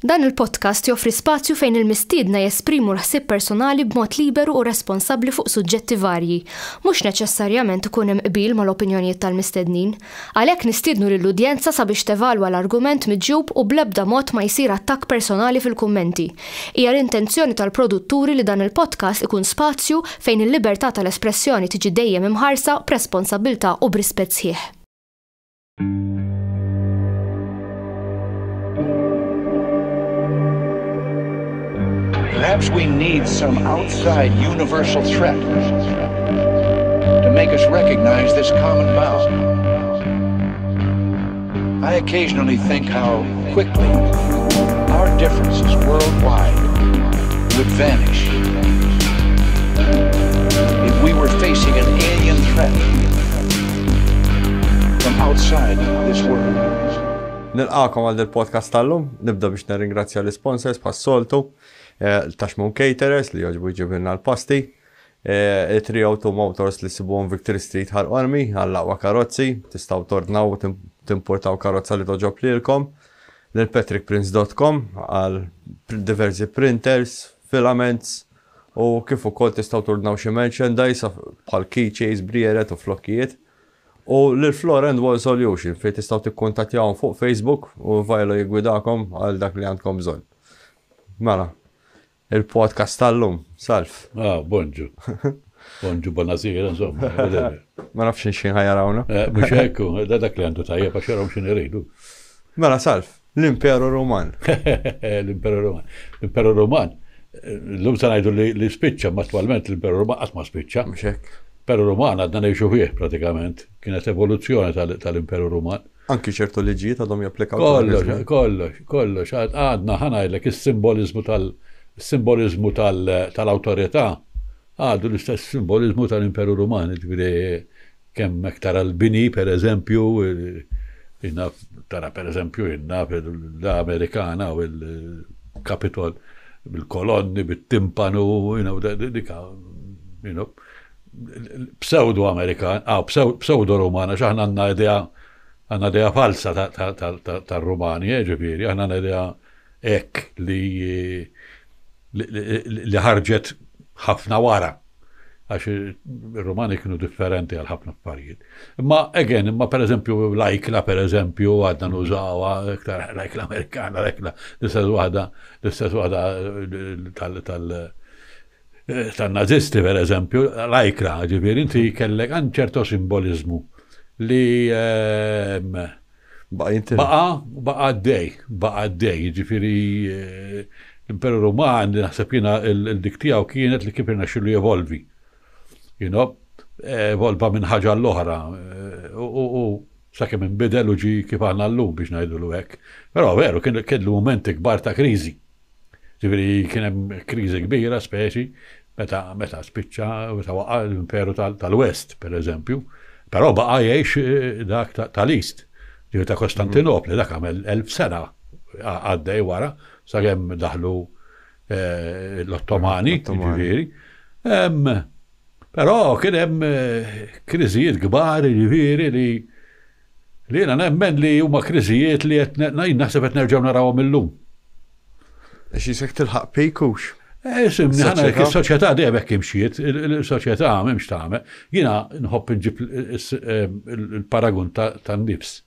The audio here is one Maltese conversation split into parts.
Dan il-podcast joffri spazju fejn il-mistiedna jesprimu l-ħsieb personali b'mod liberu u responsabbli fuq suġġetti varji, mhux neċessarjament ikun hemm qbil mal-opinjonijiet tal-mistednin. Għalhekk nistiednu lill-udjenza sabiex tevalwa l-argument miġjub u bl-ebda mod ma jsir attakk personali fil-kummenti. Hija l-intenzjoni tal-produtturi li dan il-podcast ikun spazju fejn il-libertà tal-espressjoni tiġi dejjem imħarsa b'responsabbiltà u b'rispett sħiħ. Perhaps we need some outside universal threat to make us recognize this common bound. I occasionally think how quickly our differences worldwide would vanish if we were facing an alien threat from outside this world. Nilqakom għal del-podcast tal-lum, nibda biex nirringrazzja l-sponsors pas-soltu, Tashmon Caterers li joġbu jġibirna l-pasti, Trio Motors li sibuhom Victory Street ħal-Armi, għall-aqwa karozzi, tistaw tordnaw u timportaw karozza li toġob lilkom, l-patrickprince.com għal diversi printers, filaments u kif ukoll tistaw tordnaw xi merchandise bħal keychains, brieret u flokkijiet. U l-Floor and Wall Solution fejn tistgħu tikkuntattjawhom fuq Facebook u vajlu jigwidakom għal dak li għandkom bżonn. Mela, il-podcast tal-lum, Salf. Bonġu. Bonġu, buonasera, insomma. Ma nafx xin ħajarawna. Mux ekku, dak li għandu tajja, paċerom xin iridu. Mela, Salf, l-Imperu Roman. L-Imperu Roman. L-Imperu Roman. L-lum sanajdu li spiċċa, ma attualment l-Imperu Roman għatma spiċċa. Mux ekk. Imperu Roman għadna nejxu fih pratikament. Kienet evoluzzjoni tal-Imperu Roman. Anki ċertu liġijiet għadhom japplikaw. Kollox, għadna ħanajlek il-simbolizmu tal-autorità, għadu l-istess simbolizmu tal-Imperu Roman, kemm ektar għal-bini, per eżempju, tara per eżempju, l-Amerikana u il-Kapitol, bil-kolonni, bil-timpanu, pseudo-Amerikan, pseudo-Romana, xaħna għanna idea falsa tal-Romani, ġifiri, għanna idea ek li ħarġet ħafna wara, għax il-Romani kienu differenti għal ħafna affarijiet. Imma per eżempju, l-Ajkla per eżempju, għadna nużawa, l-Ajkla Amerikana, l-Ajkla, l-istess waħda tal-nazisti per eżempju, l-Ajkla, ġifiri, inti kellek għan ċerto simbolizmu li baqa għaddej, ġifiri l-Imperu Roman, naħseb jina il-dik tiegħu kienet li kif irnexxielu jevolvi. Evolva minn ħaġa l-oħra, u sakemm inbidel u ġi kif għandna llum biex ngħidulu hekk. Però veru kienu momenti kbar ta' kriżi. Ġifieri kien hemm kriżi kbira speċi meta spiċċa meta waqa' l-Imperu tal-West, per eżempju. Però baqa' jgħix dak tal-East, ġifieri ta' Kostantinopli, dak għamel 1000 sena għaddej wara, sakemm daħlu l-Ottomani, ġifieri. Però kien hemm kriżijiet kbar, ġifieri li jiena nemmen li huma kriżijiet li qed naħseb qed nerġgħu narawhom illum. Xisek tilħaq pejkux. Simni ħana il-soċjetà dejjem hekk imxiet, il-soċjetà m'hemmx tagħmel. Jiena nħobb inġib il-paragun tan-nifs.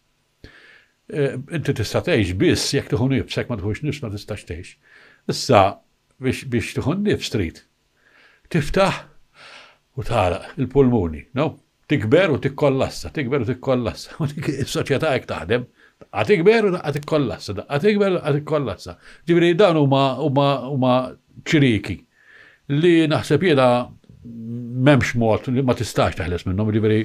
Inti tista' tgħix biss jekk tieħu nifsek ma tħux nifs ma tistax tgħix. Issa biex tieħu nifs trid tiftaħ u tara il-pulmuni, tikber u tikkollassa, tikber u tikkollassa. Is-soċjetà hekk taħdem. Għatikber u għatikkollassa, għatikber u għatikkollassa. Ġibri dan huma ċiriki li naħseb jeda memx mod li ma tistax taħles minnhom, ġibri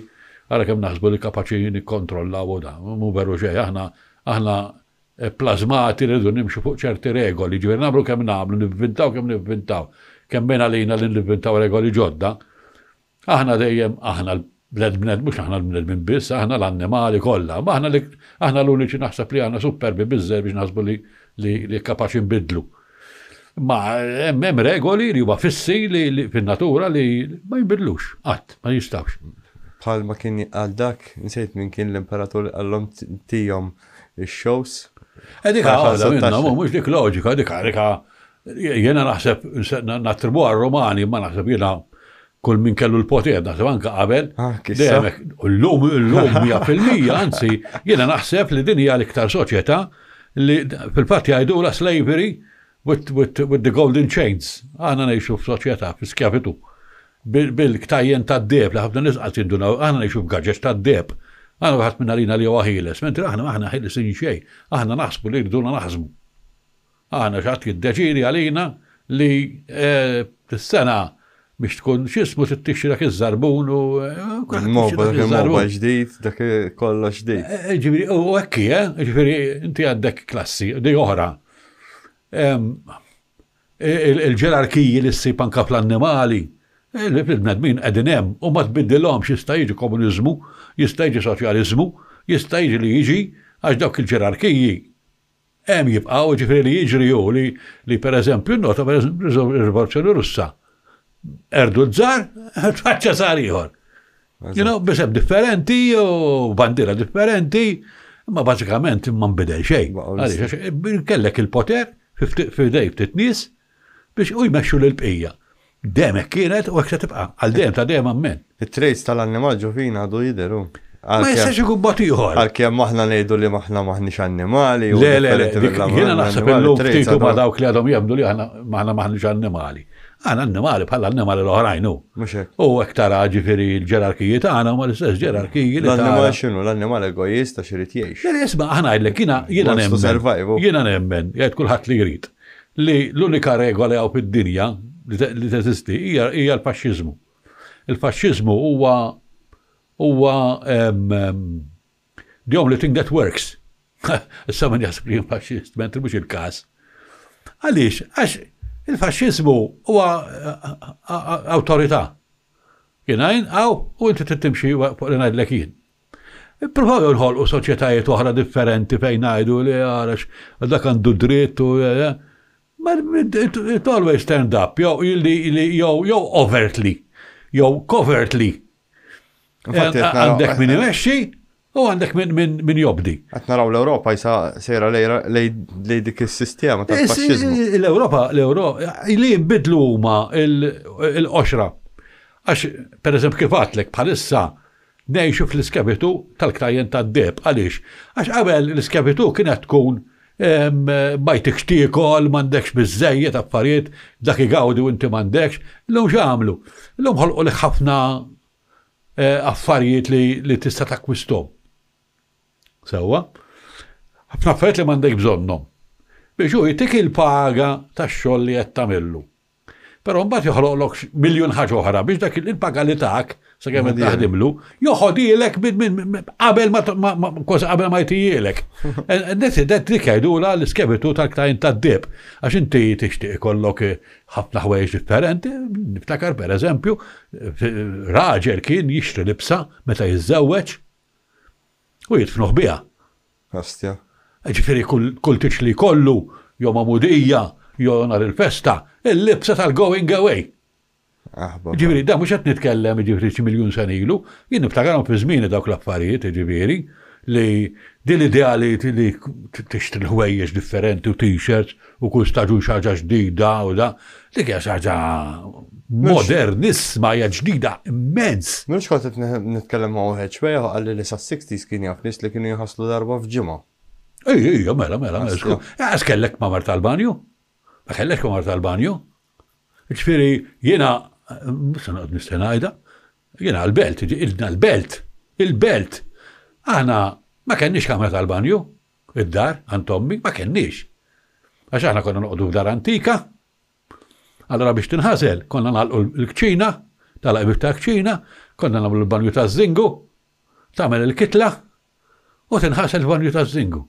għara kemm naħsbu li kapaċi nikkontrollaw u da, mu veru xej, aħna plazmati rridu nimxu fuq ċerti regoli, ġibri nagħmlu kemm nagħmlu, nivvintaw, kemm bejn għalina li nivvintaw regoli ġodda, aħna dejjem bnedmin, mux aħna l-bnedmin biss, aħna l-annimali kollha, ma aħna l-uniċi naħseb li aħna superbi bizzer biex naħsbu li kapaċi nbidlu. Ma hemm regoli li huma fissi li fin-natura li ma jinbidlux, qatt ma jistawx. Bħal ma kien għal dak, nsejt minn kien l-imperatur għallhom tihom ix-shows Dika għadha minna, mhux dik loġika, dika jiena naħseb nattribu għal-Romani, ma naħseb jiena kull min kellu l-poter, naħseb anke qabel. L-lum 100%, anzi, jiena naħseb li din hija l-iktar soċjetà li fil-fatt jgħidu la slavery with the golden chains. Għana ngħixu f'soċjetà, f'skjavitu. Bil-ktajjen tad-deb, li ħafna nisqas jindunaw, għana ngħixu f'gaġġeġ tad-deb. Għana għat minna lina li għahiles, mentri aħna ħilesin xej, aħna naħsbu li riduna naħsbu. Aħna xaħt jiddeċiri għalina li t-sena biex tkun xismu t-tixi dak iż-żarbun u Moba ġdijt, dak kollox ġdijt. Ġifiri, u ekki, ġifiri, inti għaddek klassi, di oħra. Il-ġerarkiji li s-sib anka fl-annimali, il-bnedmin għedinem u ma tbiddilhom jista' jiġi komunizmu, jista' jiġi soċjalizmu, jista' jiġi li jiġi għax dawk il-ġerarkiji hemm jibqgħu ġifieri li jiġri hu li pereżempju nota ir-Rivoluzzjoni Russa. Erdu l-żar, tfaċċa żar ieħor. Biseb differenti u bandiera differenti, ma bażikament ma nbidel xejn. Kellek il-poter f'idej ftit nies biex u jmexxu l-bqija. Demek kienet u għek tibqa, għal-dem ta' dem għammen. Il-trejts tal-annimal ġovina għadu jideru. Ma jistax ikun batiħor. Għal-kem maħna nejdu li maħna maħnix annimali. Le, jena naħseb il-lum ftitu ma dawk li għadhom jabdu li maħna maħnix annimali. Għana annimali bħal annimali l-oħrajnu. U għek tara ġifiri l-ġerarkiji ta' għana ma l-istess ġerarkiji li ta' l-annimal xinu, l-annimal egoista xirrit jiex. Le, jisma, għana għidlek, jena nemmen, jgħid kullħat li jrid. Li l-unika regola għaw fid-dinja li teżisti hija l-faxxiżmu. Il-faxxiżmu huwa the only thing that works. Issa min jaħseb li faxxist, mentri mhux il-każ. Għaliex, għax il-faxxiżmu huwa awtorità. Jien u inti tittimxi fuq li ngħidlek jien. Provaw nħolqu soċjetajiet oħra differenti fejn ngħidu li għarax dak għandu dritt u it always stand up, jow overtly, jow covertly. Għandek min imexxi u għandek min jobdi. Għat naraw l-Europa jisa sejra lej dik il-sistema ta' fasċizmu. L-Europa, li jimbidlu huma l-qoxra. Għax, per eżempju, kif għatlek bħalissa nejxu fl-iskabitu tal-ktajjen tad-deb. Għaliex? Għax qabel l-iskabitu kienet tkun bajtek xtiekol, mandekx bizzejiet affarijiet, dak igawdi u inti mandekx, l-lum xamlu. L-lum ħolqu li ħafna affarijiet li tista' takkwistom. Sewa? Ħafna affarijiet li mandek bżonnhom. Biex hu jtik il-paga tax-xogħol li qed tagħmillu. Però mbagħad joħloqlok miljun ħaġa oħra biex dak il-paga li tak sakemm taħdimlu, joħodilek qabel ma jtijilek. Dik jgħidula l-iskebitu tal-ktajn tad-deb, għax inti tixtieq ikollok ħafna ħwejjeġ differenti, niftakar pereżempju, raġel kien jixtri libsa meta jiżżewweġ u jitfnuh biha. Astja. Ġifieri kull tiċli kollu, jew magħmudija, jew nhar il-festa, il-libsa tal-going away. Ġifiri, da mux għet nitkellem ġifiri xi miljun sena ilu, jien niftakarhom fi żmieni dawk l-affarijiet ġifiri li din l-ideali li tixtri l-ħwejjeġ differenti u t-shirts u kull staġun xaġa ġdida u da, li hija xaġa modernissima hija ġdida immens. Mhux kont qed nitkellem ma' wieħed xwejja qalli li sa-60s kien jaf nies li kienu jħasslu darba f'ġimgħa. Ejja, mela. Għax kellek ma' mar tal-banju? Ma kellek ma' mar tal-banju? Ġifiri, jiena sanqod nistenajda, jena l-belt, il-belt. Aħna ma kenniex kamra tal-banju, id-dar, għantommi, ma kenniex. Għax aħna konna noqdu f'dar antika, allora biex tinħasel, konna nagħlqu l-kċina, tal-qbib ta' kċina, konna nagħmlu l-banju ta' zingu, tagħmel il-kitla, u tinħasel l-banju ta' zingu.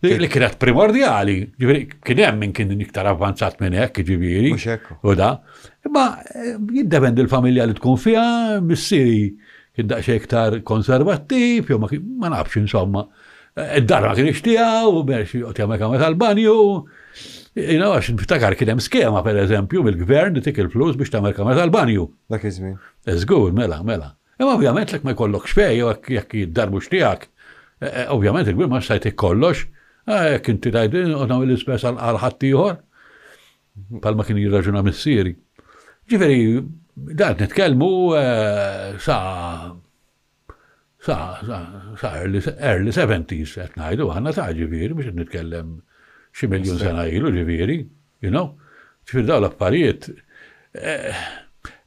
Li kienet primordjali, ġifiri, kien hemm min kien iktar avvanzat minn hekk, ġifiri. U da. Imma jiddependi l-familja li tkun fiha, missieri kien daqsxejn iktar konservattiv, jew ma nafx insomma. Id-dar ma kienx tiegħu, biex jagħmel kamra tal-banju. Għax niftakar kien hemm skema pereżempju mill-gvern li tik il-flus biex tagħmel kamra tal-banju. Dak iż-żmien. Żgur, mela. Imma ovvjament lek ma jkollokx fej jekk jiddarbu x'tiegħek. Ovvjament il-gvern ma stajt kollox. Kinti tajdu, għonaw l-ispess għal-ħattijħor, palma kien jirraġuna missieri. Ġifiri, dan nitkellmu sa early 70s, qed ngħidu għandna ta' ġifieri biex nitkellem xi miljun sena ilu ġifieri, ġifieri dawn l-affarijiet.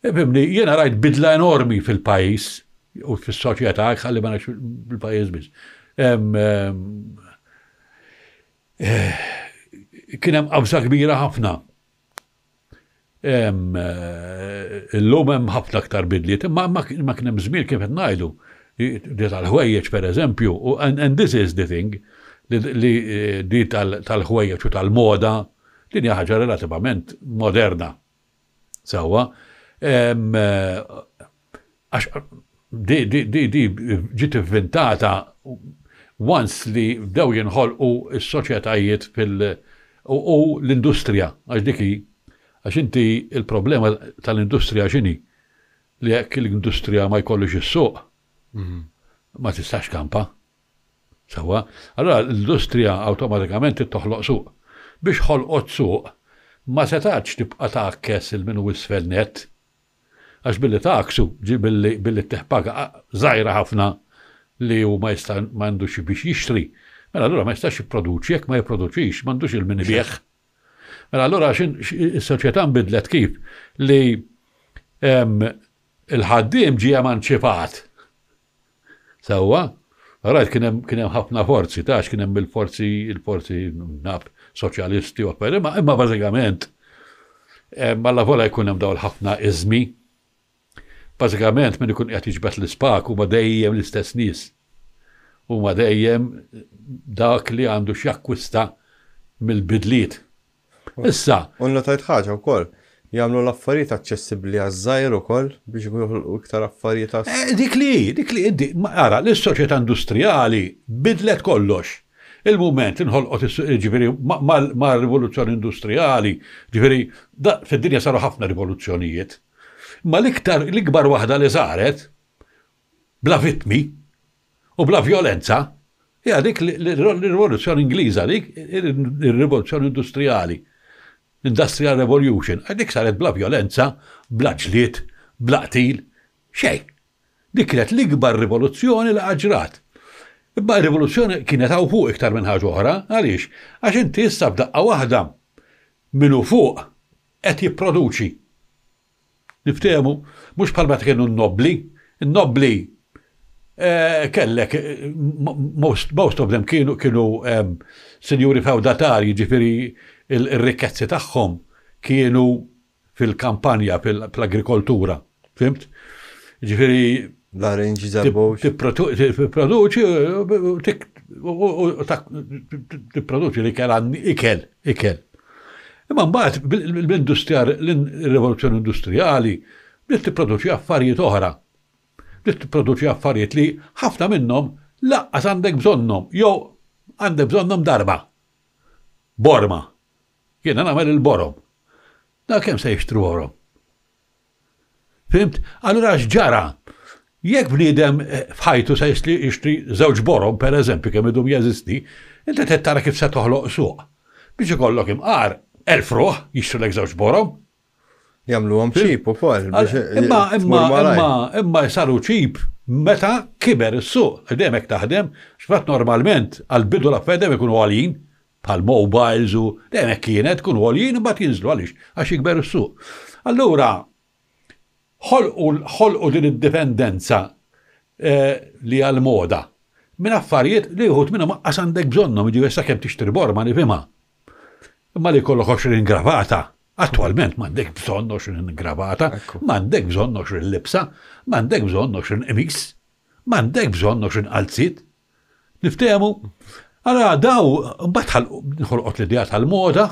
Fimni, jiena rajt bidla enormi fil-pajjiż u fis-soċjetà ħalli ma nafx fil-pajjiż biss. Kien hemm qabża kbira ħafna. Illum hemm ħafna aktar bidliet, ma kien hemm żmien kif qed ngħidu. Di tal-ħwejjeġ per eżempju, and this is the thing, li di tal-ħwejjeġ u tal-moda, din hija ħaġa relativament moderna. Sewwa, di ġiet inventata once li bdew jinħolqu s-soċjetajiet u l-industrija, għax inti il-problema tal-industrija x'inhi li jekk l-industrija ma jkollux is-suq. Ma tistax kampa. Sawa, allora l-industrija automatikament toħloq suq. Biex ħolqot suq, ma setax tibqa' takkes il-minu isfel net. Għax billi taksu, billi teħpaga żgħira ħafna li hu ma m'għandux biex jixtri. Mela allura ma jistax jipproduċi, jekk ma jipproduċix, m'għandux il-min ibieħ. Mela allura is-soċjetà nbidlet kif li il-ħaddiem ġie emanċipat. Sewwa, rajt kien hemm ħafna forzi, tax kien hemm il-forzi nab soċjalisti u affarijiet, imma bażikament malla vola jkun hemm dawl ħafna iżmi. Bażikament min ikun qed jiġbed l-ispak huma dejjem l-istess nies. Huma dejjem dak li għandu x'jakkwista mill-bidliet. Issa. U tajt ħaġa wkoll. Jagħmlu l-affarijiet aċċessibbli għaż-żgħir ukoll biex ikunu iktar affarijiet dik ara l-soċjetà industrijali bidlet kollox. Il-mument inħolqot ġifieri mar-rivoluzzjoni industrijali, ġifieri fid-dinja saru ħafna rivoluzzjonijiet. Ma l-ikbar waħda li saret bla vittmi u bla violenza hija dik l-rivoluzzjoni Ingliża, dik ir-rivoluzzjoni industrijali. Industrial Revolution, dik saret bla violenza, bla ġlied, bla qtil, xejn. Dik kienet l-ikbar rivoluzzjoni li ġrat. Imma r-rivoluzzjoni kienet hawn fuq iktar minn ħaġa oħra, għaliex? Għax inti issa b'daqqa waħda minnu fuq qed jipproduċi. Niftehmu, mhux bħalma kienu n-nobli, in-nobli kellek most of them kienu sinjuri fewdatari, ġifieri il-rikkezzi tagħhom kienu fil-kampanja, fil-agrikoltura. Fimt? Ġifieri l-arranġi żabbowx. Tipproduċi li ikel. Imma mbagħad l-rivoluzzjoni industrijali bdiet tipproduċi affarijiet oħra. Bdiet tipproduċi affarijiet li ħafna minnhom laqqas għandek bżonnhom, jew għandek bżonnhom darba. Borma. Jiena nagħmel il-borom. Da kemm se jixtru borom? Fimt? Allura x'ġara? Jekk bniedem f'ħajtu se jixtri żewġ borom, pereżempju, kemm idhom jeżisti, inti qed tara kif se toħloq suq. Biex ikollok imqar 1000 ruħ jixtru lek żewġ borom. Jagħmluhom cheap ukoll. Imma jsaru cheap meta kiber is-suq. Dejjem hekk taħdem, x'fatt normalment għall-bidu l-affedem ikunu għalin, bħal mobiles u dejjem kienet kun għoljien imbagħad jinżlu għaliex għax jikber is-suq. Allura ħolqu din id-dipendenza li għal-moda minn affarijiet li jħud minnhom aqqas għandek bżonnhom, jiġifieri sakemm tixtri borma nifhimha. Imma li jkollok 20 gravata, attwalment m'għandek bżonn 20 gravata, m'għandek bżonn 20 libsa, m'għandek bżonn 20 qmis, m'għandek bżonn 20 qalzit. Niftehmu? Allora daw mbagħad ħolqot l-idea tal-moda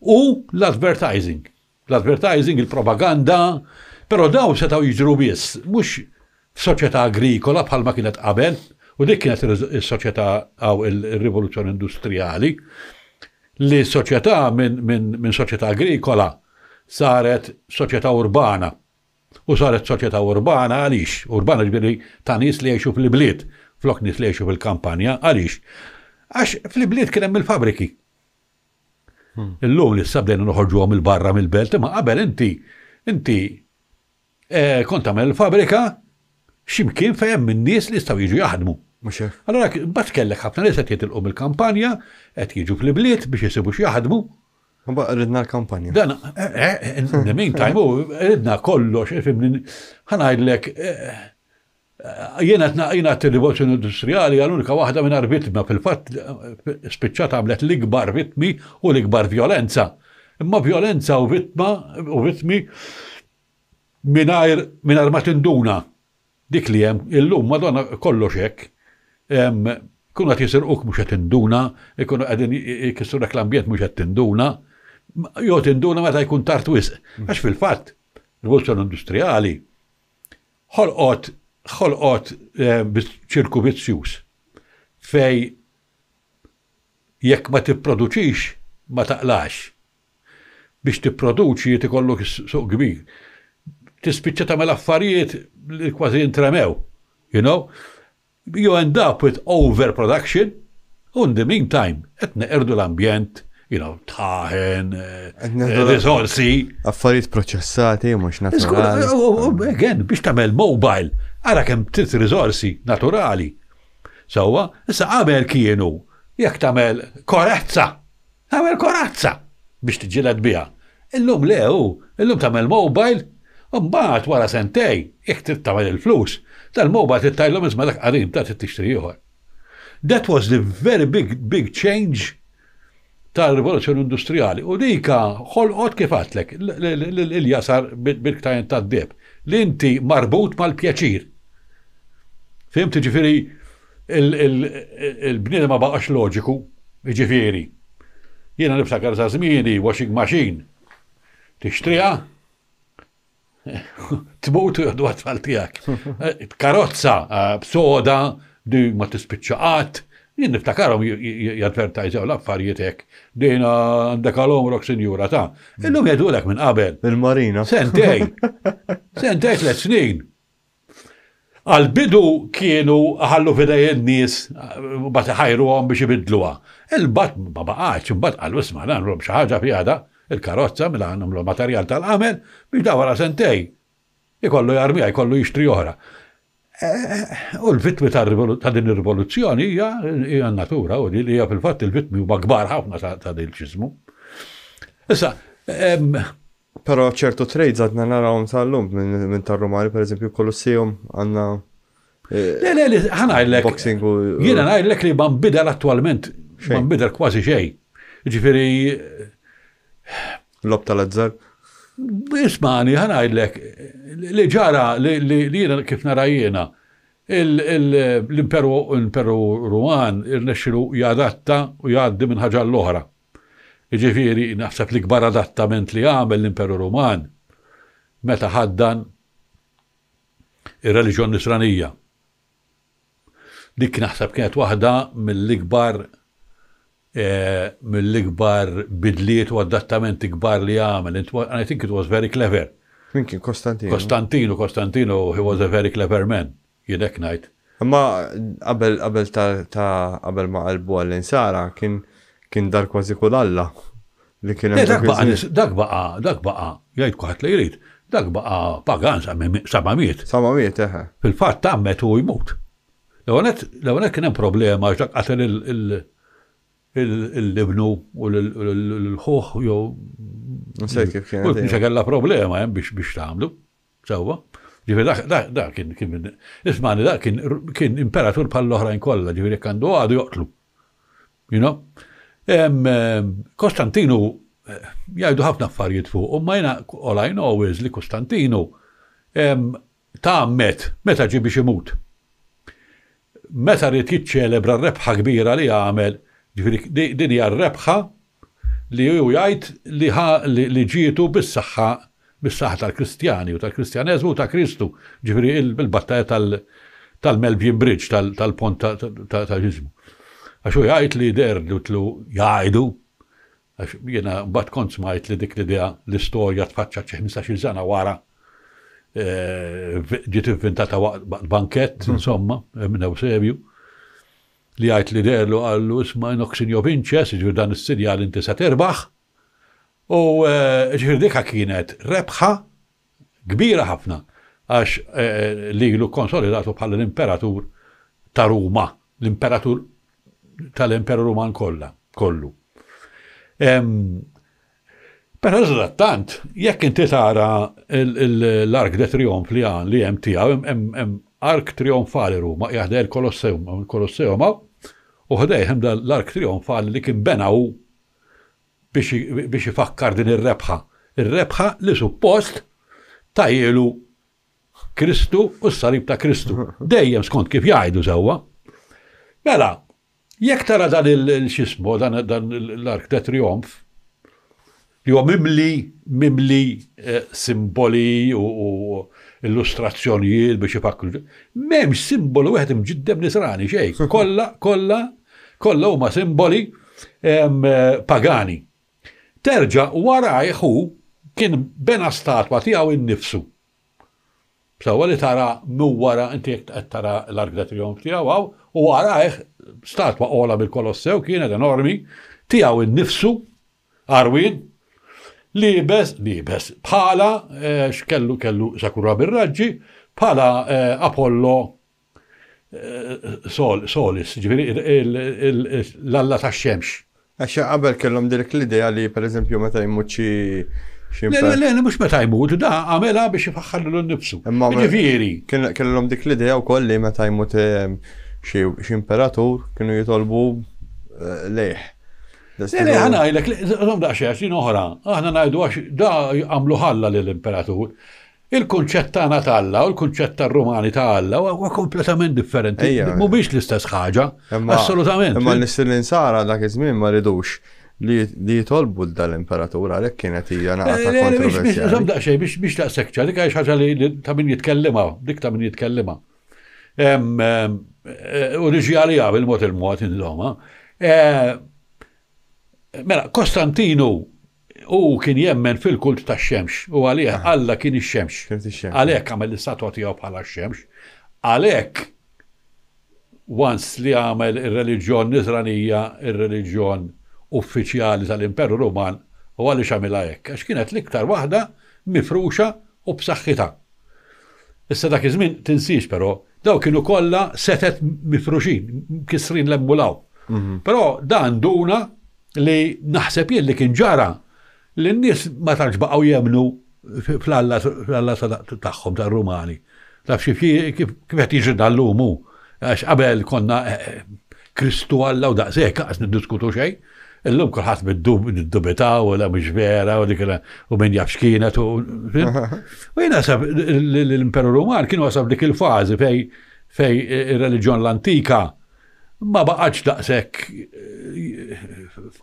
u l-advertising. L-advertising, il-propaganda, però daw setgħu jiġru biss, mhux f'soċjetà agrikola bħalma kienet qabel, u dik kienet is-soċjetà għaw il-rivoluzzjoni industrijali, li soċjetà minn soċjetà agrikola saret soċjetà urbana. U saret soċjetà urbana għaliex? Urbana ġifieri ta' nies li jgħixu fil-bliet, flok nies li jgħixu fil-kampanja, għaliex? Għax fl-bliet kien hemm il-fabriki. Illum li s-sabdejna noħorġuhom il-barra mill-belt, ma qabel inti kont tagħmel il-fabrika x'imkien fejn hemm in-nies li jistgħu jiġu jaħdmu. Allora mbagħad kellek ħafna nies qed jitilqu mill-kampanja, qed jiġu fl-bliet biex isibu x'jaħdmu. Ridna l-kampanja. Dan, in the meantime, ridna kollox, ħanajdlek, jiena t-rivoluzzjoni industrijali għal-unika waħda minn vittma fil-fatt spiċċat għamlet l-ikbar vittmi u l-ikbar violenza. Imma violenza u vittmi mingħajr ma tinduna. Dik li hemm illum madonna kollox hekk. Kunu qed jisirquk mhux qed tinduna, ikunu qegħdin jkissrulek l-ambjent mhux qed tinduna. Jew tinduna meta jkun tard wisq. Għax fil-fatt rivoluzzjoni industrijali ħolqot ċirku vizzjuż fej jekk ma tipproduċix ma taqlax. Biex tipproduċi tikollok suq kbir. Tispiċċa tagħmel affarijiet li kważi intremew, you know? You end up with overproduction, u in the meantime, qed neqerdu l-ambjent, you know, taħen, risorsi. Affarijiet proċessati, mhux naturali. Again, biex tagħmel mobile, ara kemm tit risorsi naturali. Sewwa, issa qabel kienu jekk tagħmel korazza biex tiġġieled biha. Illum illum tagħmel mobile, mbagħad wara sentej, jekk trid tagħmel il-flus, tal-mobile tittajlhom isma' dak qadim ta' tixtri ieħor. That was the very big change tal-rivoluzzjoni industrijali. U dika ħolqot kif għatlek il-jasar bil-ktajn tad-deb li inti marbut mal-pjaċir. Fimt, ġifieri il-bniedem ma baqax loġiku, ġifieri. Jiena niftakar sa' żmieni washing machine. Tixtriha? Tmut u jgħadu għatfall tijak. Karozza, b'soda, di ma tispiċċaqat, jien niftakarom jadvertajżaw l-affarijiet hekk. Dejna għandek għal-omrok sinjura ta' illum jgħidulek minn qabel. Bil-marina. Sentej 3 snin. Għal-bidu kienu ħallu fidej n-nies bat ħajruhom biex ibidluha. Il-bat ma baqax, imbagħad qalu isma' nagħmlu xi ħaġa fjada. Il-karozza mela għandhom materjal tal-għamel biex da wara sentej. Ikollu jarmija, ikollu jixtri oħra. U l-vittmi ta' din ir-rivoluzzjoni hija natura u li hija fil-fatt il-vittmi huma kbar ħafna ta' din ċismu. Issa, però ċertu trades għadna narawhom tal-lum minn tar-Rumani pereżempju Kolosseum għandna Le, ħanajdlek. Boxing u. Jiena ngħidlek li ma nbidel attwalment, ma nbidel kważi xejn. Ġifieri Lob tal-azzar? Ismani, ħanajdlek, li ġara, li jiena kif nara jiena, l-Imperu Ruman irnexxilu jadatta u jgħaddi minn ħaġa l-oħra. Ġifieri naħseb li kbar adattament li għamel l-Imperu Ruman meta ħaddan ir-reliġjon Nisranija. Dik naħseb kienet waħda mill-ikbar bidliet u adattamenti kbar li għamel. And I think it was very clever. Min kien Konstantino? Konstantino, he was a very clever man. Jidek ngħid. Imma qabel ma qalbu għall-insara kien dar kważi kull Alla. Dak baqa, jgħid kuħat li jrid, dak baqa pagan 700. 700, eħe. Fil-fatt tammet u jmut. L-għonet kien hemm problema għax dak qatel il-libnu u l-ħuħ jew. Nsejt kif kien. Mhux kellha problema hemm biex tagħmlu. Sewwa. Ġifieri dak kien ismani dak kien imperatur bħall-oħrajn kollha, ġifieri għandu għadu joqtlu. You know? Konstantinu jgħidu ħafna affarijiet fuq, u ma jena all I know is li Konstantinu ta'ammet meta ġi biex imut. Meta rrid jiċċelebra r-rebħa kbira li għamel, ġifieri din hija r-rebħa li hu jgħid li ġietu bis-saħħa tal-Kristjani u tal-Kristjaneżmu u ta' Kristu, ġifieri il-battalja tal-Melbourne Bridge tal-pont ta' ġismu. Għaxu jgħajt li derlu jgħajdu, għax jena bat kont smajt li dik l-idea l-istorja tfaċċa 15 sena wara ġiet inventata bankett, insomma, minn Eusebju. li għajt li derlu għallu isma Noxinio Vinces, ġifir dan is-sidja li inti se terbaħ. U ġifir dikha kienet rebħa kbira ħafna għax li lu konsolidatu bħala l-imperatur ta' Ruma, l-imperatur tal-Imperu Ruman kollu. Però eżattant, jekk inti tara l-Arc de Triomphe li hemm tiegħu, hemm Arc Trionfali Ruma, jaħdej il-Kolosseum u ħdejhem l-Arc Trionfali li kien benaw biex ifakkar din ir-rebħa. Ir-rebħa li suppost tajjelu Kristu u s-salib ta' Kristu. Dejjem skont kif jgħidu sewwa. Mela, jekk tara dan il-xismo, dan l-Arc de Triomphe, li huwa mimli simboli u illustrazzjonijiet biex ifakru. M'hemmx simbolu wieħed imġiddem nisrani xejn. Kollha huma simboli pagani. Terġa' warajh hu kien bena statwa tiegħu innifsu. Sewwa li tara wara inti qed tara l-Arc de Triomphe tiegħu u warajh statwa ola bil-Kolossew kienet enormi tiegħu innifsu Arwin libes bħala kellu Sakura bir-raġġi bħala Apollo Solis, ġifieri l-alla tax-xemx. Għax qabel kellhom dik l-idea li pereżempju meta jmut xi Le, mhux meta jmut, da għamela biex ifaħħallu nnifsu. Ġifieri. Kellhom dik l-idea wkoll li meta jmut xi imperatur kienu jitolbu lejh. Le, ħanajlek, daqsxejn oħra, aħna ngħidu għax da għamlu ħalla lill-imperatur. Il-kunċett tagħna ta' Alla u l-kunċett tar-Rumani ta' Alla huwa kompletament differenti. Mhumiex l-istess ħaġa, assolutament. Imma l-nistilin sara dak iż-żmien ma ridux li jitolbu dal-imperatur għalhekk kienet hija naqta kontroversjali. Daqsxejn biex daqshekk dik hija ħaġa li ta' min jitkellima, dik ta' min jitkellima. U riġi bil-mod insomma. Mela, Kostantinu u kien jemmen fil-kult ta' xemx u għalih Alla kien ix-xemx. Għalhekk għamel l-istatwa tiegħu bħala x-xemx. Għalhekk once li għamel ir-reliġjon Niżranija, ir-reliġjon uffiċjali tal-Imperu Ruman, u għaliex għamilha hekk għax kienet l-iktar waħda mifruxa u b'saħħitha. Issa dak iż-żmien tinsix però daw kienu kollha setet mifruxin, kisrin l-emmulaw. Però dan duna li naħseb jien li kien ġara li n-nies ma tantx baqgħu jemnu fl-Alla tagħhom tar-Rumani. Taf kif qed jiġri dal-lum hu. Għax qabel konna Kristu Alla u daqshekk qas niddiskutu xejn. Illum kulħadd middubitaw u la mhux vera u dik u min jaf x'kienet u jien nasab l-Imperu Ruman kienu wasab dik il-fażi fej ir-reliġjon l-antika ma baqgħetx daqshekk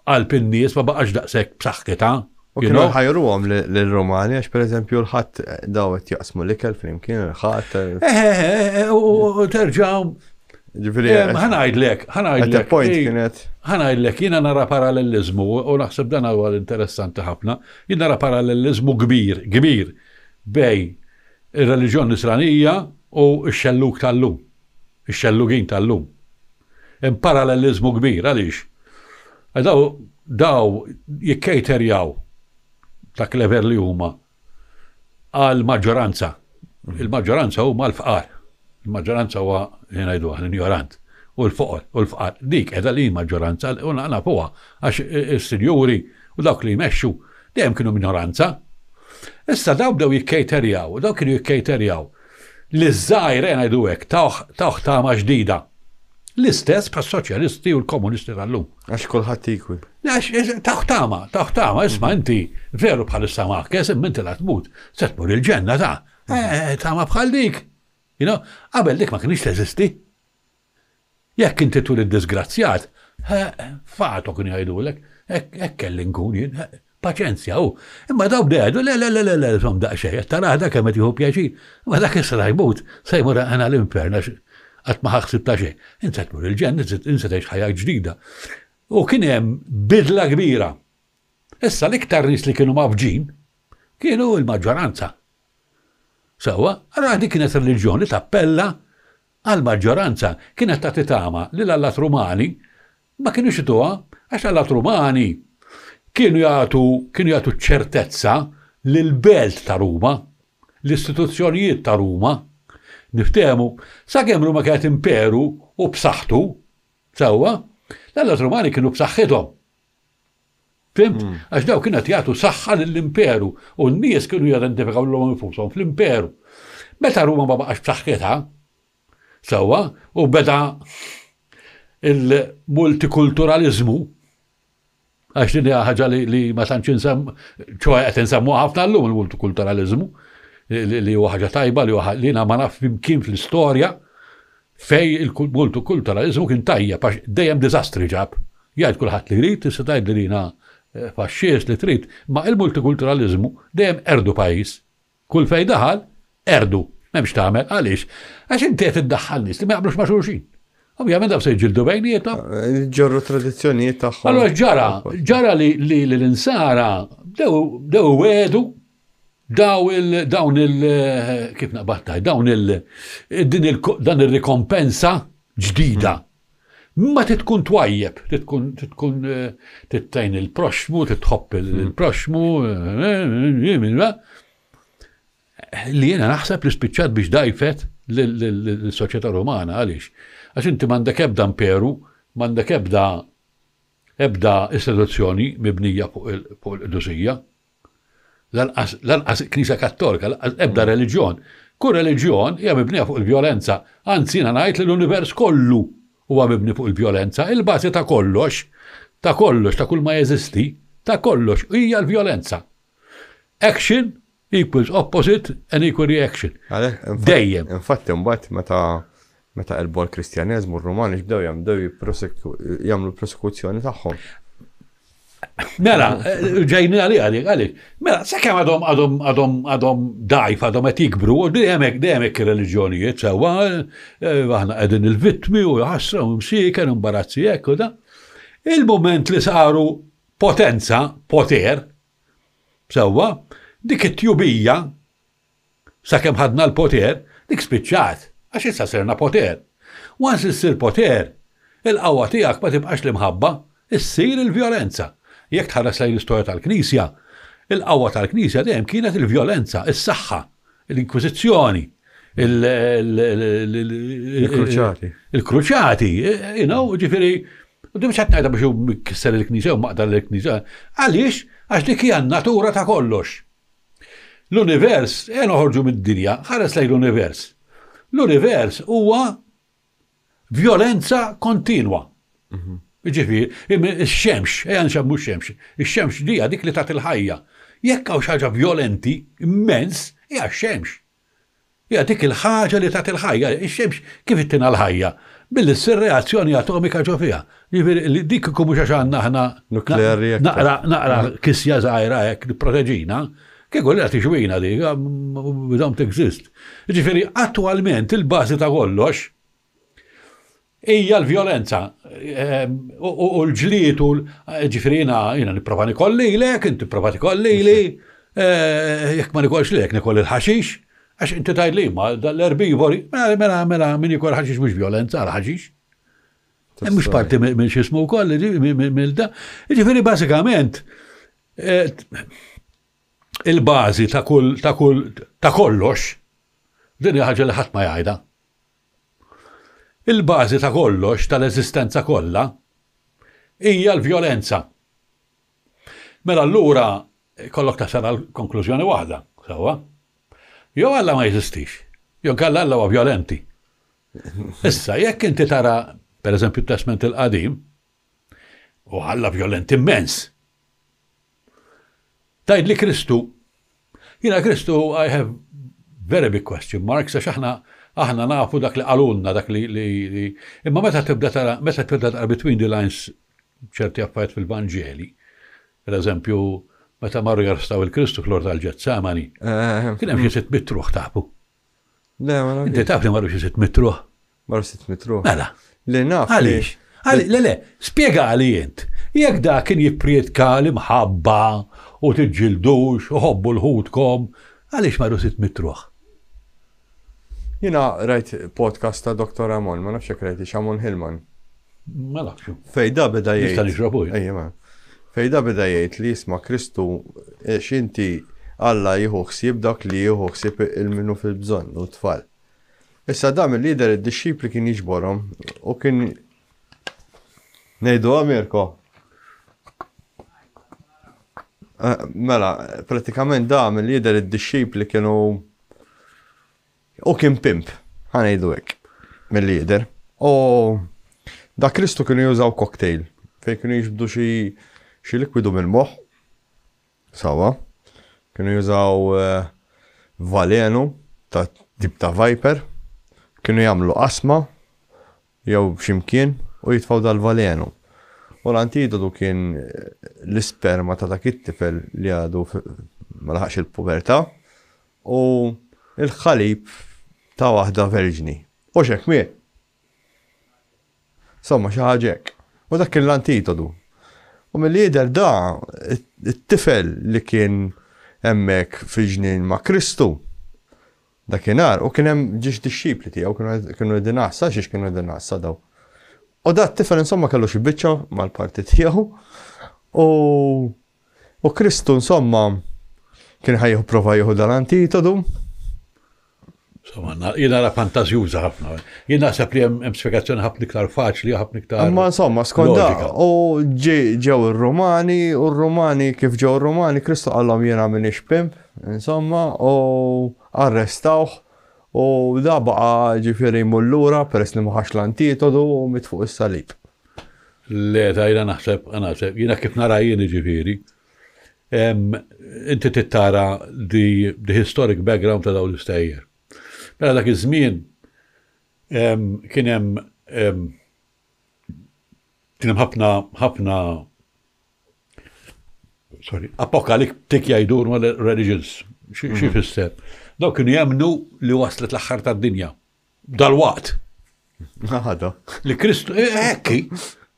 qalb in-nies, ma baqgħetx daqshekk b'saħħitha. U kienu ħajruhom lill-Rumani għax pereżempju l-ħadd dawet jaqsmu l-ikel flimkien il-ħadd. U terġgħu ħanajdlek jiena nara parallelizmu u naħseb dan huwa interessanti ħafna. Jien nara parallelizmu kbir bej ir-reliġjon Nisranija u x-xelluk tal-lum, ix-xellugin tal-lum. Hemm parallelizmu kbir għaliex. Daw jikkejterjaw ta' klever li huma għal maġġoranza. Il-maġġoranza huma l-fqar. Il-maġġoranza huwa ngħidu l-ignorant u l-foqol u l-fqar. Dik qiegħda li maġġoranza u nafuha għax is-sinjuri u dawk li jmexxu dejjem kienu minoranza. Issa daw bdew jikkejterjaw, daw kienu jikkejterjaw li żgħir ngħidu hekk tawħ tama ġdida. L-istess pas-soċjalisti u l-komunisti tal-lum. Għax kulħadd ikwi. Taħtama, isma' inti veru bħalissa maħkes, inti la tmut, se tmur il-ġenna tama bħal dik. Qabel dik ma kienx teżisti. Jekk inti tul id-disgrazzjat, fatu kien jgħidulek, hekk kelli nkun jien, paċenzja u. Imma daw bdedu, le, som daqsxejn, tara dak kemm qed jieħu pjaċir. Imma dak issa jmut, se jmur għana l-inferna għat ma ħaxsib ta' xejn. Insa tmur il-ġenna, insa tgħix ħajja ġdida. U kien hemm bidla kbira. Issa l-iktar nies li kienu mafġin kienu l-maġġoranza. Sewwa, allura dik kienet reliġjoni tappella għal-maġġoranza kienet ta' titama li l-Allat Rumani ma kienu xituha għax l-Allat Rumani kienu jagħtu ċertezza lill-belt ta' Ruma, l-istituzzjonijiet ta' Ruma, niftehmu, sakemm Ruma kienet imperu u b'saħħtu, sewwa, l-Allat Rumani kienu b'saħħithom. Fimt? Għax daw kienet jagħtu saħħa lill-imperu u n-nies kienu jidentifikaw l-hom infushom fl-imperu. Meta Ruma ma baqax b'saħħitha, sewwa, u beda il-multikulturalizmu, għax din hija ħaġa li ma tantx insemm, ċoħe qed insemmu ħafna llum il-multikulturalizmu, li huwa ħaġa tajba li jiena ma naf kien fl-istorja fej il-multikulturalizmu kien tajjeb għax dejjem diżastri ġab. Jgħid kulħadd li jrid, tista' tgħid li jiena faxxiest li trid, ma il-multikulturalizmu dejjem erdu pajjiż. Kull fejn daħal erdu, m'hemmx tagħmel għaliex għax inti qed iddaħħal nies li ma jaqblux ma' xulxin. Ovvjament daw se jġildu bejniethom. Ġorru tradizzjonijiet tagħhom. Allora ġara li l-insara dew wedu dawn kif naqbattaj, dan il-rikompensa ġdida. Ma titkun twajjeb, titkun tittajn il-proxmu, titħobb il-proxmu, li jena naħseb li spiċċat biex dajfet l-soċjetà Rumana, għaliex? Għax inti m'għandek ebda imperu, m'għandek ebda istituzzjoni mibnija fuq il-qudusija, lanqas Knisja Kattolika, ebda reliġjon. Kull reliġjon hija mibnija fuq il-vjolenza, anzi jiena ngħid li l-univers kollu huwa mibni fuq il-vjolenza, il-bażi ta' kollox, ta' kull ma jeżisti, ta' kollox hija l-vjolenza. Action equals opposite and equal reaction. Dejjem. Infatti mbagħad meta qelbu l-Kristjaneżmu r-Rumani bdew jagħmlu prosekuzzjoni tagħhom. Mela, ġejni għalik. Mela, sakemm għadhom dajf, għadhom qed jikbru, u dejjem hekk ir-reliġjonijiet sewwa, aħna qegħdin il-vittmi u ħasra u msieken u imbarazzi hekk u da. Il-mument li saru poter, sewwa, dik it-tjubija, sakemm ħadna l-poter, dik spiċċat, għax issa sirna poter. Once issir poter, il-qawwa tiegħek ma tibqax l-imħabba, issir il-vjolenza. Jekk tħares lejn l-istorja tal-Knisja, il-qawwa tal-Knisja dejjem kienet il-vjolenza, is-saħħa, l-inkwiżizzjoni, il-kruċati, ġifieri, u dim xatt ngħidha biex mikisser il-Knisja u maqdar il-Knisja. Għaliex? Għax dik hija n-natura ta' kollox. L-univers, noħorġu mid-dinja, ħares lejn l-univers. L-univers huwa vjolenza kontinwa. Ġifieri, ix-xemx, nxammu x-xemx. Ix-xemx dija dik li tagħti il-ħajja. Jekk hawn xi ħaġa vjolenti immens, hija x-xemx. Hija dik il-ħaġa li tagħti il-ħajja. Ix-xemx kif ittina l-ħajja? Billi ssir reazzjoni atomika ġo fiha. Ġifieri dik ikum mhux għax għandna aħna nukleari naqra kisja żgħira hekk nipproteġina, kieku li għati xwina dik, we don't exist. Ġifieri attwalment il-bażi ta' kollox hija l-vjolenza u l-ġlied u ġifieri jiena nipprova nikollilek, inti prova tikollili, jekk ma nikollx lek nikoll il-ħaxix, għax inti tgħid li ma l-erbivori, mela min ikol ħaxix mhux vjolenza għal ħaxix. Mhux parti minn x'ismu wkoll mill-da. Ġifieri bażikament il-bażi ta' kollox din hija ħaġa li ħadd ma jgħidha. Il-bażi ta' kollox tal-eżistenza kollha hija l-vjolenza. Mela allura kollok tasal għal konklużjoni waħda, sewwa. Jew Alla ma jeżistix, jew kalla Alla huwa vjolenti. Issa jekk inti tara pereżempju t-Testament il-Qadim, u Alla vjolenti immens. Tgħid li Kristu, jiena Kristu I have very big question marks għax aħna nafu dak li qalulna dak li imma meta tibda tara between the lines ċerti affarijiet fil-Vanġeli. Pereżempju, meta marru jarstaw il-Kristu fl-Ord tal-Ġetsamani. Kien hemm xi 600 ruħ tafu. Inti taf li marru xi 600 ruħ. Marru 600 ruħ. Mela. Li naf. Għaliex? Le, spjega għali int. Jekk da kien jippriedka l-imħabba u tiġġildux u ħobbu l-ħudkom, għaliex marru 600 ruħ? Jina rajt podcast ta' Dr. Amon, ma nafx rajt Amon Hillman. Ma nafxu. Fejda beda jgħid. Nista' nixrobu. Fejda beda jgħid li jisma' Kristu x'inti Alla jieħu ħsieb dak li jieħu ħsieb il-minu fil-bżonn u tfal. Issa dam il-lider id-disċipli kien jiġborhom u kien ngħidu Mirko. Mela, pratikament dam il-lider id-disċipli kienu u kien pimp, ħanejdu hekk mill-lider. U da Kristu kienu jużaw cocktail fejn kienu jiġbdu xi likwidu mill-moħħ. Sawa. Kienu jużaw valenu ta' tip ta' Viper, kienu jagħmlu qasma jew x'imkien u jitfgħu dal-valenu. U l-antidotu kien l-isperma ta' dak it-tifel li għadu ma laħaqx il-pubertà u l-ħalib ta' waħda verġni. U x'hekk miet. Somma xi ħaġa hekk. U dak kien l-antidotu. U mill-lider da it-tifel li kien hemmhekk fil-ġnien ma' Kristu dakinhar u kien hemm ġiex disċipli tiegħu kienu dinassa xiex kienu dinassa daw. U da t-tifel insomma kellu xi biċċa mal-parti tiegħu u Kristu insomma kien ħajju prova jieħu dal-antitodu. Insomma, jiena ra fantażjuża ħafna. Jien naħseb li hemm spjegazzjoni ħafna iktar faċli, ħafna iktar. Imma insomma, skonda, u ġew ir-Rumani, u r-Rumani kif ġew ir-Rumani, Kristu qallhom jiena m'iniex pimp, insomma, u arrestawh u da baqa' ġifieri mullura peress li ma ħax l-antitodu u mit fuq is-salib. Le, ta' jiena naħseb, jiena kif nara jien ġifieri, inti tittara the historic background ta' dawn l-istejjer. Mela dak iż-żmien kien hemm ħafna apocalyptic jgħidu religions xi fisser. Daw kienu jemnu li waslet l-aħħar tad-dinja. Dal-waqt. Ħada. Li Kristu hekki.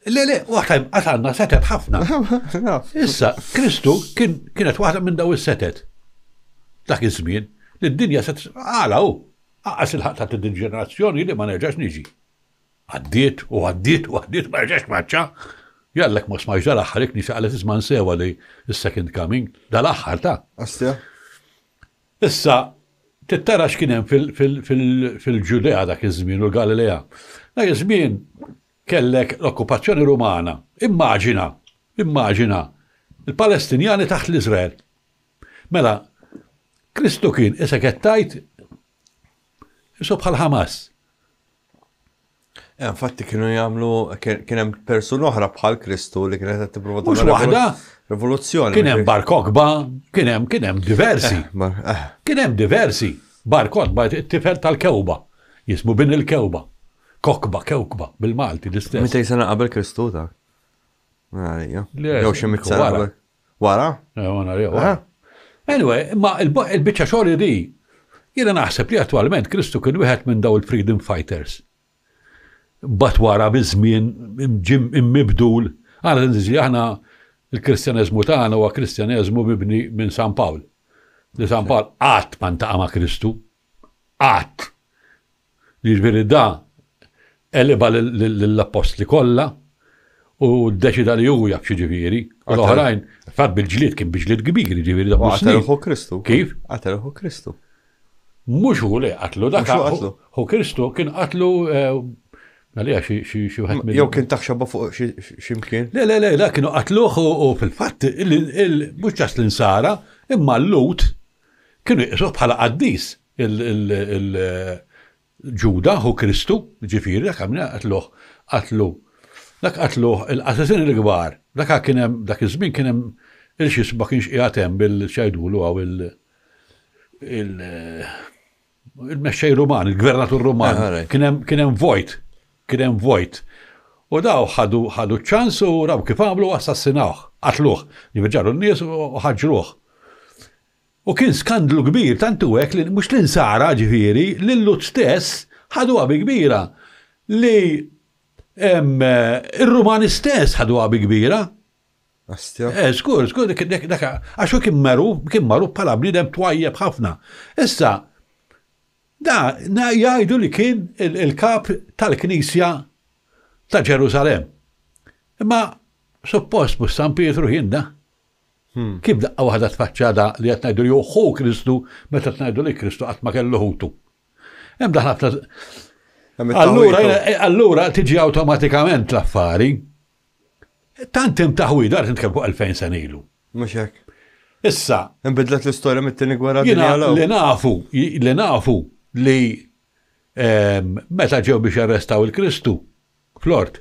Le, waħda għatanna setet ħafna. Issa, Kristu kienet waħda minn daw is-setet. Dak iż-żmien li d-dinja set għalaw. Għas il-ħat ta' d-ġenerazzjoni li ma nerġax niġi. Għaddiet ma nerġax maċċa. Jallek ma smajġ dal-axħar ikni xaqalet izman sewa li il-second coming, dal-axħar ta' Astja. Issa, tittara x'kienem fil-Ġudea dak iż-żmien u l-Galilea. Dak iż-żmien kellek l-okkupazzjoni Rumana. Immaġina, il-Palestinjani taħt l-Izrael. Mela, Kristu kien issa kettajt Isu bħal Hamas. Infatti kienu jagħmlu kien hemm persuna oħra bħal Kristu li kienet qed tipprova Mhux waħda. Rivoluzzjoni. Kien hemm Bar Kokba, kien hemm diversi. Kien hemm diversi. Bar Kokba it-tifel tal-Kewba. Jismu bin il-Kewba. Kewkba bil-Malti l-istess. Meta jsena qabel Kristu dak. Jew xi mit-sena. Wara? Wara. Anyway, ma il-biċċa xogħol di jiena naħseb li attwalment Kristu kien wieħed minn daw il-freedom fighters. Bat wara biż-żmien immibdul, aħna il-Kristjaneżmu tagħna huwa Kristjaneżmu mibni minn San Pawl. Li San Pawl qatt ma ntaqa' ma' Kristu. Qatt. Jiġifieri da eleba lill-apostli kollha u ddeċida li hu jaf ġifieri. U l-oħrajn fatt bil-ġlied kien biġlied kbir jiġifieri dak Għatelħu Kristu. Kif? Għatelħu Kristu. Mhux hu li qatlu dak. Hu Kristu kien qatlu għalija xi wieħed minn. Jew kien taħxaba fuq x'imkien. Le, kienu qatluh u fil-fatt mhux ġast l-insara imma l-Lut kienu jqisuh bħala qaddis il-Ġuda hu Kristu, ġifieri dak qatluh. Dak qatluh il-qassasin il-kbar. Dak kien hemm dak iż-żmien kien hemm il-xi ma kienx qiegħed hemm bil-xejdulu għaw il-mexxej Ruman, il-gvernatur Ruman, kien hemm vojt. U daw ħadu ċans u raw kif għamlu assassinawh, qatluh, jiġġarru n-nies u ħaġruh. U kien skandlu kbir, tantu hekk li mhux l-insara ġifieri lill-Lut stess ħadu qabi kbira li ir-Rumani stess ħadu qabi kbira. Skur, għaxu kien maru bħala bniedem twajjeb ħafna. Issa, Da, jgħidu li kien il-kap tal-Knisja ta' Ġerusalem. Imma suppost mhux San Pietru jinda. Kif daqqa waħda tfaċċada li qed ngħidu li hu Kristu meta tngħidu li Kristu qatt ma kellu ħutu. Hemm daħla allura tiġi awtomatikament l-affari. Tant hemm taħwida qed nitkellmu 2000 sena ilu. Mhux hekk. Issa. Inbidlet l-istorja mit-tieni gwerra dinja li nafu li meta ġew biex arrestaw il-Kristu Flort,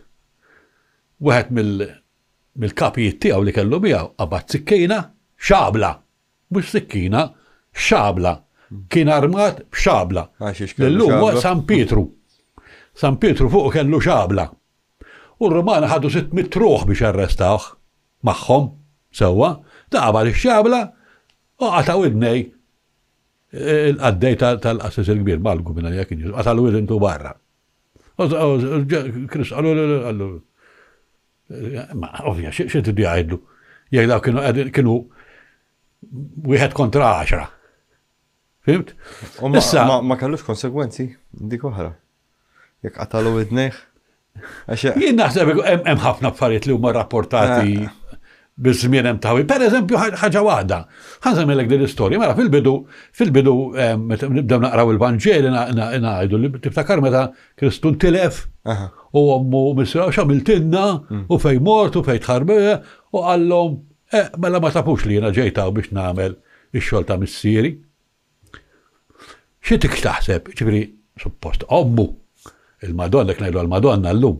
wieħed mill-kapijiet tiegħu li kellu miegħu qabad sikkina xabla. Mhux sikkina, xabla. Kien armat b'xabla. L-lum San Pietru. San Pietru fuq kellu xabla. U r-Romani ħadu 600 ruħ biex arrestawh magħhom sewwa, taqbad ix-xabla u qataw id-nej il-qaddej tal-qassis il-kbir malgu minna li kien qataw id-intu barra. Krist għallu ma ovvja, xie tiddi għajdlu? Jek daw kienu wieħed kontra 10. Fimt? Ma kellux konsegwenzi, dik oħra. Jek qatalu id-nejħ. Jien naħseb hemm ħafna affarijiet li huma rapportati biż-żmien hemm taħwi. Pereżempju ħaġa waħda. Ħanżemmilek din l-istorja. Mela fil-bidu meta nibdew naqraw il-Vanġeli ngħidu li tiftakar meta Kristu ntilef u ommu missraw x'għamiltilna u fejn mort u fejn tħarbeha u qallhom mela ma tafux li jiena ġejtaw biex nagħmel ix-xogħol ta' missieri. Xi tik taħseb, ġifieri suppost ommu il-Madonna ngħidu għall-Madonna llum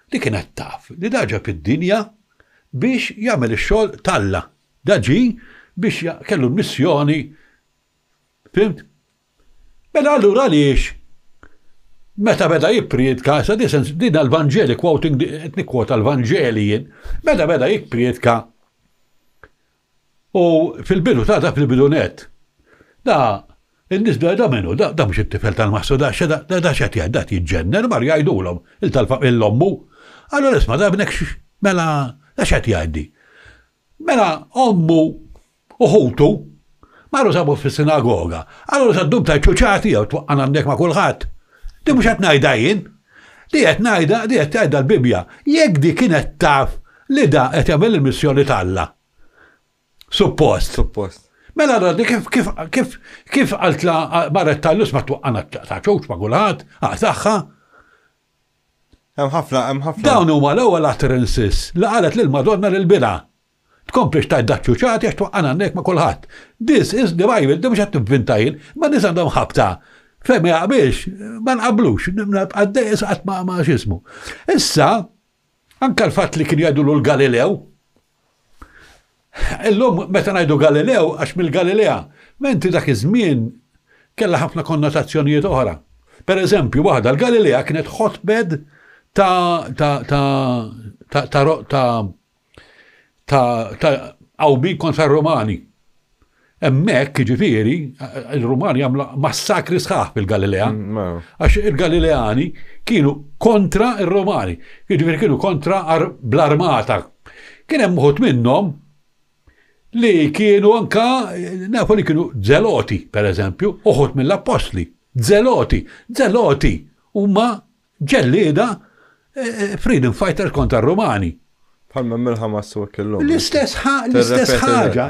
li kienet taf li daġa fid-dinja biex jagħmel ix-xogħol talla. Daġi biex kellu l-missjoni. Fimt? Mela allura għaliex meta beda jippriedka, sa din l-Vanġeli quoting qed nikkwota l-Vanġeli jien, beda jippriedka u fil-bidu ta' fil-bidunet. Da il-nisba da minnu, da mhux it-tifel tal-massu da x'qed jgħid da jiġġenner mar jgħidulhom il-ommu. Allura isma' da bnek mela da x'qed jgħiddi. Mela ommu u ħutu marru sabu fis-sinagoga. Allura saddum ta' ċuċati jew twaqqan għandek ma' kulħadd. Di mhux qed ngħidha jien. Di qed tgħidha l-Bibja. Jekk di kienet taf li da qed jagħmel il-missjoni talla. Suppost. Mela radi kif għaltla marret tal-lus ma twaqqana ta' ċuċ ma' kulħadd, tagħha. Hemm ħafna. Dawn huma l-ewwel utterances li qalet lill-Madonna lil-bidgħa. Tkomplix ta' daċċuċati għax twaqqana għandek ma' kulħadd. This is the Bible, di mhux qed tinvintajn, ma nies għandhom ħabta. Fem ma jaqbilx, ma nqablux, għaddejs qatt ma x'ismu. Issa, anke l-fatt li kien jgħidu l-Galilew, illum meta ngħidu Galilew għax mill-Galilea, menti dak iż-żmien kellha ħafna konnotazzjonijiet oħra. Pereżempju, waħda l-Galilea kienet hotbed ta' qawmin kontra r-Romani. Hemmhekk ġifieri il-Rumani għamlu massakri sħaħ fil-Galilea. Għax il-Galileani kienu kontra ir-Romani. Ġifieri kienu kontra bl-armata. Kien hemm uħud minnhom li kienu anka nafu li kienu zeloti, pereżempju, uħud mill-apostli. Zeloti huma ġellieda freedom fighters kontra r-Romani. Bħalma mill-Ħamas u kellhom. L-istess ħaġa,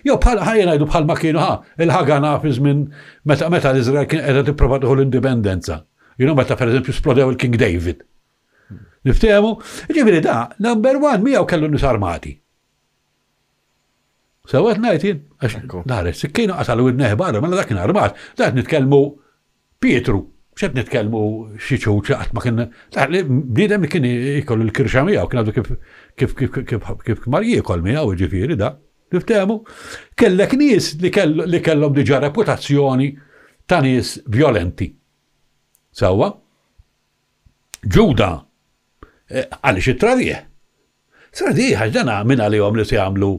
jew bħal ħajja ngħidu bħalma kienu il-ħagana fi żmien meta l-Iżrael kien qiegħda tipprova tieħu l-indipendenza. Meta pereżempju splodew il-King David. Niftehmu? Ġifieri da, number one miegħu kellu nies armati. Sewwet ngħid jien għax nares sikkinu qatalu id-neħ barra, mela dak kien armat, dak nitkellmu Pietru. Xed nitkellmu xi ċuċ qatt ma kien bniedem li kien ikollu l-kirxa miegħu kien għadu kif mar jiekol miegħu ġifieri da. Niftehmu? Kellek nies li kellhom diġà reputazzjoni ta' nies violenti. Sewwa? Ġuda għaliex it-tradieħ. Tradieħ għax dana minn għalihom li se jagħmlu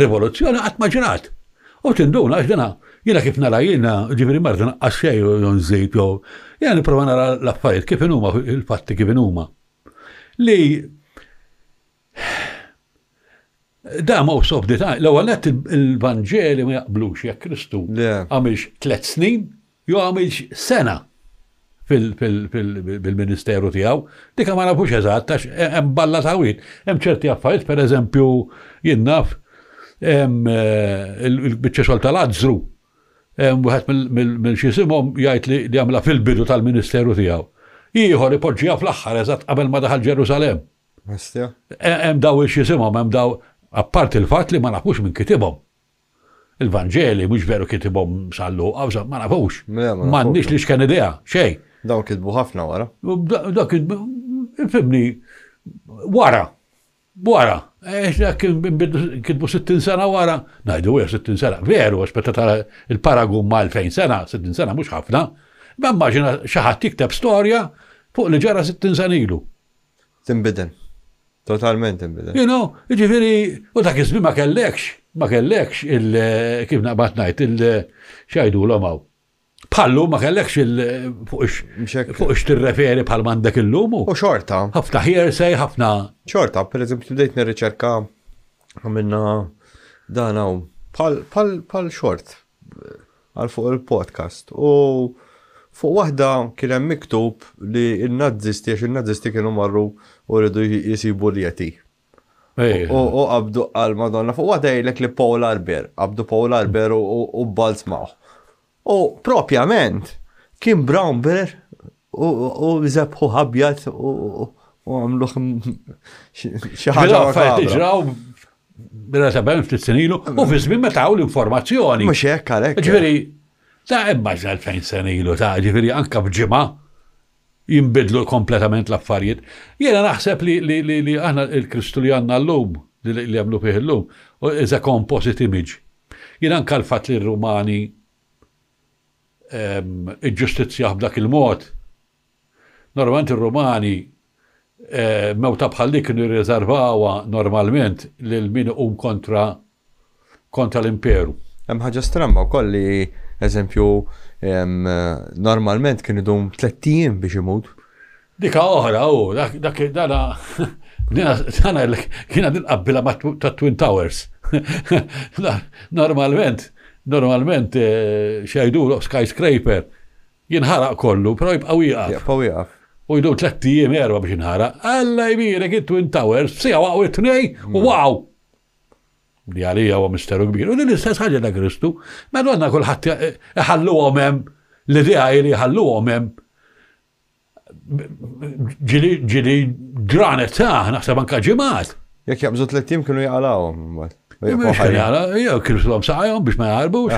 rivoluzzjoni qatt ma ġrat. U tinduna għax dana jiena kif nara jiena ġifieri marta naqqas xejn jew żejt jew jiena nipprova nara l-affarijiet kif huma il-fatti kif huma. Li da ma sobdi ta' l-ewwel nett il-Vanġeli ma jaqblux jekk Kristu għamilx 3 snin jgħamilx sena bil-ministeru tiegħu, dika ma nafux eżatt għax hemm balla tawil, hemm ċerti affarijiet, pereżempju jien naf il-biċċa xogħol tal-Azzru, wieħed mill-x'isimhom jgħid li jagħmilha fil-bidu tal-ministeru tiegħu. Ieħor ipoġġiha fl-aħħar eżatt qabel ma daħal Ġerusalemm. Hemm daw x'isimhom, hemm daw apparti il-fatt li ma nafux minn kitibhom. Il-Vanġeli mhux veru kitibhom sallu, ma nafux. M'għandniex li x'kien idea, xejn. Dawn kitbu ħafna wara. Dak infimni wara. Kitbu 60 sena wara. Ngħidu 60 sena. Veru, aspetta il-paragun ma' 2000 sena, 60 sena mhux ħafna. Ma immaġina xi ħadd jikteb storja fuq li ġara 60 sena ilu. Tinbidel. Totalment tinbidel. Jiġifieri, u dak iż-żmien ma kellekx kif naqbad ngħid xajdulhom hawn. Bħallu ma kellekx fuq tirreferi bħal m'għandek illum. U xorta. Ħafna hearsay, ħafna. Xorta, pereżempju bdejt nirriċerka għamilna dan hawn bħal xort għal fuq il-podcast. U fuq waħda kien hemm miktub li il-Nazzisti kienu marru u rridu jisibu l-jeti. U qabdu għal Madonna fuq waħda jgħidlek li Paul Arber, qabdu Paul Arber u Balz maħ. U propjament kien brown bear u zebħu ħabjat u għamluħ xi ħaġa ġraw bera sabem ftit senilu u fi żmien meta l-informazzjoni. Mhux hekk għalhekk. Ġifieri ta' immaġna 2000 senilu ta' ġifieri anke b'ġimgħa jinbidlu kompletament l-affarijiet. Jiena naħseb li aħna il-Kristu li għandna llum li għamlu fih illum is a composite image. Jiena anke l-fatt li r-Rumani il-ġustizzja b'dak il-mod. Normalment ir-Rumani mewta bħalli kienu jirriservawha normalment lil min kontra l-imperu. Hemm ħaġa stramba wkoll li eżempju normalment kienu idum 3 ijiem biex imut. Dika oħra dana kiena dinqabbilha ta' Twin Towers. Normalment xejdu skyscraper jinħaraq kollu, però jibqa' wieqaf. U jdu 3 ijiem 4 biex jinħaraq. Alla jbirek it-Twin Towers, sija waqgħu it-tnej u waqgħu. Li għalija huwa misteru kbir. U din l-istess ħaġa ta' Kristu, Madonna kulħadd iħalluhom hemm l-idea li jħalluhom hemm ġili ġranet naħseb anke ġimgħat. Jekk jaqbżu 3 ijiem kienu jaqalawhom mbagħad. Kienu slom saqajhom biex ma jarbux.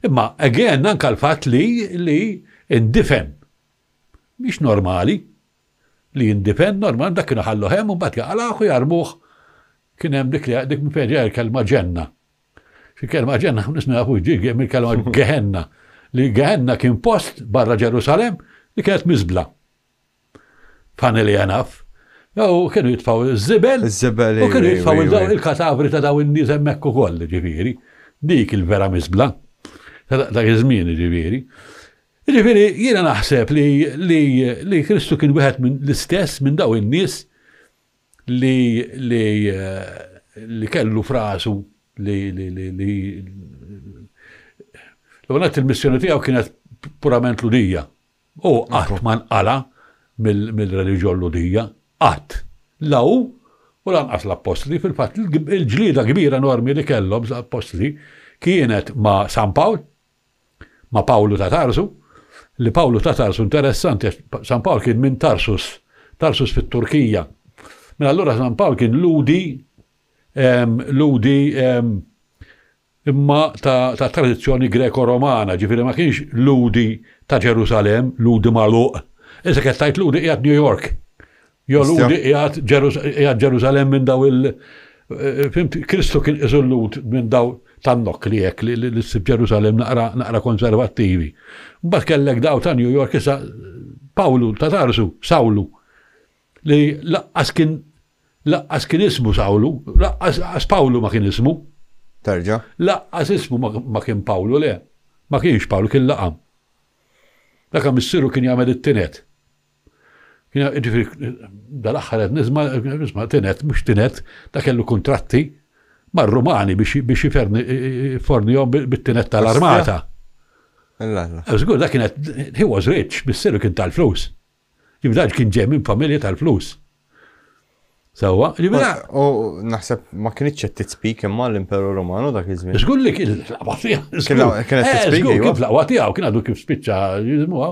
Imma again anke l-fatt li indifen. Mhix normali li indifen normal dak kienu ħallu hemm u mbagħad jaqalawh u jarmuh. Kien hemm dik minn fejn ġej il-kelma ġenna. Fil-kelma ġenna nisma' fuq ġig hemm il-kelma Gehenna. Li Gehenna kien post barra Ġerusalemm li kienet miżbla. Fani li janaf. U kienu jitfaw iż-żibel. U kienu jitfaw il-katavri ta' daw in-nies hemmhekk ukoll ġifieri. Dik il-vera miżbla. Ta' iż-żmien ġifieri. Ġifieri jiena naħseb li Kristu kien wieħed minn l-istess minn daw in-nies li kellu frasu li l-għonet il-missjoni tiegħu kienet purament ludija. U qatt ma nqala mill-reliġjon ludija, qatt. Law u lanqas l-apostli fil-fatt il-ġlieda kbira enormi li kellhom l-apostli kienet ma' San Pawl, ma' Pawlu ta' Tarsu, li Pawlu ta' Tarsu interessanti, San Pawl kien minn Tarsus fit-Turkija. Mela allura San Pawl kien ludi imma ta' tradizzjoni greko-romana, ġifieri ma kienx ludi ta' Ġerusalem, ludi magħluq. Issa qed tgħid ludi qiegħed New York. Jo ludi qiegħed Ġerusalem minn daw Kristu kien iżolut minn daw tan-nokli hekk li ssib Ġerusalem naqra konservattivi. Mbagħad kellek daw ta' New York issa Pawlu ta' Tarsu, Sawlu, li laqqas kien ismu Sawlu, laqqas Pawlu ma kien ismu. Terġa'. Laqqas ismu ma kien Pawlu le. Ma kienx Pawlu kien laqam. Dak missieru kien jagħmel it-tinet. Dal-aħħar qed nisma' tinet, mhux tinet, da kellu kuntratti mar-Rumani biex jifornihom bit-tinet tal-armata. Żgur, dak kienet, he was rich, bis-seru kien tal-flus. Ġibda kien ġej minn familja tal-flus. Sawa, U naħseb ma kienx qed titspeak imma l-Imperu Romanu dak iż-żmien. Żgur li kien laqwa tiegħu. Kienet titspeak. Kien fl-qwa tiegħu, kien għadu kif spiċċa jiżmuha.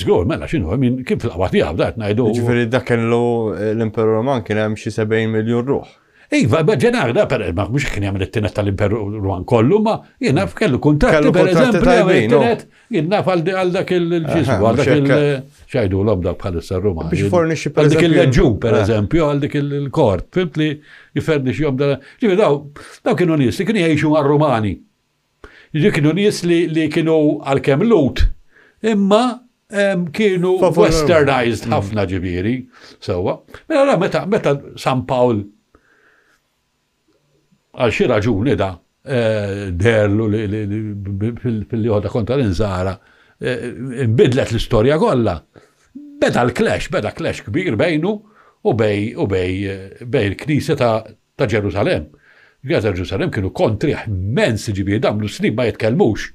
Żgur, mela x'inhu kien fl-qwa tiegħu dat ngħidu. Ġifieri dak kellu l-Imperu Roman kien hemm xi 70 miljun ruħ. Iva, ġenar da ma mhux kien jagħmel it-tinet tal-Imperu Roman kollu, ma jien naf kellu kuntratti pereżempju it-tinet jien naf għal dak il-ġismu, għal dak il-xajdu l-obda bħalissa Roman. Biex fornixxi għal dik il-leġġun pereżempju, għal dik il-kort, fimt li jifernix jom da. Ġifieri daw kienu nies li kienu jgħixu mar-Rumani. Kienu nies li kienu għalkemm lut, imma kienu westernized ħafna ġifieri sewwa. Mela meta San Pawl għal xi raġuni da derlu fil-li ħodha kontra l-inżara imbidlet l-istorja kollha. Beda clash kbir bejnu u bej il-Knisja ta' Ġerusalemm. Il-Knisja ta' Ġerusalemm kienu kontri immensi ġibieri damlu snin ma jitkellmux.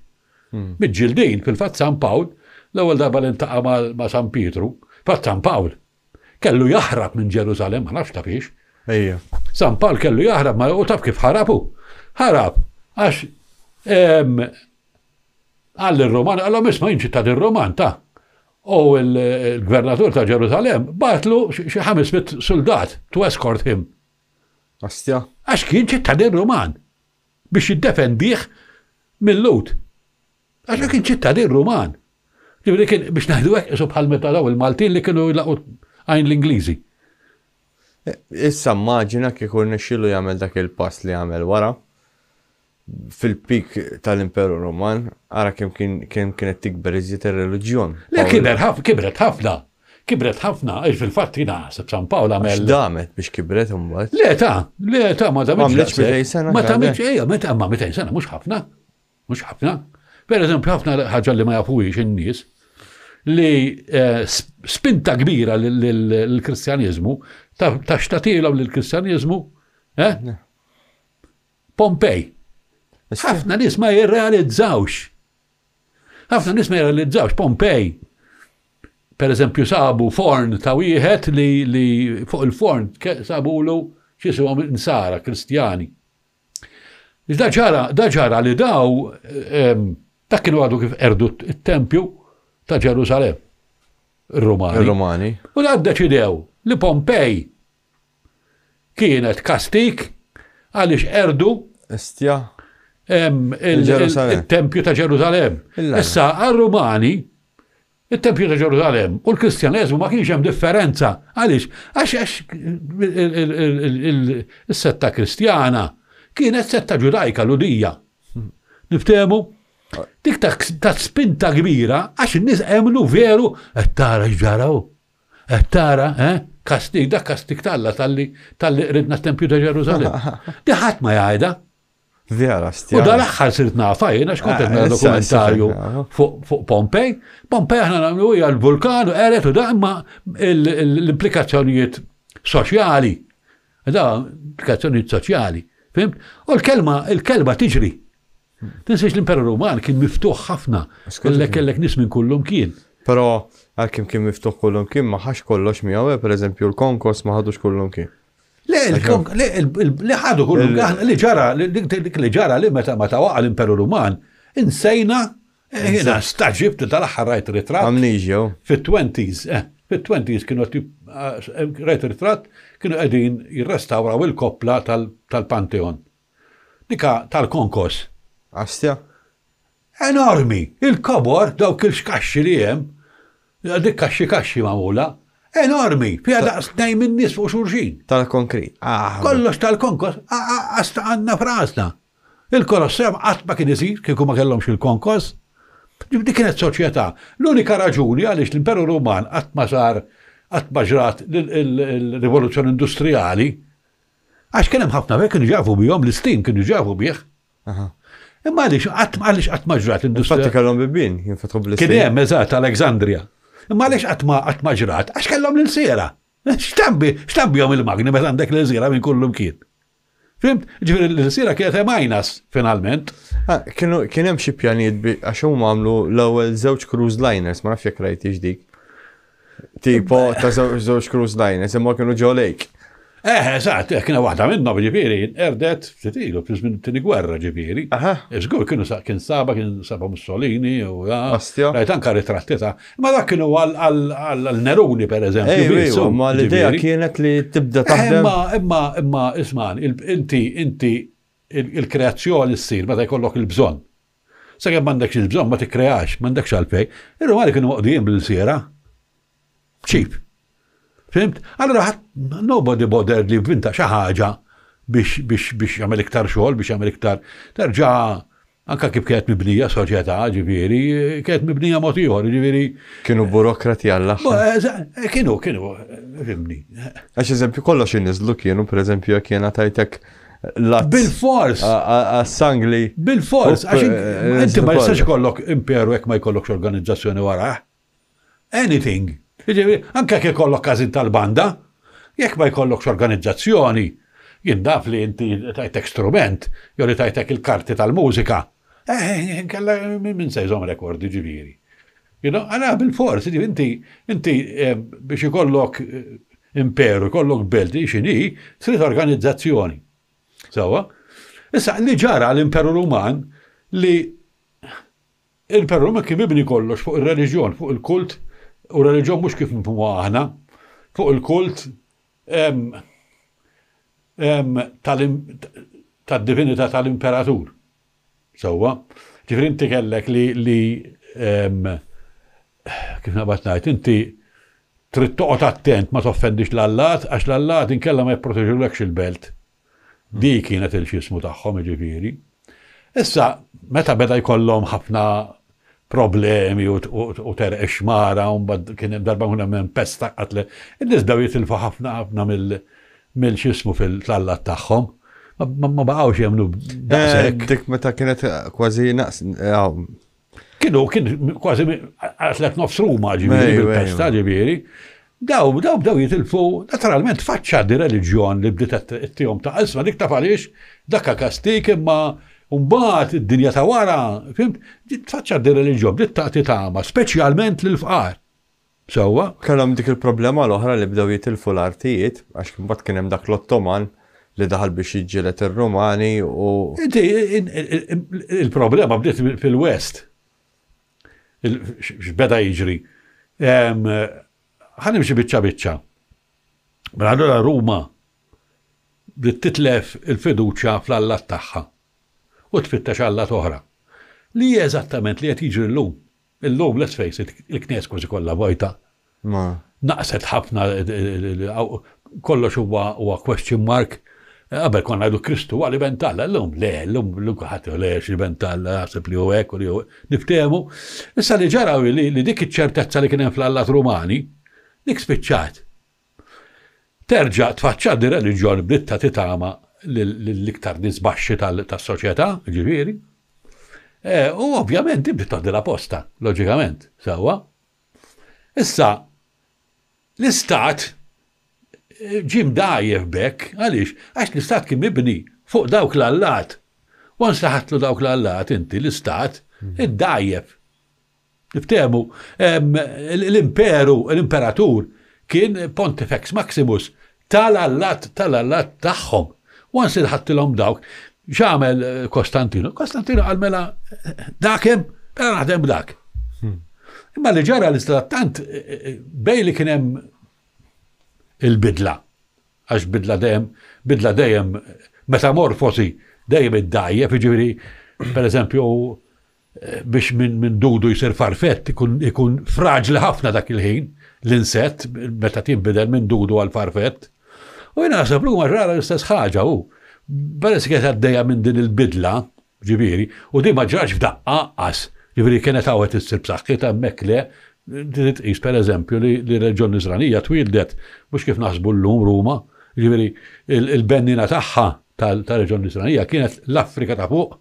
Mid-ġildin fil-fatt San Pawl l-ewwel darba intaqa' ma' San Pietru, fatt San Pawl kellu jaħrab minn Ġerusalemm, ma nafx tafix. San Pawl kellu jaħrab ma u taf kif ħarabu. Ħarab għax għall il-Roman, għallhom isma' jinċi ta' il-Roman ta' u l-gvernatur ta' Ġerusalem batlu xi 500 soldat to escort him. Astja. Għax kien ċittadin Roman biex jiddefendih mill-lut. Għax kien ċittadin Roman. Biex naħdu hekk bħal meta daw il-Maltin li kienu jlaqgħu għajn l-Ingliżi. Issa immaġina kieku nexxielu jagħmel dak il-pass li għamel wara fil-pik tal-Imperu Roman, ara kemm kienet tikber iżjed ir-reliġjon. Le kibret ħafna. Kibret ħafna, fil-fatt jiena naħseb San Pawl għamel. Damet biex kibret imbagħad. Le ta' ma tagħmilx 200 sena. Ma tagħmilx meta 200 sena mhux ħafna. Mhux ħafna. Pereżempju ħafna ħaġa li ma jafuhiex in-nies li spinta kbira lill-Kristjaniżmu ta' xtatilhom lill-Kristjaniżmu Pompej. Ħafna nies ma jirrealizzawx. Pompej. Pereżempju sabu forn ta' wieħed li fuq il-forn sabulu x'isihom insara Kristjani. Da ġara li daw dak kienu għadu kif erdu it-tempju ta' Ġerusalem. Ir-Romani. U deċidew li Pompej kienet kastik għaliex erdu il-tempju ta' Ġerusalem. Issa għal-Romani il-tempju ta' Ġerusalem u l-Kristjaneżmu ma kienx hemm differenza. Għaliex il-setta Kristjana kienet setta Ġudajka Ludija. Niftehmu? Dik ta' spinta kbira għax in-nies emnu veru qed tara x'ġaraw. Qed tara, kastik, dak kastik Alla tal-li ridna t-tempju ta' Ġerusalem. Di ħadd ma jgħidha. Vera stja. U dal-aħħar sirt nafa jiena x'kont qed nagħmel dokumentarju fuq Pompej. Pompej aħna nagħmlu hija l-vulkan u qeret u da imma l-implikazzjonijiet soċjali. Da implikazzjonijiet soċjali. Fimt? U l-kelma tiġri. Tinsiex l-Imperu Roman kien miftuħ ħafna, kellek nies minn kullum kien. Però għalkemm kien miftuħ kullum kien ma ħax kollox miegħu, pereżempju l-konkos ma ħadux kullum kien. Le ħadu kullum li ġara li meta waqa l-Imperu Roman insejna jiena staġibt tal-aħħar rajt ritratt. Amnesia. Fit-20s, fit-20s kienu rajt ritratt kienu qegħdin jirrestawraw il-koppla tal-Pantheon. Dika tal-konkos. Astja? Enormi. Il-kobor, dawk il-xkaxxi li hemm, dik kaxxi magħmula, enormi. Fiha daqsnejn minn nies fuq xulxin. Tal-konkrit. Kollox tal-konkos, għasta għandna frasna. Il-Kolosseum qatt ma kien isir kieku ma kellhomx il-konkos. Dik kienet soċjetà. L-unika raġuni għaliex l-Imperu Roman qatt ma sar qatt ma ġrat il-rivoluzzjoni industrijali, għax kien hemm ħafna kienu ġafu bihom l-istim kienu ġafu bih. Imma għaliex qatt ma ġrat l-industrija. Infatti kellhom bibien jinfetħu bl-istim. Kien hemm eżatt Alexandria. Imma għaliex qatt ma ġrat għax kellhom l-insiera. X'tabbihom il-magni meta għandek l-insiera minn kullum kien. Fimt? Ġifieri l-insiera kienet hemajnas finalment. Kien hemm xi pjanijiet għax huma għamlu l-ewwel żewġ cruise liners, ma nafx jekk rajtix dik. Tipo ta' żewġ cruise liners imma kienu ġew lejk. Eżatt, kiena waħda minnhom ġifieri erdet ftilu fis minn tieni gwerra ġifieri. Żgur kien saba Mussolini u rajt anke ritratti ta' ma dak kienu għal Neruni pereżempju. Ma l-idea kienet li tibda taħdem. Imma isman, inti il-kreazzjoni ssir meta jkollok il-bżonn. Sakemm m'għandekx il-bżonn ma tikkreax, m'għandekx għalfejn. Ir-Rumani kienu moqdijin bil-siera. Cheap. Fimt? Allora nobody bothered li vinta xi ħaġa biex jagħmel iktar xogħol, biex jagħmel iktar terġa' anke kif kienet mibnija soċjetà ġifieri, kienet mibnija mod ieħor, ġifieri. Kienu burokrati għall-aħħar. Kienu fimni. Għax eżempju kollox inniżlu kienu pereżempju jekk jiena tajtek bil-fors. Għas-sangli. Bil-fors. Għax inti ma jistax ikollok imperu jekk ma jkollokx organizzazzjoni wara. Anything. Anke jekk ikollok każin tal-banda, jekk ma jkollokx organizzazzjoni, jien naf li inti tajtek strument, jew li tajtek il-karti tal-mużika. Kella minn se jżomm rekordi ġifieri. Għana bil-fors, inti biex ikollok imperu, ikollok belti x'inhi, trid organizzazzjoni. Sawa? Issa li ġara l-Imperu Ruman li l-Imperu Ruman kien mibni kollox fuq ir-reliġjon, fuq il-kult, u reliġjon mhux kif nifhmu aħna, fuq il-kult tad-divinità tal-imperatur. Sewwa, ġifieri inti kellek li kif nabgħod ngħid, inti trid toqgħod attent ma toffendix l-Allat għax l-Allat inkella ma jipproteġulekx il-belt. Di kienet il-xismu tagħhom ġifieri. Issa meta beda jkollhom ħafna problemi u terq xmara u mbagħad kien hemm darba kuna hemm pesta qatle. In-nies daw jitilfu ħafna mill-xismu fil-Allat tagħhom. Ma baqgħux jemnu daqshekk. Dik meta kienet kważi naqs. Kien kważi għatlet nofs Ruma ġifieri bil-pesta ġifieri. Daw jitilfu naturalment faċċa di reliġjon li bdiet ittihom ta' isma' dik taf għaliex dakka kastik imma mbagħad id-dinja ta' wara, fimt, tfaċċa di reliġjon bdiet tagħti tama, speċjalment lil-fqar. Sewwa? Kellhom dik il-problema l-oħra li bdew jitilfu l-artijiet għax mbagħad kien hemm dak l-Ottoman li daħal biex jiġġieled ir-Rumani u. Il-problema bdiet fil-West. X'beda jiġri. Ħanimxi biċċa. Mela allura Ruma bdiet titlef il-fiduċja fl-Allat tagħha u tfittex Allat oħra. Li eżattament li qed jiġri llum. Illum let's face it, il-Knies kważi kollha vojta. Naqset ħafna kollox huwa question mark. Qabel konna ngħidu Kristu għal Ibentalla, llum ħadd lex Ibentalla ħaseb li hu hekk u li hu niftehmu. Issa li ġaraw li dik iċ-ċertezza li kien hemm fl-Allat Rumani, dik spiċċat. Terġa' tfaċċa di reliġjon bdiet ta' titama l-iktar nies baxxi tas-soċjetà, ġifieri. U ovvjament bdiet tgħaddi l-posta, loġikament, sewwa. Issa l-istat ġim dajjef bekk, għaliex, għax l-istat kien mibni fuq dawk l-Allat. Once taħatlu dawk l-Allat inti l-istat id-dajjef. Niftehmu, l-imperu, l-imperatur kien Pontifex Maximus tal-Allat tagħhom. Once ħattilhom dawk, x'għamel Konstantinu? Konstantinu għal mela dakem, mela naħdem dak. Imma li ġara l-istat tant bej li kien hemm il-bidla, għax bidla dejjem metamorfosi dejjem id-dajjef, ġifieri pereżempju biex minn dudu jsir farfett ikun fraġli ħafna dak il-ħin l-insett meta tinbidel minn dudu għal farfett. U jiena naħseb huma ġara l-istess ħaġa hu. Peress kienet għaddejja minn din il-bidla, ġifieri, u di ma ġrax f'daqqa qas, ġifieri kienet hawnhekk issir b'saħħitha hemmhekk le. Tqis pereżempju li r-reġjun Nisranija twildet mhux kif naħsbu llum Ruma, jiġifieri il-bennina tagħha tal-reġjun Nisranija kienet l-Afrika ta' fuq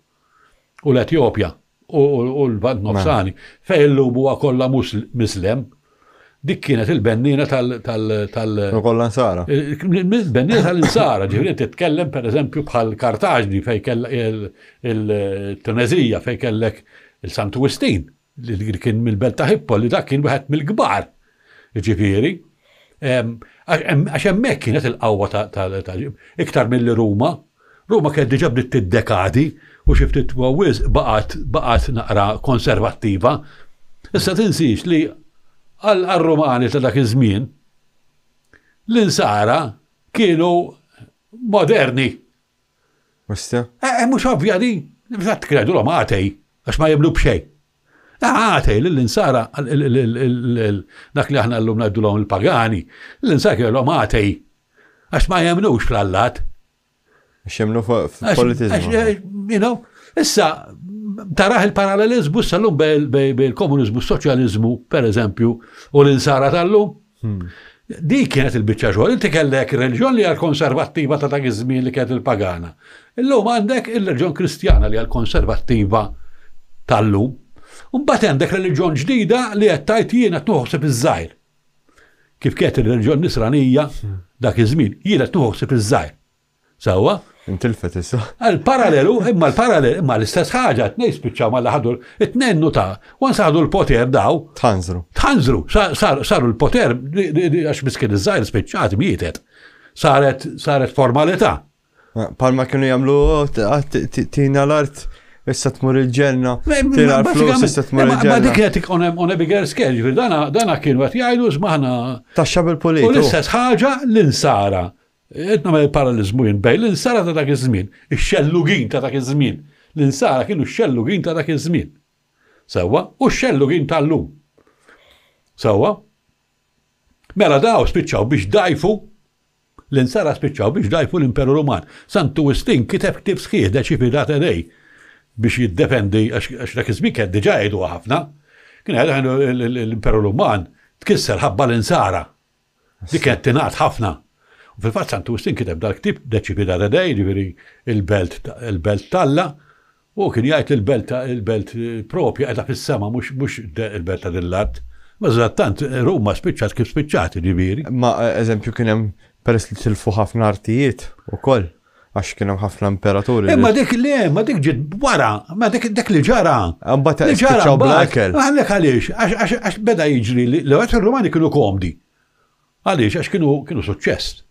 u l-Etjopja u l-Vant Nofsani fejn illum huwa kollha Mislem. dik kienet il-bennina L-Ansara. il-bennina tal-Insara, ġifieri titkellem pereżempju bħal Kartaġni fejn kellek il-Tunezija fejn kellek il-Sant Agustin li kien mill-belt ta' Hippo li dak kien wieħed mill-kbar. Ġifieri, għax hemmhekk kienet il-qawwa iktar mill-Ruma. Ruma kienet diġà bdiet tiddekadi u xi ftit baqgħet naqra konservattiva. Issa tinsix li għal-Rumani ta' dak iż-żmien l-Insara kienu moderni. Mhux ovvja di, fatt kredu l-hom għatej għax ma jemlu b'xejn. Għatej l-Insara dak li aħna llum ngħidu l-hom il-pagani, l-Insara kienu l-hom għatej għax ma jemnux fl-Allat. Xemnu f-politizmu. Issa, taraħ il-parallelizmu s-sallum bil-komunizmu, soċjalizmu, per eżempju, u l-Insara tal-lum. Di kienet il-bicċa xogħol, inti kellek il-reġjon li għal-konservattiva ta' dak iż-żmien li kienet il-pagana. Illum għandek il-reġjon kristjana li għal-konservattiva tal-lum. Mbagħad għandek reliġjon ġdida li qed tajt jiena tuħseb iż-żgħir. Kif kienet ir-reġjon nisranija dak iż-żmien, jiena tuħseb iż-żgħir. Sewwa? Intilfet issa. Għal-parallelu, imma l-istess ħaġa, t-nej spiċċaw ma l-ħadu, it-nennu ta' għan saħdu l-poter daw. Tħanżru, saru l-poter, għax miskin iż-żajr spiċċati mietet. Saret formalità. Palma kienu jamlu, tina l-art, issa tmur il-ġenna, tina l-flus, issa tmur il-ġenna. Ma dik jetik on a bigger scale, dana kienu għat jgħidu zmaħna. Taxxa bil-politu. U l-istess ħaġa l-insara. Etna ma il-paralizmu jinbej, l-insara ta' dak iż-żmien, ix-xellugin ta' dak iż-żmien. L-insara kienu x-xellugin ta' dak iż-żmien. Sewwa, u x-xellugin tal-lum. Sewwa. Mela daw spiċċaw biex dajfu, l-insara spiċċaw biex dajfu l-Imperu Ruman. Sant Agustin kiteb ktib sħiħ deċifidat edej biex jiddependi, għax dak iż-żmien kien diġà jgħidu ħafna, kien għedu l-Imperu Ruman tkisser ħabba l-insara. Dik kienet tingħad ħafna. Fil-fatt Sant Agustin kiteb dal-ktib deċifidat edej, ġifieri il-belt talla, u kien jgħid il-belt propja qiegħda fis-sema mhux il-belt ta' dil-lat. Ma żattant Ruma spiċċat kif spiċċati ġifieri. Ma eżempju kien hemm peress li tilfu ħafna artijiet ukoll għax kien hemm ħafna imperaturi. Ma dik ġiet wara, ma dik li ġara. Mbagħad spiċċaw bl-ekel. Għalhekk għaliex, għax beda jiġri li l-għet ir-Rumani kienu komdi. Għaliex għax kienu suċċess.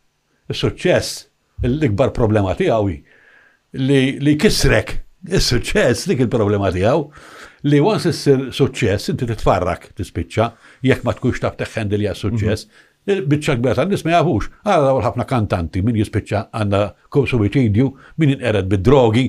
Il-suċċess, l-ikbar problema tiegħu li kisrek is-suċċess dik il-problema tiegħu li once issir suċċess inti titfarrak tispiċċa jekk ma tkunx taf teħħendilja suċċess, biċċa kbira tan-nies ma jafux. Ara ħafna kantanti min jispiċċa għandha suwiċidju, min inqered bid-drogi,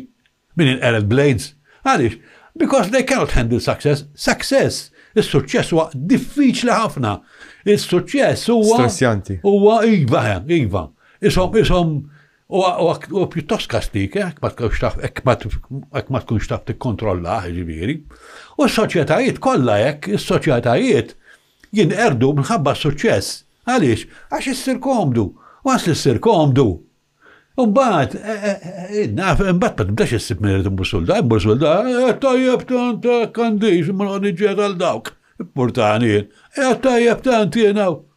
min inqered blades. Għaliex? Because they cannot handle success. Success, is-suċċess huwa diffiċli ħafna. Is-suċċess huwa stressjanti. Huwa iva. Isom, u pjuttost kastik, ek ma tkunx taf tikkontrolla, ġifieri. U s-soċjetajiet kollha hekk, is-soċjetajiet jinqerdu minħabba s-suċċess. Għaliex? Għax issir komdu. Għas li issir komdu. U mbagħad, mbagħad ma tibdax issib minn imbursulda, tajjeb tant kandix, ma niġġiet għal dawk. Importanin, tajjeb tant jienaw.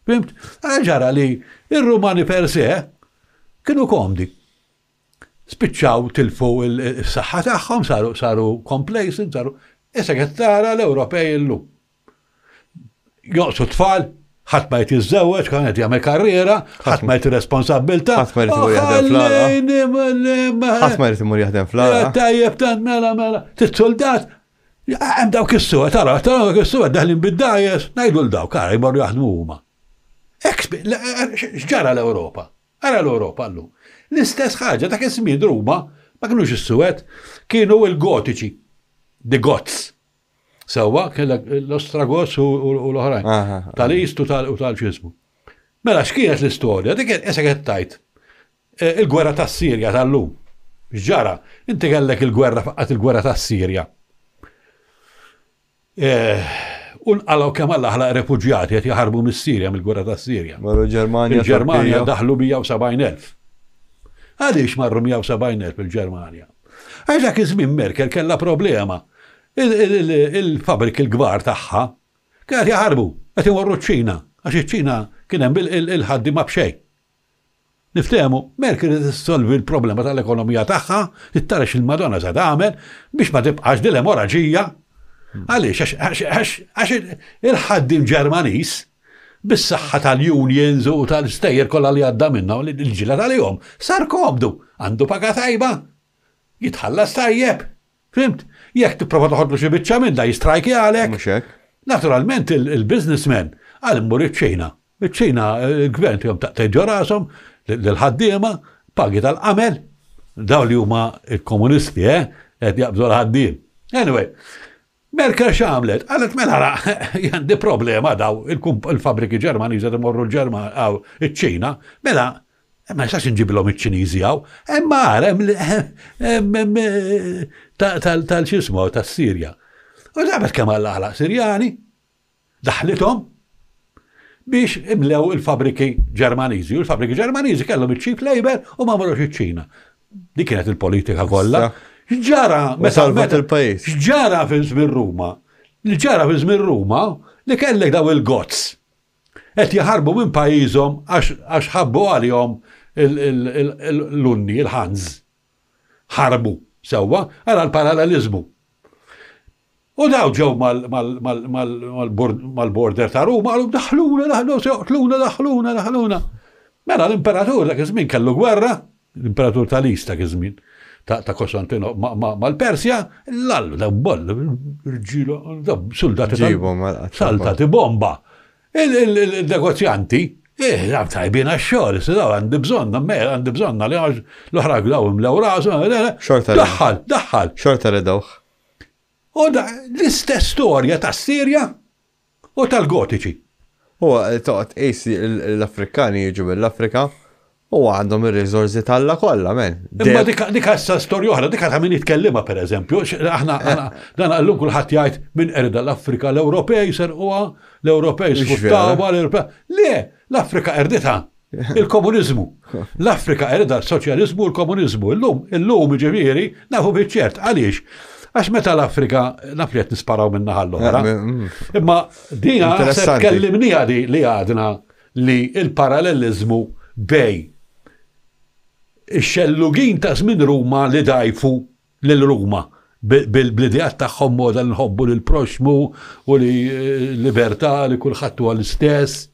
Fimt? Ġara li ir-Rumani per se kienu komdi. Spiċċaw tilfu il-saħħa tagħhom, saru complacent, saru issa qed tara l-Ewropej illum. Joqsu tfal, ħadd ma jrid jiżżewweġ, kan qed jagħmel karriera, ħadd ma jrid ir-responsabbiltà. Ħadd ma jrid imur jaħdem fl-ara. Ħadd ma jrid imur jaħdem fl-ara. Tajjeb tant mela. Tit-soldat hemm dawk is-suq, tara dawk is-suq daħlin bid-dajes, ngħidu l dawk ara jmorru jaħdmu huma. X'ġara l-Ewropa? Ara l-Ewropa llum. L-istess ħaġa dak iż-żmien Ruma ma kinux is-Suwed, kienu l-Gotiċi, the Goths. Sewwa kellek l-Ostragos u l-oħrajn. Tal-Ist u tal-xismu. Mela x'kienet l-istorja? Dik issa qed tajt. Il-gwerra tas-Sirja tal-lum. X'ġara? Inti kellek il-gwerra faqat il-gwerra tas-Sirja. U nqalgħu kemm alla ħlaq refuġjati qed jaħarbu mis-Sirja mill-gwerra tas-Sirja. Marru Ġermanja. Il-Ġermanja daħlu 170,000. Għaliex marru 170,000 fil-Ġermanja? Għax dak iż-żmien Merkel kellha problema. Il-fabrik il-kbar tagħha Għad jaħarbu, għad jmorru ċ-Ċina, għax iċ-Ċina kien hemm il-ħaddi ma b'xejn. Niftehmu, Merkel tissolvi l-problema tal-ekonomija tagħha, tittarax il-Madonna sa tagħmel biex ma tibqax din l-emorraġija. Għaliex għax il-ħaddim Ġermaniż bis-saħħa tal-unions u tal-istejjer kollha li għadda minnha u l-ġila tal-jom sar komdu, għandu paga tajba, jitħallas tajjeb. Fimt? Jekk tipprova toħodlu xi biċċa minn da jistrajki għalek. Mhux hekk. Naturalment il-businessmen għal immur iċ-Ċina. Iċ-Ċina il-gvern tihom taqtejġu rashom l-ħaddiema pagi tal-qamel. Daw li huma il-komunisti qed jaqbżu l-ħaddiem. Anyway, Merkel x'għamlet? Qalet mela għandi problema daw il-fabriki Ġermaniżi imorru iċ-Ċina, mela ma jistax inġibilhom iċ-Ċiniżi hawn, imma hemm tal-xismu tas-Sirja. U dabet kemm għall Sirjani, daħlithom biex imlew il-fabriki Ġermaniżi. U l-fabriki Ġermaniżi kellhom iċ-cheap labor u ma marrux iċ-Ċina. Dik kienet il-politika kollha. X'ġara salvat il-pajjiż. X'ġara fi żmien Ruma? Li ġara fi żmien Ruma li kellek daw il-Gots qed jaħarbu minn pajjiżhom għax ħabbu għalihom l-Unni, il-Ħanż. Ħarbu sewwa ara l-parallelizmu. U daw ġew mal-border ta' Ruma għalu daħluna. Mela l-imperatur dak iż-żmien kellu gwerra, l-imperatur tal-Ist dak iż-żmien ta' Kostantino mal-Persja, l-allu da' boll, rġilu, soldati saltati bomba. Il-negozjanti, tajbin għax-xogħol, daw għandi bżonna li l-oħrag daw imlew rasu, daħħal. Xorta redawh. U l-istess storja tas-Sirja u tal-Gotiċi. U toqgħod qisi l-Afrikani jiġu mill-Afrika u għandhom ir-riżorsi talla kollha men. Imma dik issa storja oħra, dik ta' min jitkellimha pereżempju, aħna dan għallum kulħadd jgħid min erda l-Afrika l-Ewropej serquha, l-Ewropej sfuttawha l-Ewropej. Le, l-Afrika erditha il-komuniżmu. L-Afrika erda s-soċjaliżmu u l-komuniżmu. Illum ġifieri nafu biċ-ċert għaliex. Għax meta l-Afrika nafli qed nisparaw minna ħall-oħra. Imma dina se tkellimnija li għadna li il-parallelizmu bej ix-xellugin ta' żmien Ruma li dajfu lil Ruma bil-idejat tagħhom moda li nħobbu lil proxmu u li libertà li kulħadd huwa l-istess,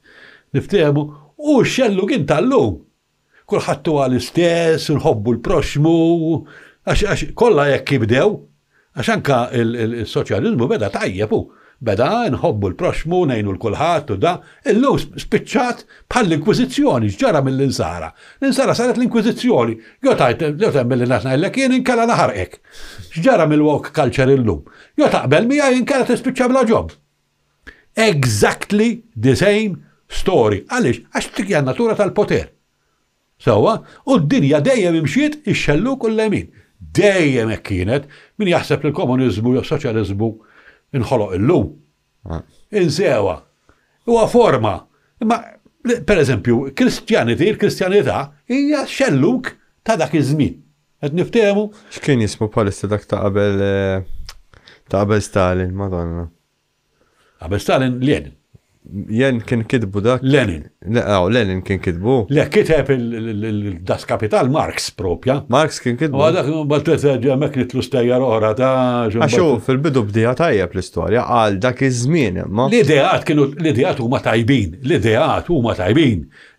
niftehmu, u x-xellugin tal-lum. Kulħadd huwa l-istess, nħobbu l-proxmu, għax kollha jekk jibdew. Għax anka il-soċjalizmu beda tajjebu, beda nħobbu l-proxmu, nejnu l-kulħat u da, illum spiċċat bħal l-Inkwiżizzjoni, x'ġara mill-insara. L-insara saret l-Inkwiżizzjoni, jo temmen li nasna l-lek jien inkella naħarqek. X'ġara mill-woke culture illum? Jo taqbel mija inkella tispiċċa bla ġob. Exactly the same story. Għaliex, għax tikja natura tal-poter. Sewa, u d-dinja dejjem imxiet ix-xelluk u l-lemin. Dejjem hekk kienet min jaħseb li l-komuniżmu u s-soċjaliżmu inħoloq illum. Insewa. Huwa forma. Imma pereżempju, il-Kristjanità hija xelluk ta' dak iż-żmien. Qed niftehmu. X'kien jismu bħalissa dak ta' qabel Stalin, Madonna. Qabel Stalin Lenin. Jen kien kitbu dak? Lenin. Lenin kien kitbu. Le, kiteb il-Das Kapital Marx propja. Marx kien kitbu. U għadak baltezza ġemek nitlu stajjar oħra ta' Għaxu, fil-bidu bdija tajjeb l-istorja, għal dak iż-żmien. L-ideat huma tajbin,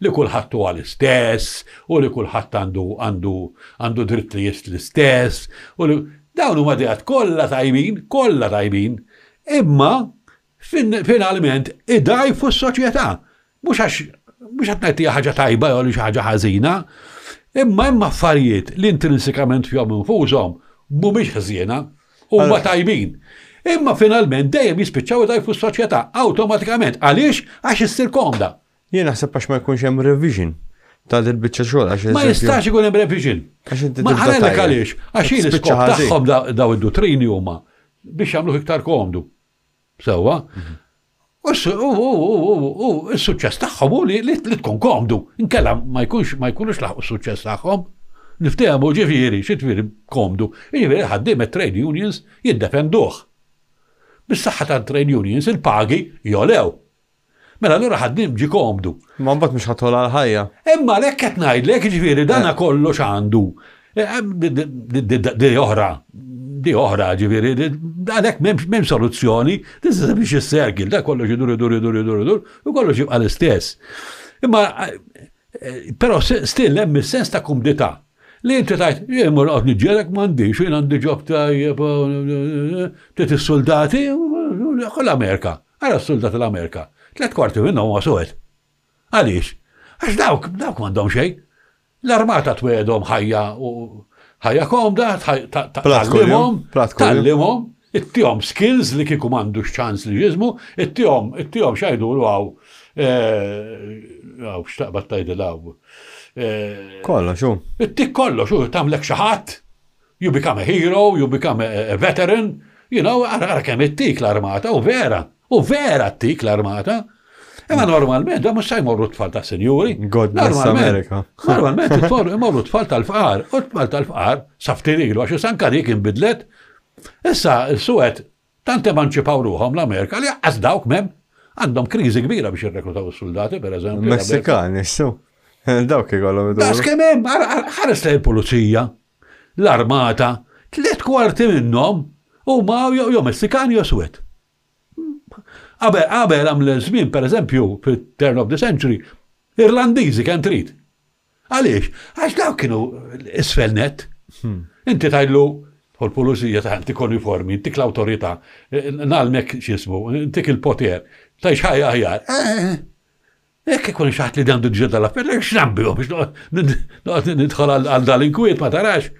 li kulħadd huwa l-istess, u li kulħadd għandu dritt li jist l-istess, u li dawn huma ideat kollha tajbin, imma finalment idajfu s-soċjetà. Mhux qed ngħidha ħaġa tajba jew xi ħaġa ħażina, imma hemm affarijiet li intrinsikament fihom infushom mhumiex ħżiena huma tajbin. Imma finalment dejjem jispiċċaw idajfu s-soċjetà awtomatikament. Għaliex? Għax issir komda. Jien naħseb għax ma jkunx hemm revision ta' dil-biċċa xogħol. Ma jistax ikun hemm revision. Ma ħalek għaliex? Għax jien iskop tagħhom daw id-dutrini huma biex jagħmluh iktar komdu. Sewa, u s-suċċess tagħhom u li tkun komdu. Inkella ma jkunux laħqu s-suċċess tagħhom. Niftehmu ġifieri, xi tfieri komdu. Ġifieri ħaddiem trade unions jiddefenduh. bis-saħħa ta' trade unions il-pagi jolew. Mela allura ħaddim ġi komdu. Ma mbagħad mhux ħatola l-ħajja. Imma lek qed ngħidlek ġifieri dana kollox għandu. Di oħra ġifieri, għalhekk m'hemm soluzzjoni, tista' biex is-serkil, da kollox idur u kollox jibqa' l-istess. Imma però still hemm is-sens ta' kumdità. Li inti tajt, jemmur għad nġelek m'għandix, jien għandi ġob tajjeb, tit is-soldati, l-Amerika, għara s-soldati l-Amerika. 3/4 minnhom huwa suwed. Għaliex? Għax dawk m'għandhom xejn. L-armata twedhom ħajja komda, tallimhom, ittihom skills li kieku m'għandux ċans li jiżmu, ittihom xajdu għaw xtaqbad tajdilaw. Kollox, Ittik kollox, tamlek xi ħadd, you become a hero, you become a veteran, għara kemm ittik l-armata, u vera ittik l-armata. Imma normalment, da mhux se jmorru tfal ta' senjuri. God bless America. Normalment imorru tfal tal-fqar, u tfal tal-fqar saftirilu għax sanka dik inbidlet. Issa s-Suwed tant emanċipaw ruhom l-Amerika li għaz dawk mem għandhom kriżi kbira biex jirreklutaw is-soldati, pereżempju. Meksikani, dawk ikollhom idur. Das kemm hemm ħares lejn il-pulizija, l-armata, 3/4 minnhom huma jew Messikani jew Suwed. Qabel għamle żmien, pereżempju, fit-turn of the century, Irlandiżi kien trid. Għaliex? Għax dawk kienu isfel net. Inti tajlu l-pulizija ta' intik uniformi, intik l-awtorità, nalmek x'ismu, intik il-poter, tajx ħajja ħjar. Ekk ikun xaħt li għandu ġedda l-affarijiet, x'nambihom biex nidħol għal dal-inkwiet ma tarax.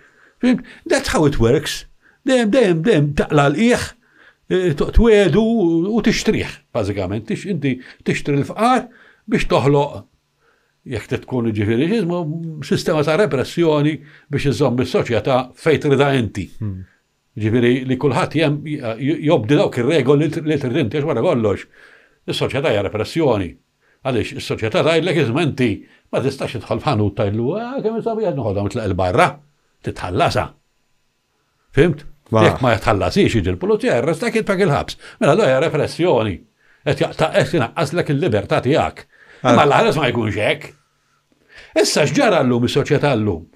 That's how it works. Dejjem taqla l-qiegħ, twedu u tixtriħ, bażikament. Inti tixtri l-fqar biex toħloq, jekk tkun ġifieri ġismu, sistema ta' repressjoni biex iżomm bis-soċjetà fejn trida inti. Ġifieri li kulħadd jobdi dawk ir-regoli li trid inti għax wara kollox. Is-soċjetà hija repressjoni. Għaliex is-soċjetà tgħidlek iżma inti ma tistax tidħol f'ħanut tajlu kemm isabi qed noħodha mitlaq il-barra, titħallasha. Fimt? Jekk ma jitħallasix jiġi l-pulizija jarrestak jitpak il-ħabs. Mela hija repressjoni. Qed jinaqqaslek il-libertà tiegħek. Imma l-ħares ma jkunx hekk. Issa x'ġara llum is-soċjetà llum.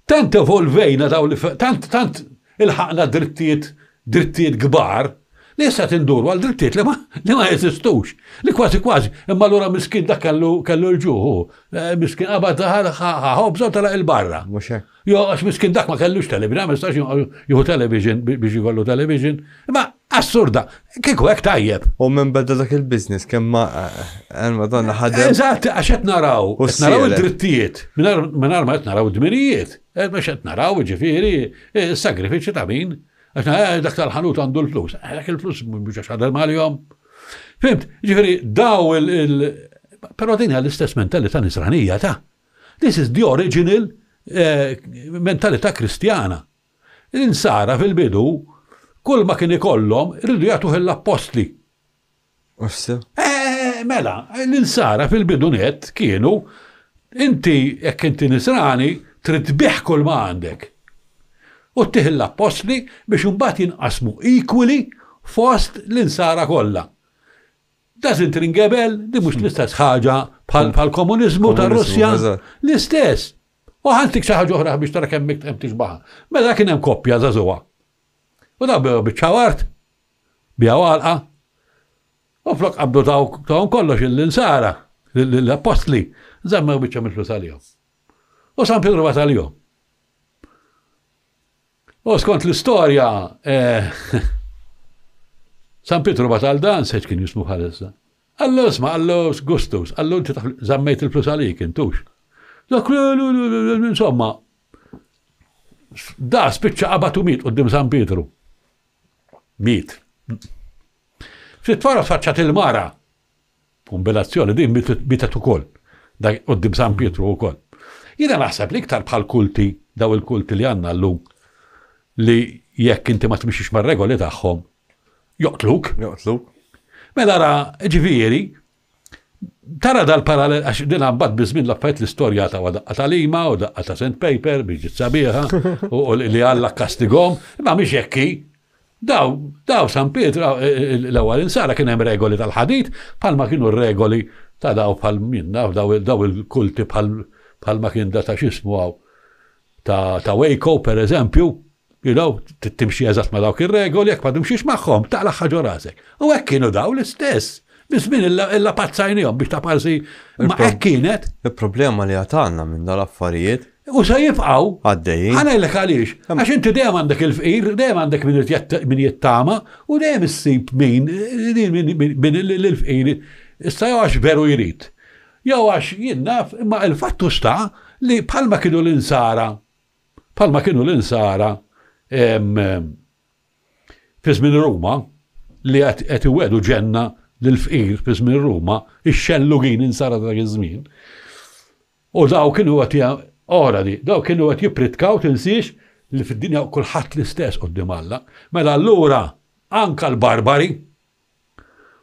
Tant evolvejna tant ilħaqna drittijiet kbar li issa tinduru għal drittijiet li ma jeżistux. Li kważi, imma allura miskin dak kellu l-ġuħu. Miskin qabad ħobżaw tala il-barra. Mhux hekk. Jo, għax miskin dak ma kellux television, ma jistax juhu television biex jkollu television. Ma assurda, kieku hekk tajjeb. U minn bedda dak il-business kemm Madonna ħadem. Eżatt, għax qed naraw id-drittijiet, mingħajr ma qed naraw id-dmirijiet. Mhux qed naraw ġifieri s-sagrifiċċji ta' min. Għax dak tal-ħanut għandu l-flus. Dak il-flus biex għax ħadem għalihom. Fimt, ġifieri daw però din l-istess mentalità nisranija ta'. This is the original mentalità kristjana. L-insara fil-bidu, kull ma kien ikollhom irridu jagħtuh l-apostli. Mela, l-insara fil-bidu net kienu inti jekk inti nisrani trid tbiħ kull ma għandek. U tieħ l-apostli biex imbagħad jinqasmu equally fost l-insara kollha. Doesn't ring a bell, di mhux l-istess ħaġa bħal-komuniżmu tar-Russja. L-istess. U ħantik xi ħaġa oħra biex tara kemm tixbaħha. Mela kien hemm koppja żagħżugħa. U da biċċawart, biha għalqa. U flok qabdu tawhom kollox l-insara, l-apostli, żammew biċċa mill-flus għalihom. U San Pietru bat għalihom. U skont l-istorja, San Pietru bat għal dan seċ kien jismu bħalissa. Allu isma' allu Gustus, allu inti żammejt il-flus għalik intux. Dak insomma, da spiċċa qabatu miet qudiem San Pietru. Miet. Fit-tfara faċċat il-mara. Kombinazzjoni din mietet ukoll. Dak qudiem San Pietru ukoll. Jiena naħseb li iktar bħal kulti, daw il-kulti li għandna llum li jekk inti ma tmixix mar-regoli tagħhom, joqtluk. Mela ra ġifieri, tara dal-parallel, għax din għambad bizmin laffajt l-istorja ta' daqqa ta' Lima u daqqa ta' St. Paper biex sabiħa u li għalla kastigom, ma' miex jekki, Daw San Pietru l-ewwel insara kien hemm regoli tal-ħadid bħalma kienu regoli ta' daw bħal minna daw il-kulti bħalma kien da ta' x'ismu għaw ta' Waco per eżempju, timxi eżatt ma' dawk ir-regoli jekk ma timxiex magħhom taqla' ħaġa rasek. U hekk kienu daw l-istess. Bismin illa pazzajnijom biex ta' parsi ma' hekk kienet. Il-problema li għatanna minn dal-affarijiet. U sa jibqaw. Għaddejjin. Ħanajlek għaliex. Għax inti dejjem għandek il-fqir, dejjem għandek min jittama u dejjem issib min l-fqir issa jew għax veru jrid. Jew għax jinnaf imma il-fattu sta li bħalma kienu l-insara fi żmien Ruma li qed iwedu ġenna l-fqir fi żmien Ruma, ix-xellugin insara dak iż-żmien. U daw kienu daw kienu qed jippritkaw tinsiex li fid-dinja kulħadd l-istess qudiem Alla. Mela allura anka l-barbari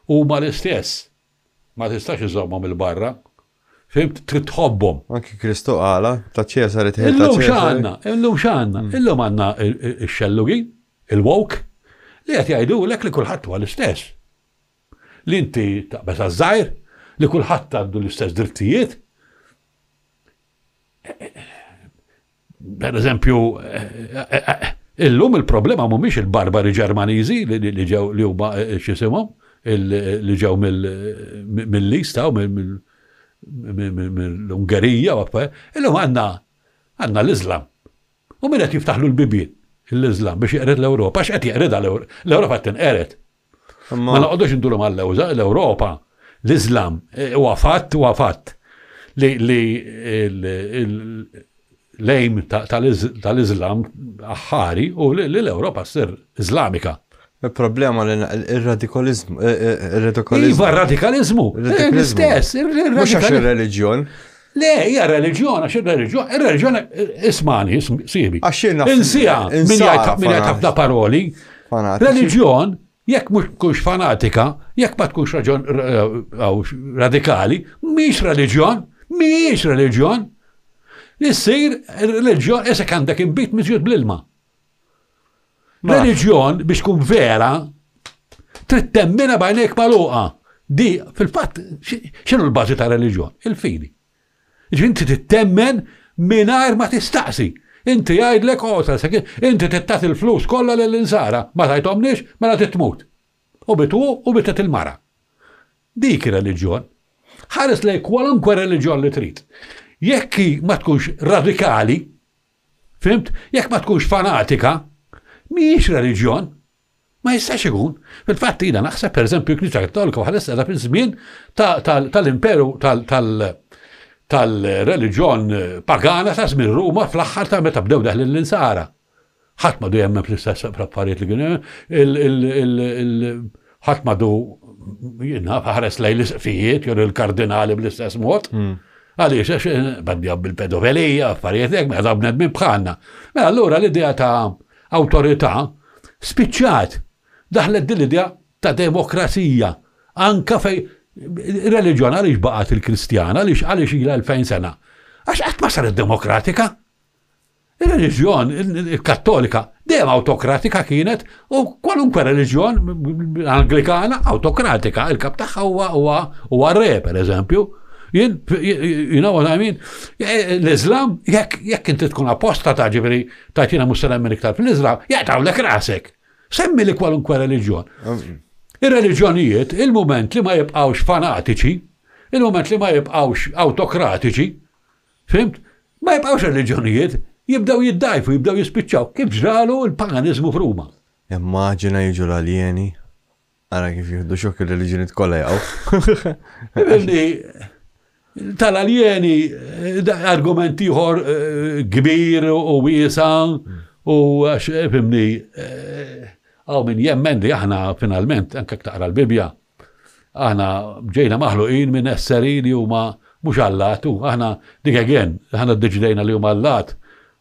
huma l-istess. Ma tistax iżommhom il-barra. Fimt trid tħobbhom. Anki Kristu qala ta' Ċesar itħel ta' Ċesar. Illum x'għandna. Illum għandna ix-xellugin, il-woke, li qed jgħidulek li kulħadd huwa l-istess. Li inti taqbes għaż-żgħir, li kulħadd għandu l-istess drittijiet. Per eżempju, illum il-problema mhumiex il-barbari Ġermaniżi li ġew li huma x'isimhom, li ġew mill-lista u mill-Ungerija u illum għandna l-Iżlam. U min qed jiftaħlu l-bibien l-Iżlam biex jeqred l-Ewropa, x'qed jeqredha l-Ewropa qed tinqered. Ma naqgħodux induru mal-Ewropa, l-Iżlam huwa fatt li l-ejm tal-Iżlam aħħari u li l-Ewropa ssir Iżlamika. Il-problema il-radikalizmu. Iva radikalizmu. L-istess. Mhux għax ir-reliġjon. Le, hija reliġjon, għax ir-reliġjon ismani, sibi. Insija min jgħid ħafna paroli. Reliġjon jekk mhux tkunx fanatika, jekk ma tkunx radikali, mhix reliġjon. Issir reliġjon isek għandek imbit miżjud bl-ilma. Reliġjon biex tkun vera trid temmina bajnejk magħluqa. Di fil-fatt x'inhu l-bażi ta' reliġjon? Il-fidi. Inti tittemmen mingħajr ma tistaqsi. Inti jgħidlek inti tittat il-flus kollha lill-insara, ma tajthomniex mela titmut. U bitet il-mara. Dik reliġjon. Ħares lejn kwalunkwe reliġjon li trid. Jekk ma tkunx radikali, fimt? Jekk ma tkunx fanatika, mhijiex reliġjon. Ma jistax ikun. Fil-fatt jiena naħseb pereżempju Knisja Kattolika waħda issa fi żmien tal-imperu tal-reliġjon pagana ta' żmien Ruma fl-aħħar ta' meta bdew daħl l-insara. Ħadd ma du jemmem fl-istess affarijiet li kienu ħadd ma du ħares lejn l-isqfijiet jew il-kardinali bl-istess mod. Għaliex baddija bil-pedofilija, affarijiet hekk meta bnedmin bħalna. Mela allura l-idea ta' awtorità spiċċat daħlet din l-idea ta' demokrazija anka fej ir-reliġjon għaliex baqgħet il-Kristjana għaliex ilha 2000 sena. Għax qatt ma saret demokratika. Ir-reliġjon il-Kattolika dejjem autokratika kienet u kwalunkwe reliġjon Anglikana autokratika. Il-kap tagħha huwa re, pereżempju. You know what I mean? L-Islam, jekk inti tkun apposta ta' ġifiri ta' tina muslimin iktar fil-Islam, jgħatawlek rasek. Semmi li kwalunkwe reliġjon. Ir-reliġjonijiet, il-moment li ma jibqawx fanatiċi, il-moment li ma jibqawx autokratiċi, fimt? Ma jibqawx reliġjonijiet, jibdaw jiddajfu, jibdaw jispiċċaw. Kif ġralu il-paganizmu f'Ruma? Immaġina jiġu l-alieni, għara kif jihdu xok il-reliġjoniet kollha jgħaw. Tal-alieni argument ieħor kbir u wiesa u għax fimni għaw min jemmen li aħna finalment anke taqra l-Bibja aħna ġejna maħluqin minn esseri li huma mhux allatu, aħna dik again aħna ddeċidejna li huma allat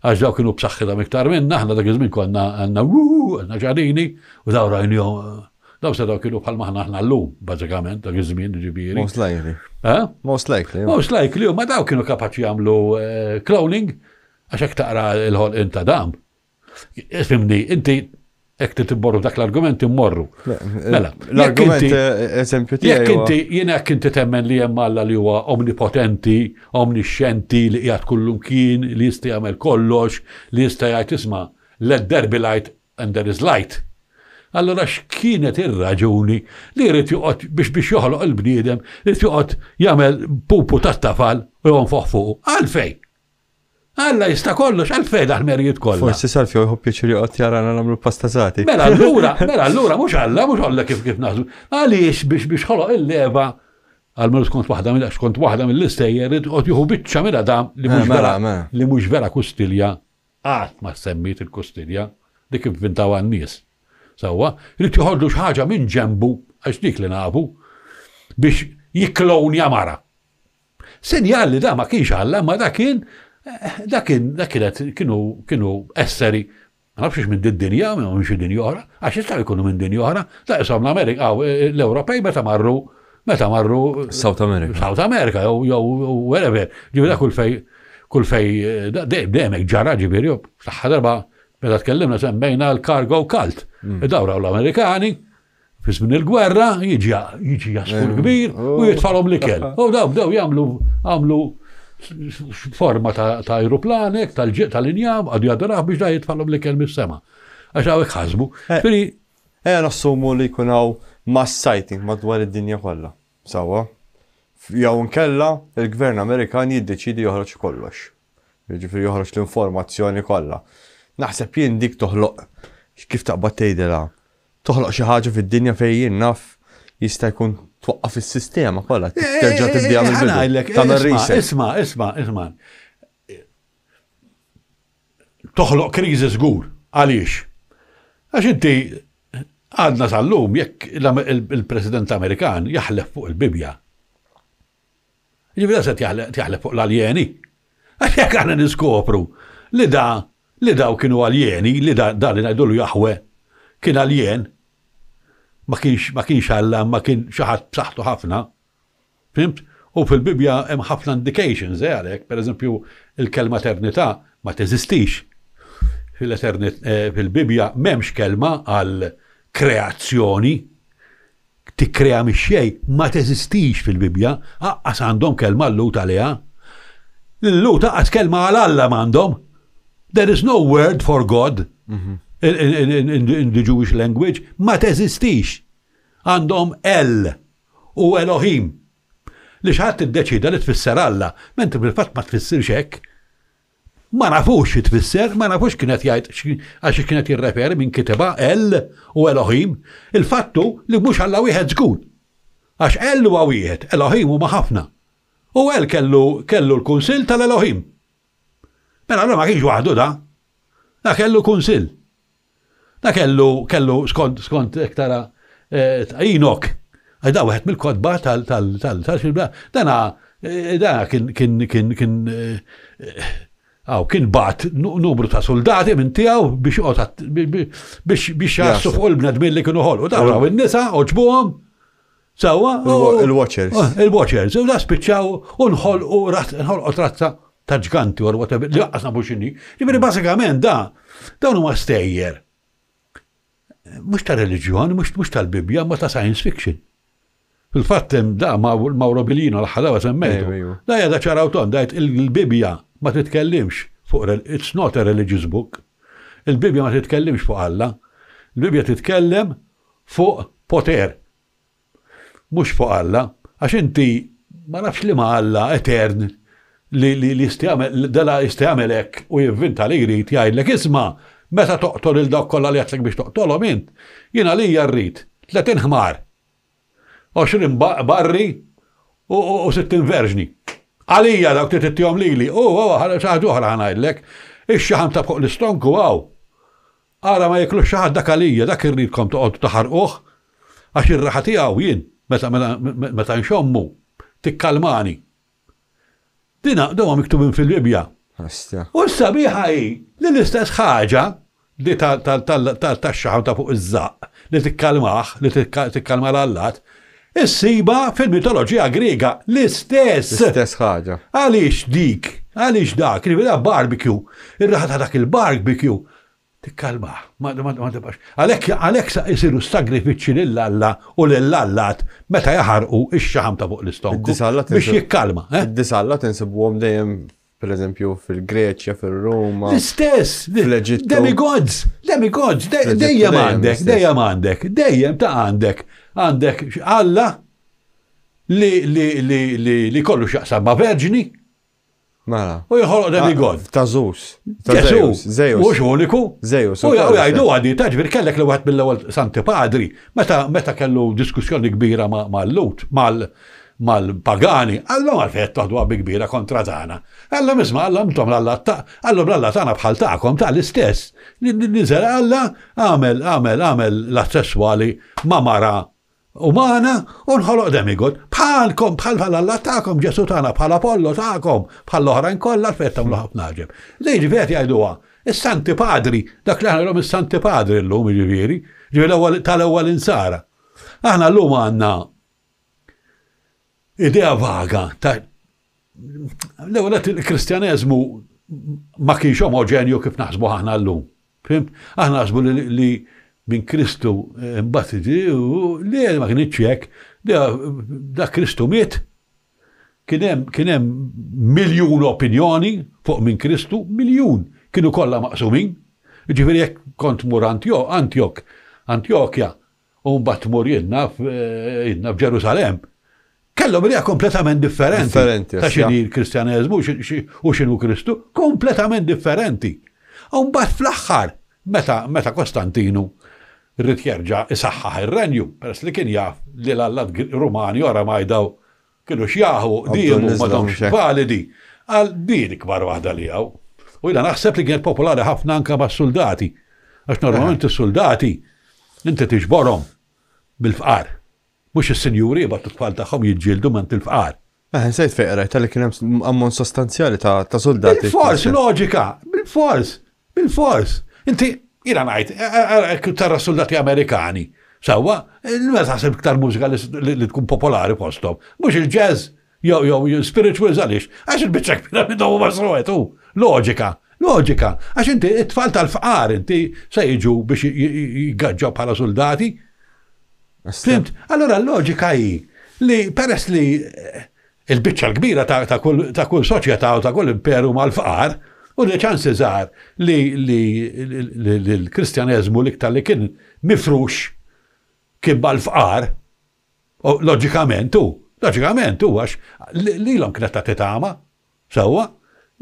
għax daw kienu b'saħħithom iktar minna, aħna dak iż-żmien konna għandna ġadini u daw rajnihom daw se daw kienu bħal maħna aħna llum bażikament dak iż-żmien ġifieri. Most likely. Most likely. Most likely, ma daw kienu kapaċi jagħmlu cloning għax hekk taqra l-ħolqien ta' dam. Fimni, inti Ek tibborru dak l-argument immorru. Mela, l-argument eżempju tiegħi. Jiena kinti temmen li hemm Alla li huwa omnipotenti, omniscienti, li qiegħed kullum kien, li jista' jagħmel kollox, li jista' jgħid isma' let there be light and there is light. Allora x'kienet ir-raġuni li jrid joqgħod biex joħloq il-bniedem, jrid joqgħod jagħmel pupu tat-tafal u jonfoħ fuq. Għalfejn? Alla jista' kollox, għalfejn daħmerijiet kollha. Forsi Salvio jħobb jiċri joqgħod jarana nagħmlu pastazati. Mela allura mhux Alla kif naħsbu. Għaliex biex ħoloq il-leva għal-melu skont waħda mill-istejjer qed jieħu biċċa minn dam li mhux vera kustilja qatt ma semmit il-kustilja dik inventaw għan-nies. Sewwa, irid joħorġu xi ħaġa minn ġembu għax dik li nafu biex jikklonja mara. Sinjal li da ma kienx Alla, ma kienu esseri, ma nafx minn dinja, minn xi dinja oħra, għax jistgħu jkunu minn dinja oħra, da isom l-Amerika, l-Ewropej meta marru South America jew wherever. Ġifieri kull fej dejjem ġara ġifieri fl-aħħar darba meta tkellimna semmejna l-cargo cult. Dawra l-Amerikani fi żmien il-gwerra jiġi jasfur kbir u jitfalhom l-ikel. U daw jagħmlu forma ta' aeroplanek, tal-injam, għadu jadaraħ biex da jitfallom l-ikel mis-sema. Għax għawek ħazbu. Nassumu li kunaw mass sighting madwar id-dinja kollha. Sawa. Jew nkella il-gvern Amerikan jiddeċidi joħroġ kollox. Jiġifieri joħroġ l-informazzjoni kollha. Naħseb jien dik toħloq kif taqbad tgħidilha. Toħloq xi ħaġa fid-dinja fejn jien naf jista' jkun twaqqaf is-sistema kollha terġa' tibdiha mill-bidu. Tagħmel research. Isma'. Toħloq kriżi żgur. Għaliex? Għax inti għadna sal-lum jekk il-President Amerikan jaħlef fuq il-Bibja. Ġifieri se jaħlef fuq l-aljeni. Għax jekk aħna niskopru li daw kienu aljeni, li da li ngħidulu Jaħwe kien aljen. Ma kienx Alla, ma kien xi ħadd b'saħħtu ħafna. Fimt? U fil-Bibja hemm ħafna indications għalhekk, pereżempju il-kelma eternità ma teżistix. Fil-Bibja m'hemmx kelma għal kreazzjoni, tikkrea mix-xejn ma teżistix fil-Bibja, aqqas għandhom kelma l-lut għaliha. L-lut aqqas kelma għal Alla m'għandhom. There is no word for God. In the Jewish language, ma teżistix. Għandhom El u Elohim. Li xħat id-deċida li tfisser Alla, mentre bil-fatt ma tfissirx hekk. Ma nafux tfisser, ma nafux kienet jgħid għax kienet jirreferi minn kiteba El u Elohim. Il-fattu li mhux Alla wieħed żgur. Għax El huwa wieħed, Elohim huma ħafna. U El kellu l-kunsill tal-Elohim. Mela allura ma kienx waħdu da. Da kellu kunsill. Da kellu skont ektara Inok. Da wieħed mill-kodba tal-xilbla. Dana kien bat numru ta' soldati minn tiegħu biex jassu fuq il-bnedmin li kienu ħolqu. Da raw in-nisa oġbuhom sewwa il-watchers. Il-watchers. U da spiċċaw u nħolqu razza ta' ġganti or whatever li waqqas nafu x'inhi. Ġifieri bażikament dawn huma stejjer. Mhux ta' reliġjon, mhux tal-Bibja, ma ta' science fiction. Fil-fatt da Mauro Bellino l-ħadawa semmejtu. Da jada ċaraw ton, dajt il-Bibja ma titkellimx fuq it's not a religious book. Il-Bibja ma titkellimx fuq Alla. Il-Bibja titkellem fuq poter. Mhux fuq Alla. Għax inti ma nafx li ma Alla etern li jistgħamel hekk u jivvinta li jrid jgħidlek isma' meta toqtol il-dawk kollha li għatlek biex toqtolhom int, jiena li jarrit 30 ħmar, 20 barri u 60 verġni. Għalija dawk titittihom lili, ħaġa oħra ngħidlek, ix-xaħam ta' fuq l-istonku ara ma jeklux xi ħadd dak għalija, dak irridkom toqgħodu taħarquh, għax ir-raħa tiegħu jien meta nxommu tikkalmani. Dina huwa miktubin fil-Bibja. U s-sabiħa hi li l-istess ħaġa li tax-xaħam ta' fuq iż-żaq li tikkalmah, li tikkalma l-Allat, issiba fil-mitoloġija Griega l-istess. L-istess ħaġa. Għaliex dik, għaliex dak, li bida barbecue, ir-raħa ta' dak il-barbecue, tikkalma, ma tibax. Għalhekk isiru sagrifiċċji lill-Alla u lill-Allat meta jaħarqu x-xaħam ta' fuq l-istonku biex jikkalma. Id-disalla tinsibuhom dejjem per-eżempju fil-Greċja, fil-Roma. L-istess, demigods, dejjem għandek, dejjem ta' għandek Alla li kollu xaqsam ma' verġni. Mela. U jħolq demigod. Ta' Zeus. Zeus. Mux uniku. Zeus. U jgħidu għaddi, taġbir kellek li għat mill-ewwel Santi Padri, meta kellu diskussjoni kbira mal-Lut, mal-Pagani, għallum għalfejn toħdu għabbi kbira kontra tagħna. Għallum isma' għallum tom l-Alla tagħna bħal tagħkom ta' l-istess. Niżel Alla għamel l-assesswali ma' mara umana u nħoloq demigod bħalkom bħal Alla tagħkom Ġesu tagħna bħal Apollo tagħkom bħal l-oħrajn kollha fettam ħafna ġeb. Dej ġifieri jgħiduha is-Santi Padri, dak li aħna is-Santi Padri llum ġifieri, tal-ewwel insara. Aħna llum għandna idea vaga ta' l-ewwel il-Kristjaneżmu ma kienx omogenju kif naħsbu aħna llum. Fimt? Aħna naħsbu li minn Kristu mbagħad u li ma kienx hekk, da Kristu miet. Kien hemm miljun opinjoni fuq minn Kristu, miljun kienu kollha maqsumin. Ġifieri jekk kont mur Antjokja u mbagħad mur jiena f'Ġerusalemm. Kellhom idea kompletament differenti ta' x'inhi l-Kristjaneżmu u x'inhu Kristu, kompletament differenti. U mbagħad fl-aħħar meta Kostantinu rrid jerġa' isaħħaħ ir-renju, peress li kien jaf li l-Allat Rumani ora ma jdaw kienu xjaħu dihom ma domx validi. Għal din ikbar waħda li hawn. U jiena naħseb li kienet popolari ħafna anke mas-soldati. Għax normalment is-soldati inti tiġborhom bil-fqar. Mhux is-sinjuri bat it-tfal tagħhom jiġġieldu mant il-fqar. Nsejt fejqra tal-li kien hemm ammont sostanzjali ta' soldati. Bil-fors, loġika, bil-fors. Inti jiena ngħid tara soldati Amerikani. Sewwa, ma taħseb iktar mużika li tkun popolari posthom. Mhux il-jazz jew spirituals għaliex, għax il-biċċa kbira minnhom huma sruqet loġika. Għax inti it-tfal tal-fqar inti se jiġu biex jiggaġġaw bħala soldati. Fimt? Allora l-loġika hi li peress li il-biċċa l-kbira ta' kull soċjetà u ta' kull imperu mal-fqar, u li ċansi żgħar li l-Kristjaneżmu l-iktar li kien mifrux kien mal-fqar, loġikament għax lilhom kienet ta' titama, sewwa,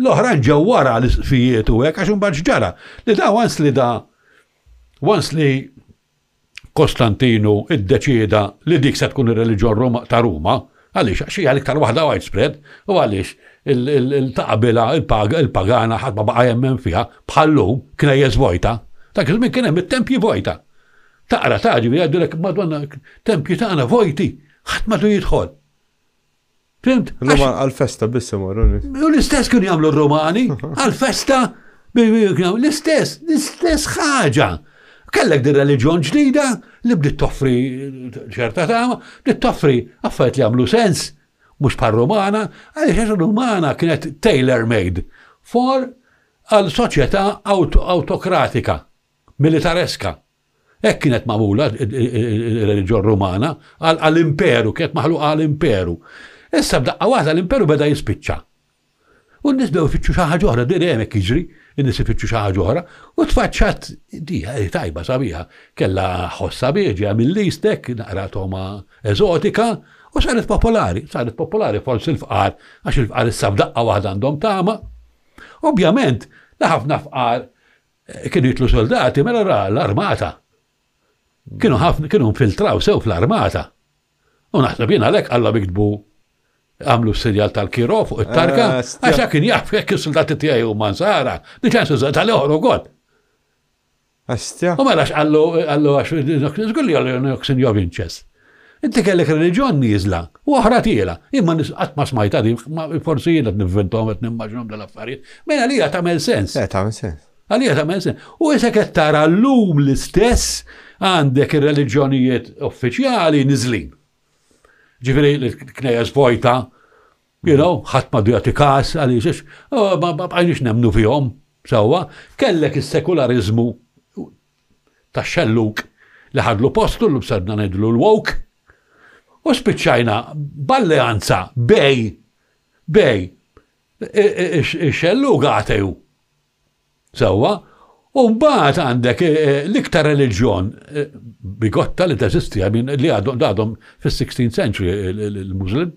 l-oħrajn ġew wara l-isfijiet u hekk għax imbagħad ġara li once li Kostantinu iddeċieda li dik se tkun ir-reliġjon ta' Ruma, għaliex xi l-iktar waħda widespread u għaliex il-taqbila, il-pagana ħadd ma baqa' jemmen fiha bħallum knejjeż vojta. Dak iż-żmien kien hemm it-tempji vojta. Taqra taġi jgħidulek Madonna tempji tagħna vojti, ħadd madu jidħol. Fimt? L-Roman għal-festa biss imorru. U l-istess kienu jagħmlu r-Romani, għal-festa l-istess ħaġa. Kellek di reliġjon ġdida li bdiet toffri ċerta tama, bdiet toffri affarijiet li jagħmlu sens, mhux par-Romana, għaliex Romana kienet tailor-made għal soċjetà autokratika, militareska. Hekk kienet magħmula ir-reliġjon Rumana għall-imperu, kienet maħluqa għall-imperu. Issa b'daqqa waħda l-imperu beda jispiċċa. U n-nies bdew ifittxu xi ħaġa oħra, dejjem hekk jiġri, in-nies ifittxu xi ħaġa oħra, u tfaċċat di tajba sabiħa, kellha ħossa bieġa mill-listek, naqra toma eżotika, u saret popolari forsi l-fqar, għax il-fqar issa b'daqqa waħda għandhom tama. Ovvjament, ħafna fqar kienu jitlu soldati mela l-armata. Kienu infiltraw sew fl-armata. U naħseb jien għalhekk Alla biktbu għamlu s-sinjal tal-kiro fuq it-tarka, għaxa kien jaf jekk il-soldati tiegħi huma nsara, li kien tal-oħra wkoll. U melax għallu għax żgulli għallu Sinjor Vinces. Inti kellek reliġjon nieżla u oħra tiela, imma qatt ma smajta di, forsi jiena nivventom qed nimmaġinhom dal-affarijiet. Mela għalija tagħmel sens. Għalija tagħmel sens. U issa qed tara llum l-istess għandek ir-reliġjonijiet uffiċjali niżlin. Ġifieri l-knejjes vojta, ħadd ma jagħti każ għaliex ma bqajniex nemmnu fihom sewwa, kellek is-sekularizmu ta' xelluk li ħadlu postu l bsadna ngħidlu l-woke u spiċċajna b'alleanza bej ix-xelluk għateju. Sewwa, u mbagħad għandek l-iktar reliġjon bigotta li teżisti li għadhom fis-16th century il-Muslim,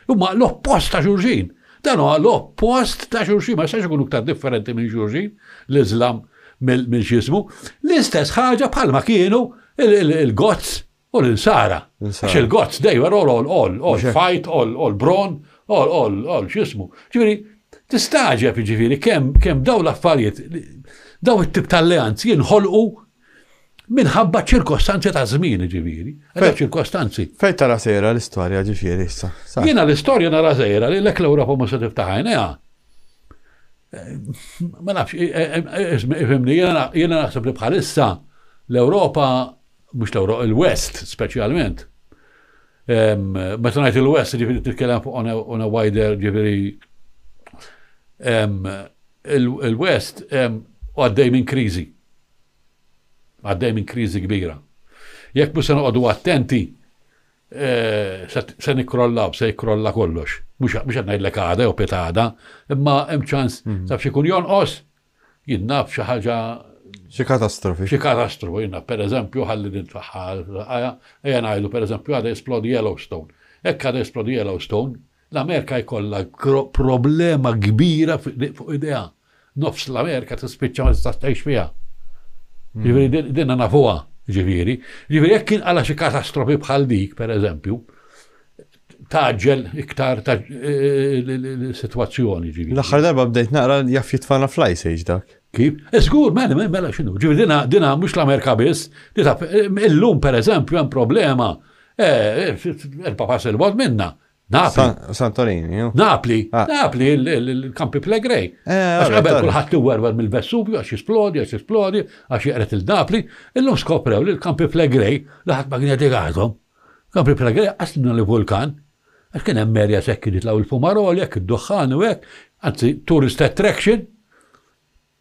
huma l-oppost ta' xulxin. Dan huwa l-oppost ta' xulxin, ma jistax ikunu iktar differenti minn xulxin, l-Iżlam mill-xismu. L-istess ħaġa bħalma kienu il-Goths u l-Insara. Għax il-Goths they were all fight, all brawn, all xismu. Ġifieri, tistaġeb ġifieri kemm daw l-affarijiet, daw it-tip tal-alleanzi jinħolqu minħabba ċirkostanzi ta' żmien ġifieri. ċirkostanzi. Fejn tara sejra l-istorja ġifieri issa? Jiena l-istorja nara sejra li l-Ewropa mhux se tiftaħ ma nafx, ifhimni, jiena naħseb li bħalissa l-Ewropa, mhux l-Ewropa, il-West speċjalment. Meta ngħid il-West ġifieri titkellem fuq on a wider ġifieri il-West għaddej minn kriżi. Għaddej minn kriżi kbira. Jekk mhux se noqogħdu attenti se nikkrollaw, se jkrolla kollox. Mhux qed ngħidlek għada jew petada, imma hemm ċans taf xi jkun jonqos, jien naf xi ħaġa xi katastrofi. Xi katastrofi, jien naf pereżempju ħalli nitfaħħal ejja ngħidu pereżempju għada esplodi Yellowstone. Hekk għada esplodi Yellowstone, l-Amerika jkollha problema kbira fuq idea. Nofs l-Amerika tispiċċa ma tistax tgħix fiha. Ġifieri dinna nafuha, ġifieri. Ġifieri jekk kien għala xi katastrofi bħal dik, pereżempju, taġġel iktar situazzjoni ġifieri. L-aħħar darba bdejt naqra jaf jitfana fl-Ice Age dak. Kif? Żgur, mela x'inhu. Ġifieri dina mhux l-Amerika biss, illum pereżempju hemm problema. Il-papa il-bot minna. Santorini. Napli, il-Campi Flegrei. Għax qabel kulħadd iwerwer mill-Vesuvju għax jisplodi, għax jaqret il-Napli, illum skoprew li l-Campi Flegrei li ħadd ma kien jagħtihom. Campi Flegrei qasna li vulkan, għax kien hemm merja sekk jitlaw il-fumaroli, hekk id-duħħan u hekk, anzi tourist attraction.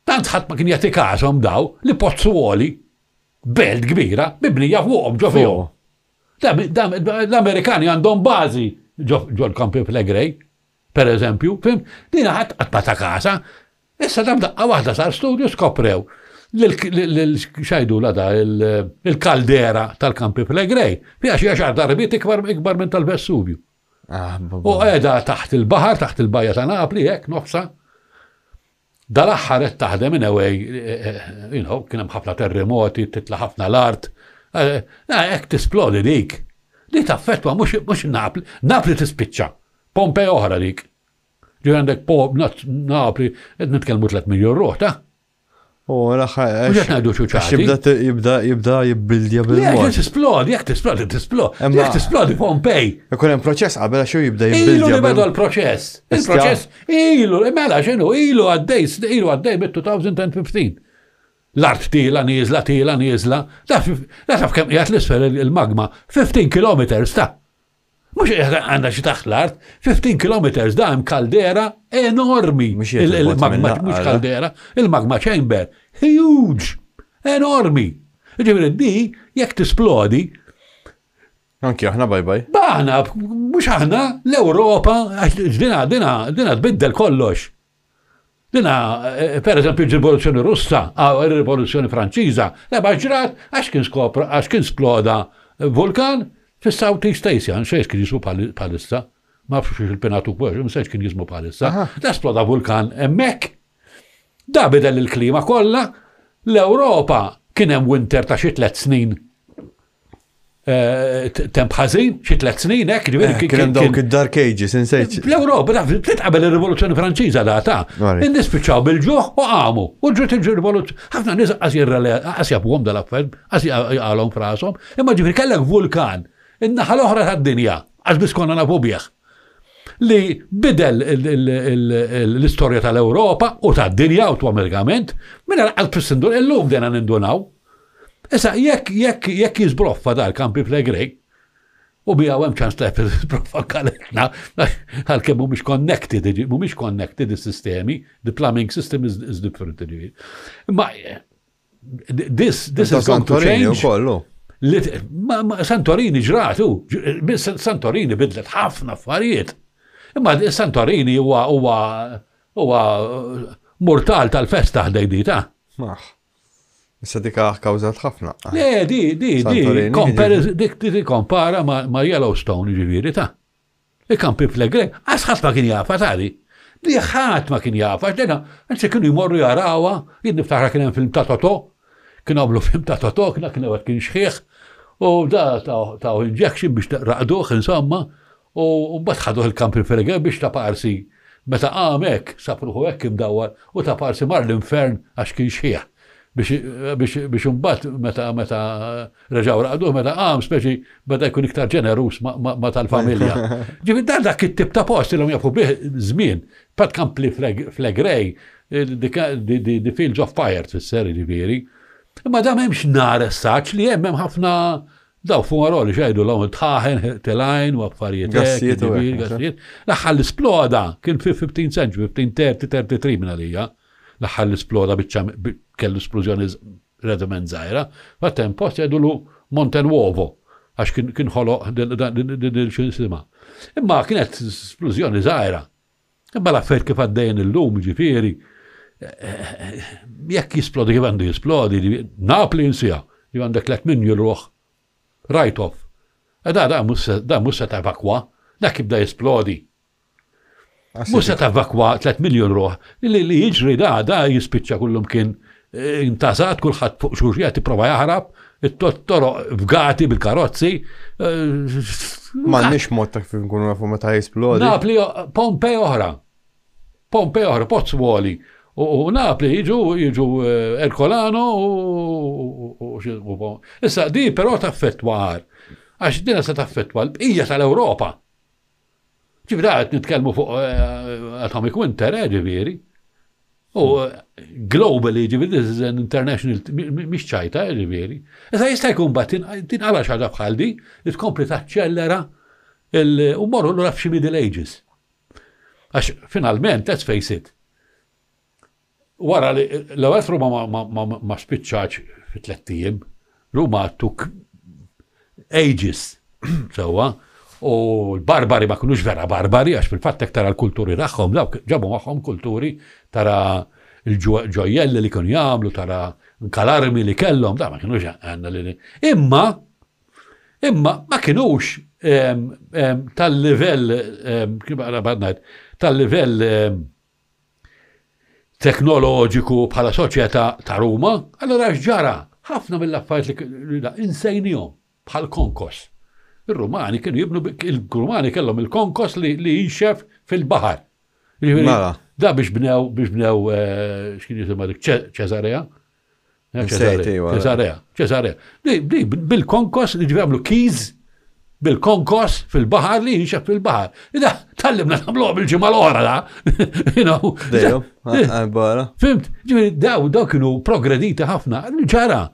Tant ħadd ma kien jagħtihom daw li Pozzuoli, belt kbira, mibnija fuqhom ġo fihom. L-Amerikani għandhom bażi ġo l-Campi Flegrei, per eżempju, fim, dina ħadd ta' casa, issa daqqa waħda sar studju skoprew xajdu lada il-kaldera tal-Campi Flegrei, fiha xi 10 darbiet ikbar minn tal-Vesuvju. U qiegħda taħt il-baħar, taħt il-bajja ta' Napli, hekk nofsa. Dal-aħħar qed taħdem anyway, kien hemm ħafna terremoti, titla' ħafna l-art. Hekk tisplodi dik. Li taffettwa mhux Napli tispiċċa. Pompej oħra dik. Ġi għandek Napli qed nitkellmu 3 miljun ruħ ta'. l-aħħar. Mhux qed ngħidu xuċati. Jibda jibbildja bil-mod. Jekk tisplodi Pompej. Ikun hemm proċess qabel għax jibda jibbildja. Ilu li beda l-proċess. Il-proċess ilu, mela x'inhu ilu għaddej mid-2015. L-art tila nieżla. Taf kemm qiegħed l-isfel il-magma 15 kilometers ta'. Mhux għandha xi taħt l-art, 15 kilometers da hemm kaldera enormi. Il-magma mhux kaldera, il-magma chamber huge, enormi. Ġifieri di jekk tisplodi. Anki aħna bye. Baħna, mhux aħna l-Ewropa, dina tbiddel kollox. Dina, per eżempju, il-rivoluzzjoni Russa, il-rivoluzzjoni Franċiża, ġrat għax kien sploda vulkan fis-Southeast Asia, xejn kien jismu bħalissa, ma nafx il-penatu kważi, msejx kien jismu bħalissa, da sploda vulkan hemmhekk. Da bidel il-klima kollha, l-Ewropa kien hemm winter ta' xi 3 snin. Temp ħażin, xi 3 snin hekk, kien dawk id-Dark Ages, insejt. L-Ewropa titqabel ir-rivoluzzjoni Franċiża data. In-nies spiċċaw bil-ġuħ u qamu. U ġiet il-rivoluzzjoni. Ħafna nies qas jabhom dal-affarijiet, qas jaqalhom frashom, imma ġifieri kellek vulkan in-naħa l-oħra tad-dinja, għax biss konna nafu bih. Li bidel l-istorja tal-Ewropa u tad-dinja awtomatikament minn għal-Prissindur illum dena nindunaw. Issa, jekk jizbroffa dal-Campi Flegrei, u bijaw hemm ċans ta' jizbroffa kaletna, għal-kemm mhumiex connected is-sistemi, the plumbing system is different. Ma this is going to change. Kollu. Santorini ġratu, Santorini bidlet ħafna affarijiet. Imma Santorini huwa mortal tal-festa ħdejdita. Issa dika kawżat ħafna. Le, di kompara ma Yellowstone ġiviri ta' il-kampi Flegrei, ħadd ma kien jafa tari. Di ħadd ma kien jafa, ġdena, għanse kienu jmorru jarawa, jien niftaħra kien hemm film ta' Toto, kien għamlu film ta' Toto, kien għed kien xħieħ, u da ta' injection biex raqduħ, insomma, u batħaduħ il-kampi Flegrei biex ta' parsi, meta għamek, sapruħu hekk imdawwar, u ta' parsi mar l-infern għax kien xħieħ. biex umbat meta reġaw raqdu, meta speċi beda jkun iktar ġenerus ma tal-familja. Ġifir dak it-tip ta' post il-għom jafu bih żmien, pat kampli Flegrei, the Fields of Fire t-seri ġifiri. Imma da memx nar essaċ li hemm ħafna daw fumaroli xajdu l-għom tħaħen, telajn u affarijiet. Gassijiet. Laħħal l-esploda kien fi 15th century, 1533 minna lija. Laħħal l-esploda kellu esplużjoni rediment zaħira, għattem post jgħidulu Montenuovo, għax kien ħoloq dil-xinsima. Imma kienet esplużjoni zaħira. Imma l-affer kif għaddejn il-lum ġifiri, jekk jisplodi kif għandu jisplodi, Napli insija, li għandek 3 minju l-ruħ, right off. Da musa ta' evakwa, da kibda jisplodi. Musa ta' evakwa 3 miljon ruħ, li jiġri da jispiċċa kullum kien intazat, kullħat fuq xurġijati prova jaħrab, it-tottoro fgati bil-karozzi. Ma nix mod ta' kif nkunu nafu meta jisplodi. Napli, Pompej oħra, Pozzuoli, u Napli jiġu Ercolano u issa di però taffettwar, għax dina se taffettwar l-bqija tal-Ewropa. Ġifda għet nitkelmu fuq Atomic Winter, ġifiri. U globally, ġifiri, this is an international, miex ċajta, ġifiri. Issa jista' jkun bat tinqala xaġa bħal di, li tkompli taċċellera u morru l f'xi Middle Ages. Għax finalment, let's face it, wara li l-għet Ruma ma spiċċaċ fi 3 ijiem, Ruma tuk ages, sewa, u l-barbari ma kunux vera barbari, għax fil-fattek tara l-kulturi tagħhom, dawk ġabu magħhom kulturi, tara l-ġojjelli li kienu jagħmlu, tara l-kalarmi li kellhom, da ma kienux għandna li. Imma ma kienux tal-livell, tal-livell teknoloġiku bħala soċjetà ta' Ruma, allura x'ġara ħafna mill-affarijiet li insejnihom bħal konkos. Il-Rumani kienu jibnu, il-Rumani kellhom il-konkos li jinxef fil-bahar. Da biex bnew, x'kien jisimha dik Ċesarea? Ċesarea. Bil-konkos li ġifieri jagħmlu keys bil-konkos fil-bahar li jinxef fil-bahar. Da tallimna nagħmluha bil-ġimgħa l-oħra da. Fimt? Ġifieri daw kienu progrediti ħafna. Ġara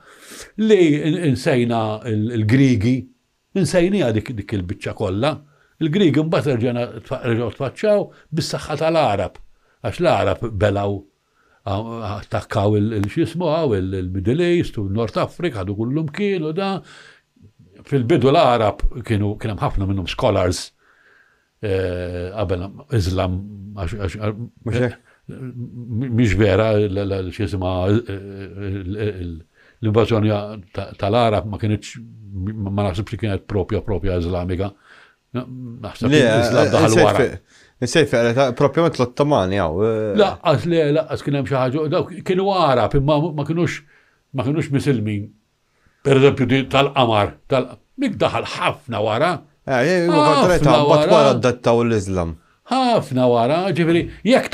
li insejna il-Grigi, insejnija dik il-bicċa kollha. Il-Grigi mbagħad reġgħu tfaċċaw bis-saħħa tal-Arab. Għax l-Arab belaw attakkaw il-xismu il-Middle East u North Africa għadu kullum kienu da. Fil-bidu l-Arab kienu hemm ħafna minnhom scholars qabel Islam mhix vera x'jisimha l-invażjoni tal-Arab ma kienx ma naħsibx li kienet propja Islamika. Naħseb l-Islam daħal wara. Nsejf propjament l-Ottomani għaw. Laqqas kien hemm xi ħaġa, dawk kienu Arab imma ma kienux Misilmin. Per eżempju tal-qamar, mik daħal ħafna wara. Wara d-dattaw l-Islam. Ħafna wara, ġifieri jekk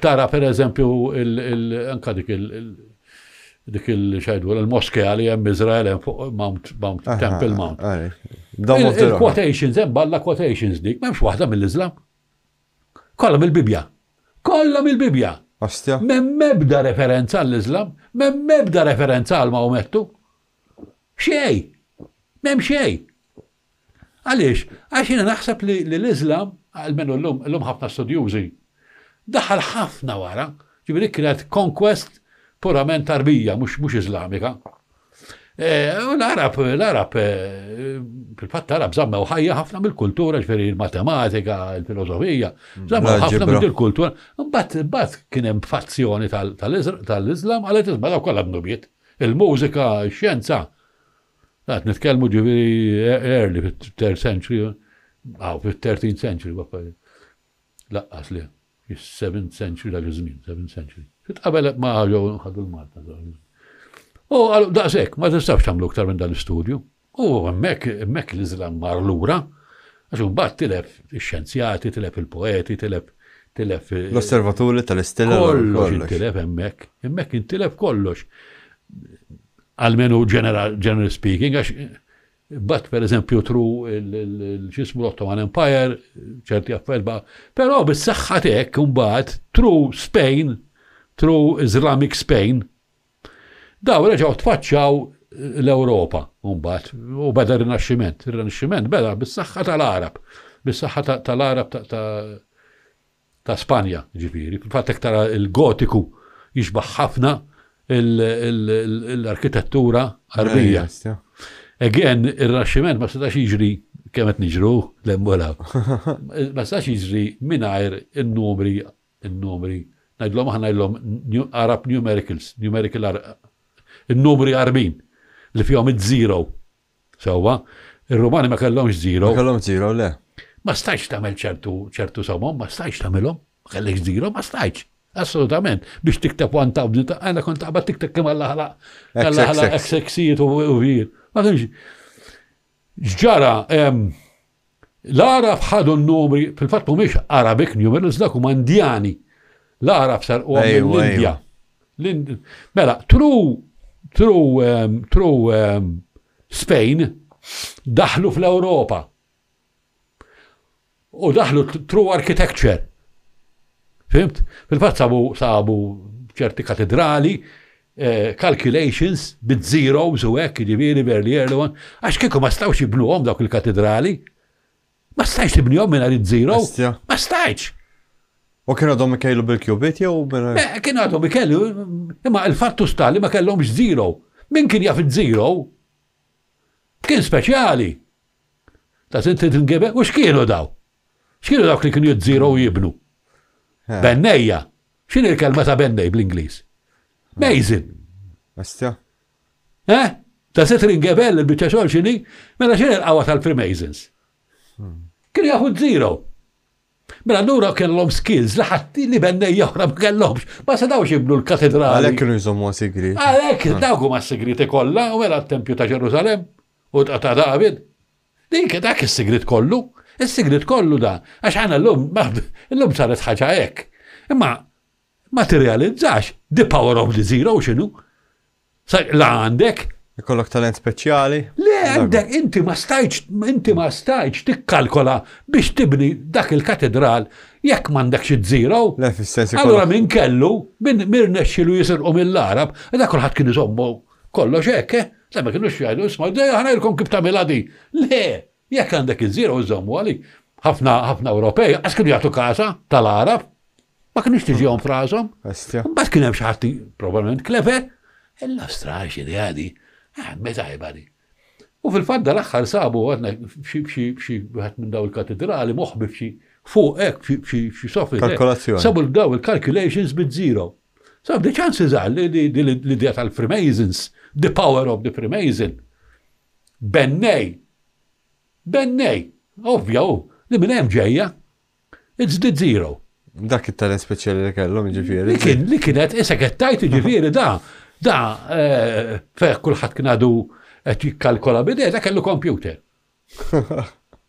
tara per eżempju anka dik il-xajdu l-moskea li hemm Iżrael hemm fuq Mount Temple Mount. Il-quotations hemm balla quotations dik, m'hemmx waħda mill-Islam. Kollha mill-Bibja. M'hemm ebda referenza għall-Islam, m'hemm ebda referenza għal Maomettu. Xej, m'hemm xej. Għaliex, għax jiena naħseb li l-Islam, għalmenu l-lum ħafna studjużi, daħal ħafna wara, ġifieri kienet conquest purament arbija, mhux Islamika. U l-Arab, fil-fatt l-Arab zammew ħajja ħafna mill-kultura, ġifieri il-matematika, il-filosofija, zammew ħafna mill-kultura. Mbagħad kien hemm fazzjoni tal-Islam għalet isma' daw kollha bnubiet. Il-mużika, x-xjenza. Qed nitkellmu ġifieri early fit-3rd century, fit-13th century, laqqas li, 7th century dak iż-żmien, 7th century. Fitqabel ma ħaġu ħadu l-Malta. U daqshekk ma tistax tagħmlu aktar minn dan l-istudju. U hemmhekk l-Iżlam mar lura, għax imbagħad tilef ix-xjenzjati, tilef il-poeti, tilef l-osservaturi tal-istilla kollox intilef hemmhekk intilef kollox. Almenu general speaking, għax bat per eżempju tru l-ġismu l-Ottoman Empire, ċerti affarijiet, però bis-saħħa hekk imbagħad tru Spain, tru Islamic Spain, daw reġgħu tfaċċaw l-Ewropa mbagħad u beda r-Rinaxximent. Ir-Rinaxximent beda bis-saħħa tal-Arab, bis-saħħa tal-Arab ta' Spanja, ġifieri. Fil-fatt hekk tara l-Gotiku jixbaħ ħafna l-arkitettura Arbija. Again, ir-Rinaxximent ma setax jiġri kemm qed niġru l-emmolaw. Ma setax jiġri mingħajr in-numri, ngħidlhom aħna ngħidlhom Arab numericals, il-numri arbin li fihom id-zero. Sewwa, ir-Rumani ma kellhomx zero. Ma kellhom zero, le. Ma stajx tagħmel ċertu somom, ma stajx tagħmelhom, ma kellekx zero, ma stajx. Assolutament. Biex tikteb 1000, għandna kont taqbad tikteb kemm Alla ħala XX u vir. Ma kienx. Ġara, l-Arab ħadu n-numri, fil-fatt mhumiex Arabic numerals, dak huma Indjani. L-Arab sar u mill-Indja. Mela, through Spain daħlu fl-Ewropa u daħlu through architecture. Fimt? Fil-fatt sabu ċerti katedrali, calculations bit-zeros u hekk ġifieri very early one, għax kieku ma stawx jibnuhom dawk il-katedrali. Ma stajx tibnihom mingħajr iż-zero. Ma stajx. U kienu għadhom ikejlu bil-qubit jew kienu għadhom ikejlu, imma l-fattu sta li ma kellhomx zero. Min kien jaf iż-zero? Kien speċjali. Ta' inti tingebek u x'kienu daw? X'kienu dawk li kienu jiż-zero u jibnu? Bennejja. X'inhi l-kelma ta' bennej bl-Ingliż? Amazing. Astja. Ta' Tringebel il-biċċa xogħol x'inhi? Mela x'inhi l-qawwa tal-Freemasons? Kienu jafu zero. Mela allura kellhom skills li ħadd li bennejja oħra ma kellhomx. Ma sedawx jibnu l-katedrali. Għalhekk kienu jżommu segri. Għalhekk dawk huma s-segreti kollha u mela t-Tempju ta' Ġerusalemm u ta' David. Dik dak is-segret kollu. Is-segret kollu da. Għax għandna llum saret ħaġa hekk. Imma ma tirrealizzax the power of the zero x'inhu. La għandek. Ikollok talent speċjali. Le għandek inti ma stajċ tikkalkola biex tibni dak il-katedral jekk m'għandekx iż-zero. Le fis-sens. Allura min kellu, min nexxielu jisirqu mill-Arab, dak kulħadd kien iżommu kollox hekk, ma kienux jgħidu isma' ħanajlkom kif tagħmilha di. Le, jekk għandek iż-zero iżommu għalik. Ħafna Ewropej għax kienu jagħtu każa tal-Arab, ma kienux tiġihom frashom. Mbagħad kien hemm xi ħadd probabbilment klever, il-nostra xi għadi. Meta ħibari. U fil-fatt dal-aħħar sabu għadna xi wieħed minn daw il-katedrali moħbi f'xi fuq hekk f'xi software. Kalkolazzjoni. Sabu daw il-calculations bit-zero. Sabu di chances għal l-idea tal-Freemasons, the power of the Freemason. Bennej, ovvja li minn hemm ġejja, it's the zero. Dak it-talent speċjali li kellhom ġifieri. Li kienet issa kettajt ġifieri Da, fejn kulħadd kien għadu qed jikkalkola bidejta kellu computer.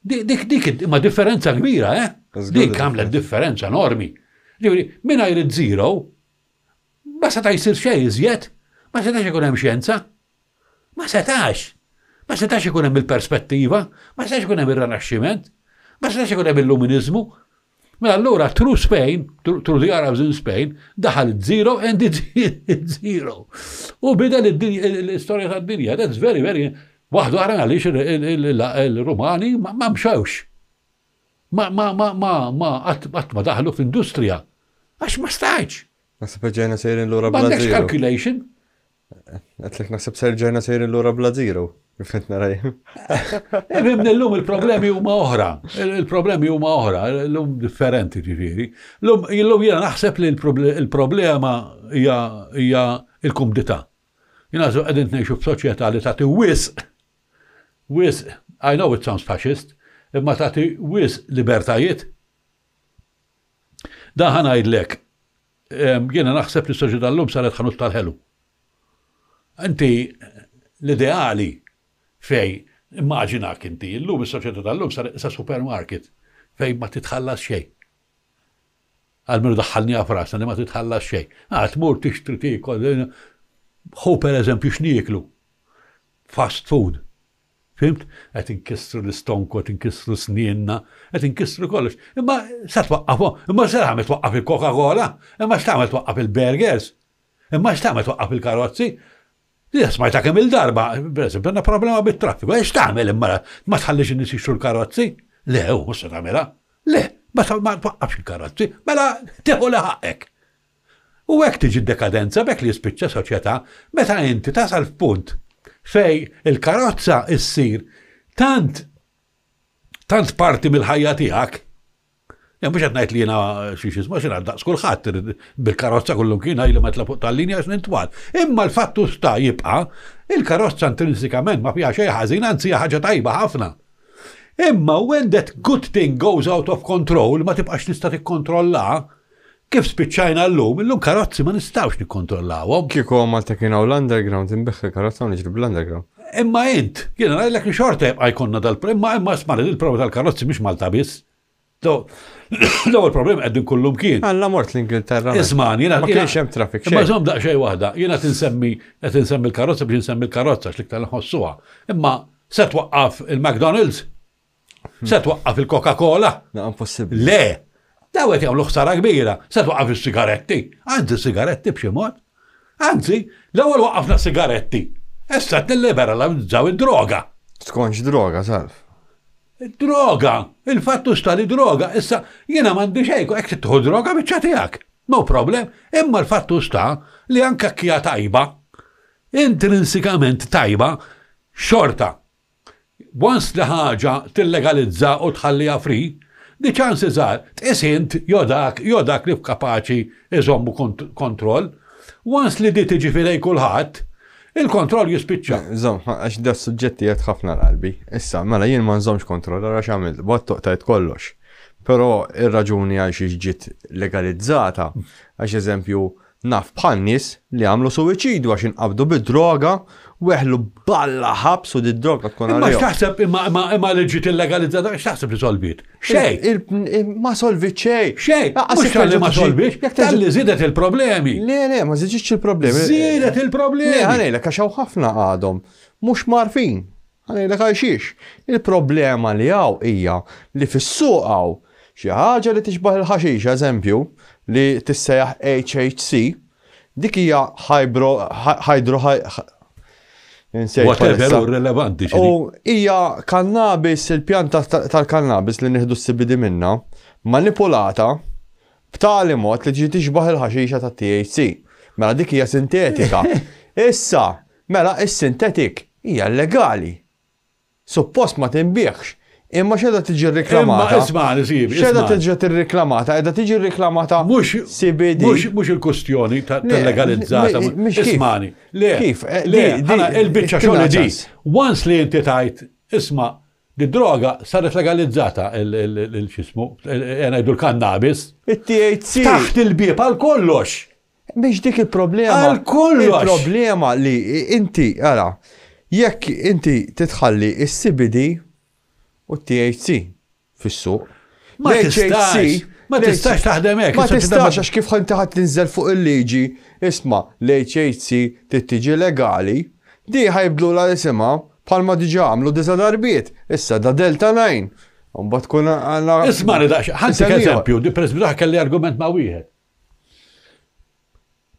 Dik ma differenza kbira, Dik għamlet differenza enormi. Ġifieri, mingħajr iż-zero, ma setax jsir xejn iżjed, ma setax ikun hemm xjenza, ma setax ikun hemm il-perspettiva, ma setax ikun hemm ir-Rinaxximent, ma setax ikun hemm il-Luminizmu. Mela allura through Spain, through the Arabs in Spain, daħal zero and zero. U bida l-istorja tad-dinja, that's very, very, waħdu għara għalix il-Rumani ma mxawx. Ma daħlu fl-industrija. Għax ma stajċ. Naħseb ġejna sejrin l-ura bla M'għandekx zero. calculation. Għatlek naħseb ġejna sejrin l-ura bla zero. Kif naraj. Fimni l-lum il-problemi huma oħra. Il-problemi huma oħra, l-lum differenti ġifieri. L-lum jiena naħseb li il-problema hija il-kumdità. Jiena qegħdin ngħixu f'soċjetà li tagħti wisq, I know it sounds fascist, imma tagħti wisq libertajiet. Da ħanajdlek, jiena naħseb li s-soċjetà l-lum saret ħanut tal-ħelu. Inti l-ideali fej, immaġinak inti, l-lum is-soċjetà tal-lum sa supermarket fej ma titħallas xejn. Għal-miru daħħalni għafrasna li ma titħallas xejn. Tmur tixtri tikol, ħu per eżempju x'nieklu. Fast food. Fimt? Qed inkissru l-istonku, qed inkissru snienna, qed inkissru kollox. Imma sa twaqqafu, imma se tagħmel twaqqaf il-Coca-Cola, imma x'tagħmel twaqqaf il-burgers, imma x'tagħmel twaqqaf il-karozzi. Smajta kemm il-darba, għandna problema bit-traffiku, għax tagħmel imma ma tħallix in-nies jixtru l-karozzi? Le, mhux se tagħmelha. Le, ma twaqqafx il-karozzi, mela tieħu ħaqek. U hekk tiġi d-dekadenza b'hekk li jispiċċa soċjetà meta inti tasal f'punt fej il-karozza issir tant parti mill-ħajja tiegħek. Mux għadnajt li jena xiex ma xina daqs kulħadd bil-karozza kullum kien li ma tlafuq tal-linja x'nintwal. Imma l-fattu sta jibqa' il-karozza intrinsikament ma fiha xejn ħażin, anzi hija ħaġa tajba ħafna. Imma when that good thing goes out of control ma tibqax tista' tikkontrollha, kif spiċċajna llum karozzi ma nistgħux nikkontrollawhom. Kieku Malta kien hawn l-underground inbeħħ il-karozza u niġri bl-underground. Imma jiena ngħidlek li xorta jibqa' jkollna imma smara il-problema tal-karozzi mhix Malta biss. L-ewwel problem qegħdin kullum kien. Alla mort l-Ingilterra. Isman, jiena ma kienx hemm traffic xejn. Imma żomm daqsxejn waħda, jiena qed insemmi l-karozza biex insemmi l-karozza x'liktar nħossuha. Imma se twaqqaf il-McDonald's? Se twaqqaf il-Coca-Cola? Impossibbli. Le! Daw qed jagħmlu ħsara kbira. Se twaqqaf is-sigaretti? Anzi sigaretti b'xi mod. Anzi, l-ewwel waqqafna sigaretti. Issa nilliberalizzaw id-droga. Tkunx droga, salf. Droga, il-fattu sta li droga, issa jiena m'għandi xejn, hekk tieħu droga biċċa tiegħek. No problem, imma l-fattu sta li anke kija tajba, intrinsikament tajba, xorta. Once li ħaġa tillegalizza u tħallija free, di ċansi żgħar tqisint jodak li kapaċi iżommu kontroll, once li di tiġi fidej kulħadd, il-kontroll jispiċċa. Żomm, għax da suġġetti qed ħafna l-qalbi. Issa, mela jien ma nżommx kontroll għax għamilt, bottoq tajt kollox. Però ir-raġuni għal xi ġiet legalizzata, għax eżempju naf bħal nies li għamlu suwiċidu għax inqabdu bid-droga weħlu balla ħabs u d-droga tkun għalihom. Imma x'taħseb imma li ġiet illegalizzata x'taħseb li solvit? Xejn. Ma solvit xejn. Xejn. Mhux talli ma solvit, talli żiedet il-problemi. Le, ma żidx il-problemi. Żiedet il-problemi. Le, ħanejlek għax hawn ħafna għadhom mhux marfin. Ħanejlek għalxiex. Il-problema li hawn hija li fis-suq hawn xi ħaġa li tixbaħ il-ħaxix, eżempju, li tissejjaħ HHC, dik hija whatever, relevanti. U hija kannabis, il-pjanta tal-kannabis li nieħdu s-sibidi minna, manipolata b'tali mod li ġi tixbaħ il-ħaxixa ta' THC. Mela dik hija sintetika. Issa, mela is-sintetik hija legali. Suppost ma tinbieħx. Imma xedha tiġi riklamata. Xedha tiġi riklamata, edha tiġi riklamata CBD. Mhux il-kustjoni tal-legalizzata. Ismani. Le, il-biċċa xogħol di. Once li inti tajt, isma' di-droga saret legalizzata il-xismu, ngħidu l-kannabis. Il-THC. Taħt il-bieb għal kollox. Biex dik il-problema. Għal kollox. Il-problema li inti, ara, jekk inti titħalli is-CBD u THC fis-suq. Ma tistax taħdem hekk. Ma tistax għax kif ħanti ħadd tinżel fuq il-liġi, isma' l-HHC tiġi legali, di ħajbdlu la isimha bħalma diġà għamlu diża darbiet. Issa da Delta 9. Mbagħad tkun għandna. Isma' daqs, ħantik eżempju, di President kelli argument ma' wieħed.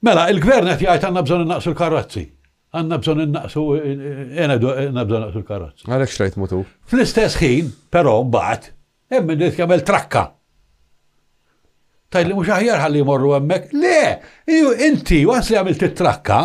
Mela, il-gvern qed jgħid għandna bżonn innaqsu l-karozzi. Għanna bżon innaqsu, għanna bżon innaqsu l-karozzi. Għalek xrajt mutu. Fl-istess ħin, però mbagħad hemm min jagħmel trakka. tajli mhux aħjar ħalli jmorru hemmhekk. Le, inti waqt li għamilt it-trakka,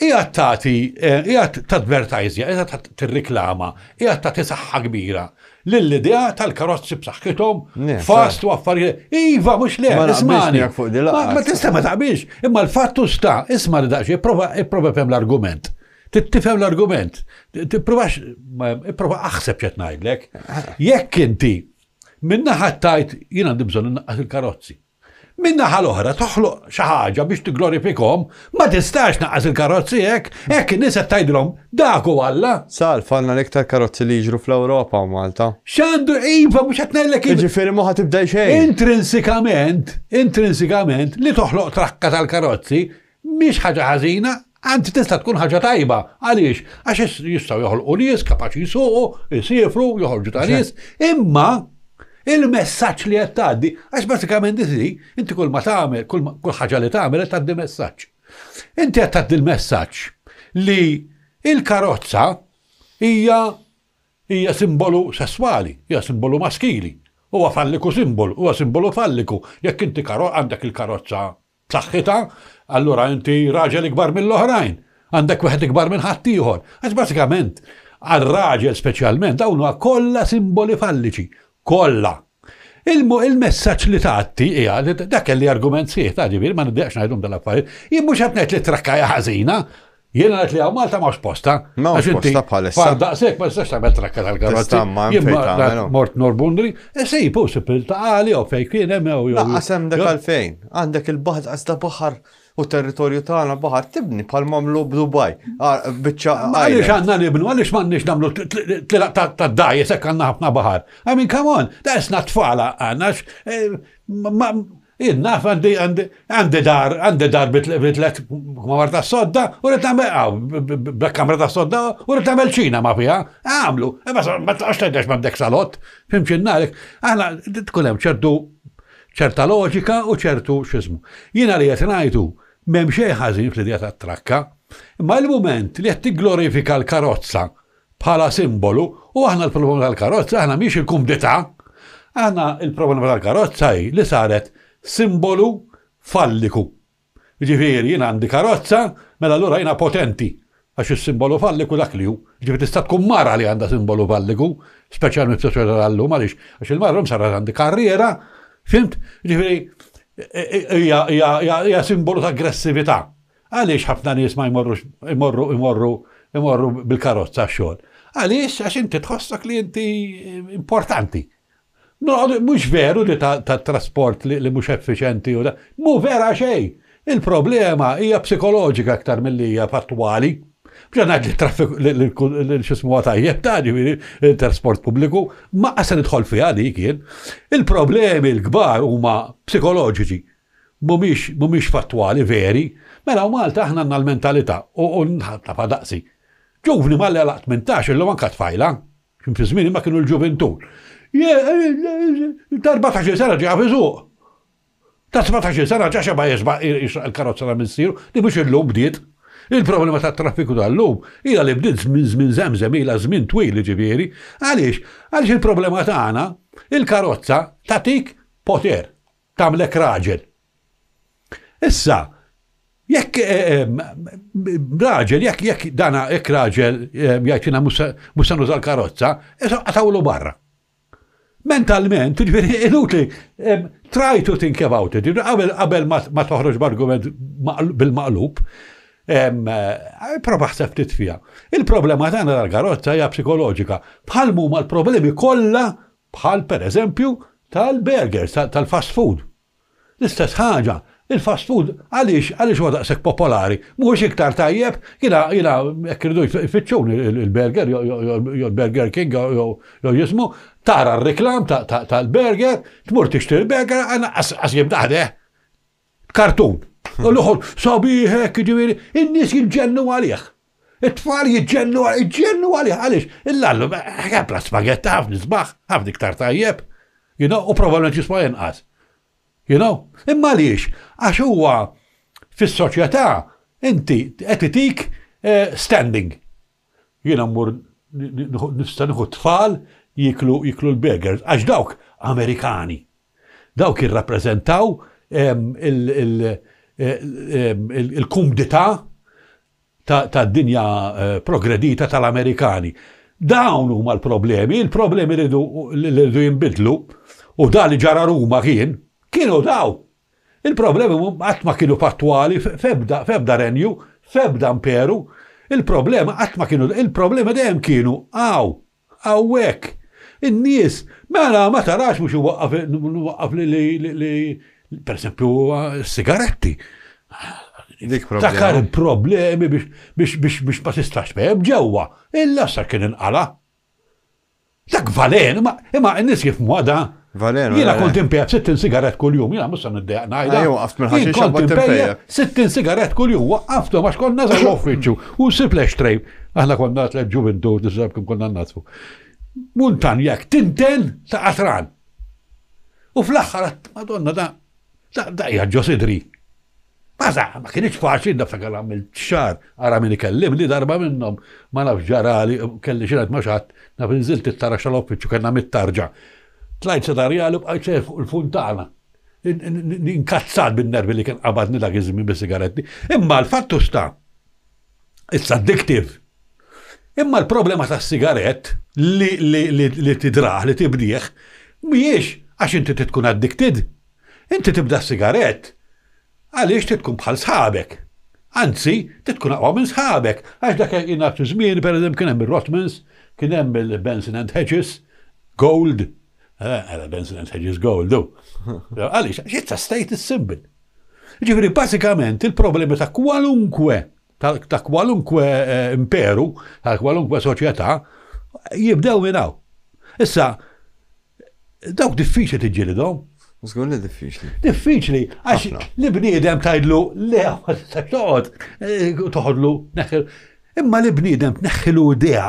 qiegħed tagħti, qiegħed tadvertajżja, qiegħed tirriklama, qiegħed tagħti saħħa kbira lill-idea tal-karozzi b'saħħithom, fast u affarijiet. Iva, mhux le, ismani. Ma tista' ma taqbilx, imma l-fattu sta, isma' li daqsxejn, ipprova fhem l-argument. Tifhem l-argument. Ipprova aħseb x'qed ngħidlek. Jekk inti minnaħa tajt jiena għandi bżonn innaqqas il-karozzi. Minnaħa l-oħra toħloq xi ħaġa biex tiglorifikhom, ma tistax naqqas il-karozzi hekk in-nies qed tgħidilhom dak u Alla. Sal, fanna l-iktar karozzi li jiġru fl-Ewropa u Malta. X'għandu iva mhux qed ngħidlek. Jiġifieri ma ħatibda xejn. Intrinsikament li toħloq trakka tal-karozzi mhix ħaġa ħażina, anzi tista' tkun ħaġa tajba. Għaliex? Għax jistgħu joħolqu nies kapaċi jsuqu, jisifru, joħorġu ta' nies, imma il-messaġġ li qed tgħaddi, għax bażikament inti kull ma tagħmel, kull ħaġa li tagħmel qed tgħaddi messaġġ. Inti qed tgħaddi l-messaġġ li il-karozza hija simbolu sesswali, hija simbolu maskili. Huwa falliku simbolu, huwa simbolu falliku. Jekk inti għandek il-karozza b'saħħitha, allura inti raġel ikbar mill-oħrajn, għandek wieħed ikbar minn ħadd ieħor. Għax bażikament għar-raġel speċjalment dawn huwa kollha simboli falliċi. Kolla. Il-messaġġ li tagħti hija dak li argument sieħ ta' ġifieri ma nibdeqx ngħidhom dal-affarijiet. Jien mhux qed ngħid li trakkaja ħażina, jiena ngħid li hawn Malta m'hawnx posta. M'hawnx posta bħalissa. Daqshekk ma tistax tagħmel trakka tal-karozzi. Jien mort Norbundri, se possibilità għali jew fejn kien hemm jew. Laqqas hemm dak għalfejn. Għandek il-baħar qasda baħar u territorju tagħna baħar tibni bħal mamlu b'Dubaj. Biċċa għaliex għandna nibnu, għaliex m'għandniex nagħmlu tlilaq tad-dajjes hekk għandna ħafna baħar. I mean, come on, dasna tfala għandna naf għandi dar bitlet kamra ta' sodda u rrid nagħmel b'kamra ta' sodda u rrid nagħmel ċina ma fiha. Għamlu, ma taqgħux tgħidx m'għandek salott, fimx innalek. Aħna tkun hemm ċerta loġika u ċertu x'ismu. Jiena li qed ngħidu m'hemm xejn ħażin fl-idea tat-trakka, imma l-mument li qed tigglorifika l-karozza bħala simbolu u aħna l-problema tal-karozza aħna mhix il-kumdità, aħna il-problema tal-karozza hi li saret simbolu falliku. Ġifieri jiena għandi karozza, mela allura jiena potenti għax is-simbolu falliku dak li hu. Ġifieri tista' tkun mara li għandha simbolu falliku, speċjalment fis-soċjetà tal-lum għaliex għax il-marra saret għandi karriera. Fimt? Ġifieri hija simbolu ta' aggressività. Għaliex ħafna nies ma jmorru bil-karozza għax-xogħol? Għaliex għax inti tħossok li inti importanti. No, mhux veru li ta' trasport li mhux effiċjenti u da. Mhu vera xejn. Il-problema hija psikoloġika aktar milli hija fattwali. Bġa ngħid li traffiku l-xismu tajjeb ta' ġifieri trasport pubbliku, ma qasa nidħol fiha dik jien. Il-problemi l-kbar huma psikoloġiċi, mhumiex fattwali veri. Mela u Malta aħna għandna l-mentalità u nħatta daqsi. Ġuvni malli għal 18 illum anke tfajla, fi żmieni ma kienu l-ġuventù. Ta' 14 sena ġie għafiżuq. Ta' 17 sena ġa xeba jisbaq il-karozza ta' missiru, li mhux illum bdiet. Il-problema ta' traffiku tal-lum ila li bdiet minn Żemżem ila żmien twil ġifieri. Għaliex il-problema tagħna il-karozza tagħtik poter, tagħmlek raġel. Issa, jekk raġel, jekk dana jekk raġel jgħidina mhux se nuża l-karozza, qatawlu barra. Mentalment, ġifieri inutli, try to think about it. Qabel ma toħroġ b'argument bil-maqlub, prova ħseb ftit fiha. Il-problema tagħna tal-karozza hija psikoloġika. Bħal huma l-problemi kollha bħal pereżempju tal-burgers, tal-fast food. L-istess ħaġa, il-fast food għaliex huwa daqshekk popolari, mhuwiex iktar tajjeb, jiena jekk irridu jfittxuni il-burger jew il-Burger King jew jismu, tara r-reklam tal-burger, tmur tixtri l-burger, għana qas jibdaħdeh. Kartun. U l-uħol, sabiħek, ġiviri, in-nies jġennu għalih. It-tfal jġennu għalih, għalix. Il-lallu, għabla spagetta, ħafni sbaħ, ħafni iktar tajjeb. U probablement jisma jenqas. Imma għalix, għax huwa fis-soċjetà, inti qed itik standing. Jiena mmur nista' nieħu tfal jiklu l-burgers, għax dawk Amerikani. dawk jirrappreżentaw il-kumdità ta' dinja progredita tal-Amerikani. Dawn huma l-problemi, il-problemi li rridu jinbidlu, u da li ġara Ruma kienu daw. Il-problemi qatt ma kienu pattwali f'ebda renju, f'ebda imperu, il-problema qatt ma kienu, il-problemi dejjem kienu hawnhekk. In-nies mela ma tarax mhux iwaqqaf li pereżempju sigaretti. Takar il-problemi biex ma tistax behem ġewwa, illa sa kien inqala. Dak Valen, imma n-nies jifhmu għada. Jiena kont impejjeb 60 sigaret kuljum, jiena mhux se niddejjaq ngħidha. Waqaft minn ħaxix kont impejjeb 60 sigaret kuljum, waqaftu għax konna żgħar l-uffiċċju u siplex trej. Aħna konna tliet ġuventu nisab kemm konna natfu. Muntanjak tinten ta' qatran. U fl-aħħar Madonna da hija sidri. Ma kienx faċli naftakar għamil xar ara min ikellim li darba minnhom ma nafx ġarali kelli xi ma xatt naf inżilt it-tara xal-uffiċċju kellna mit-tarġa. Tlajt sedarjali bqajt fuq il-funtana. Inkazzat bin-nervi li kien qabadni dak iż-żmien bis-sigaretti. Imma l-fattu sta it's addictive. Imma l-problema tas-sigarett li tidraħ, li tibdieħ, mhijiex għax inti tkun addicted. Inti tibda s-sigarett għaliex titkun bħal sħabek. Anzi, titkun aqwa minn sħabek. Għax dak jien nafsu żmien, pereżempju kien hemm il-Rothmans, kien hemm il-Benson and Hedges, Gold. Benson and Hedges Gold, għaliex, it's a status symbol. Ġifieri bażikament il-problemi ta' kwalunkwe imperu, ta' kwalunkwe soċjetà jibdew minn hawn. Issa, dawk diffiċli tiġġielidhom. Żgur li diffiċli. Diffiċli, għax li bniedem tgħidlu le toħodlu neħħel. Imma li bniedem tneħħilu idea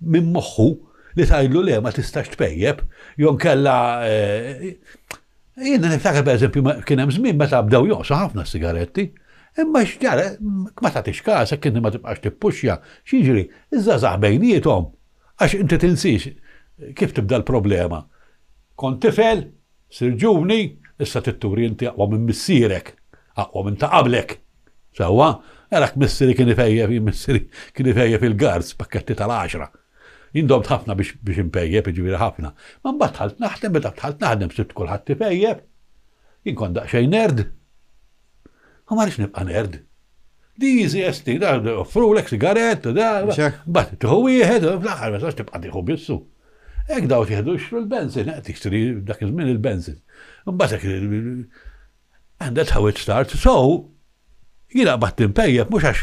minn moħħu li tgħidlu le ma tistax tpejjeb, jew nkella jiena niftakar pereżempju kien hemm żmien meta bdew joqsu ħafna sigaretti, imma x'ġara ma tagħtix każ hekk inti ma tibqax tippuxja, x'jiġri iż-żgħażagħ bejniethom għax inti tinsix kif tibda l-problema. Kont tifel, sir ġuvni, issa titturi inti aqwa minn missierek, aqwa minn ta' qablek. Sewwa, erak missieri kien ifejjeb il-garz pakketti tal-10. Jindomt ħafna biex impejjeb, ġifieri ħafna. Ma mbagħad tħalt naħdem, meta tħalt naħdem sibt kulħadd tifejjeb. Jien kont daqsxejn nerd. Ma rridx nibqa' nerd. Diżi esti, da offrulek sigarett, mbagħad tieħu wieħed, fl-aħħar ma tistax tibqa' tieħu bissu. Ek daw tieħdu l-benzin, tixtri dak iż-żmien il-benzin. Mbagħad and that's how it starts. So, jiena qatt impejjeb mhux għax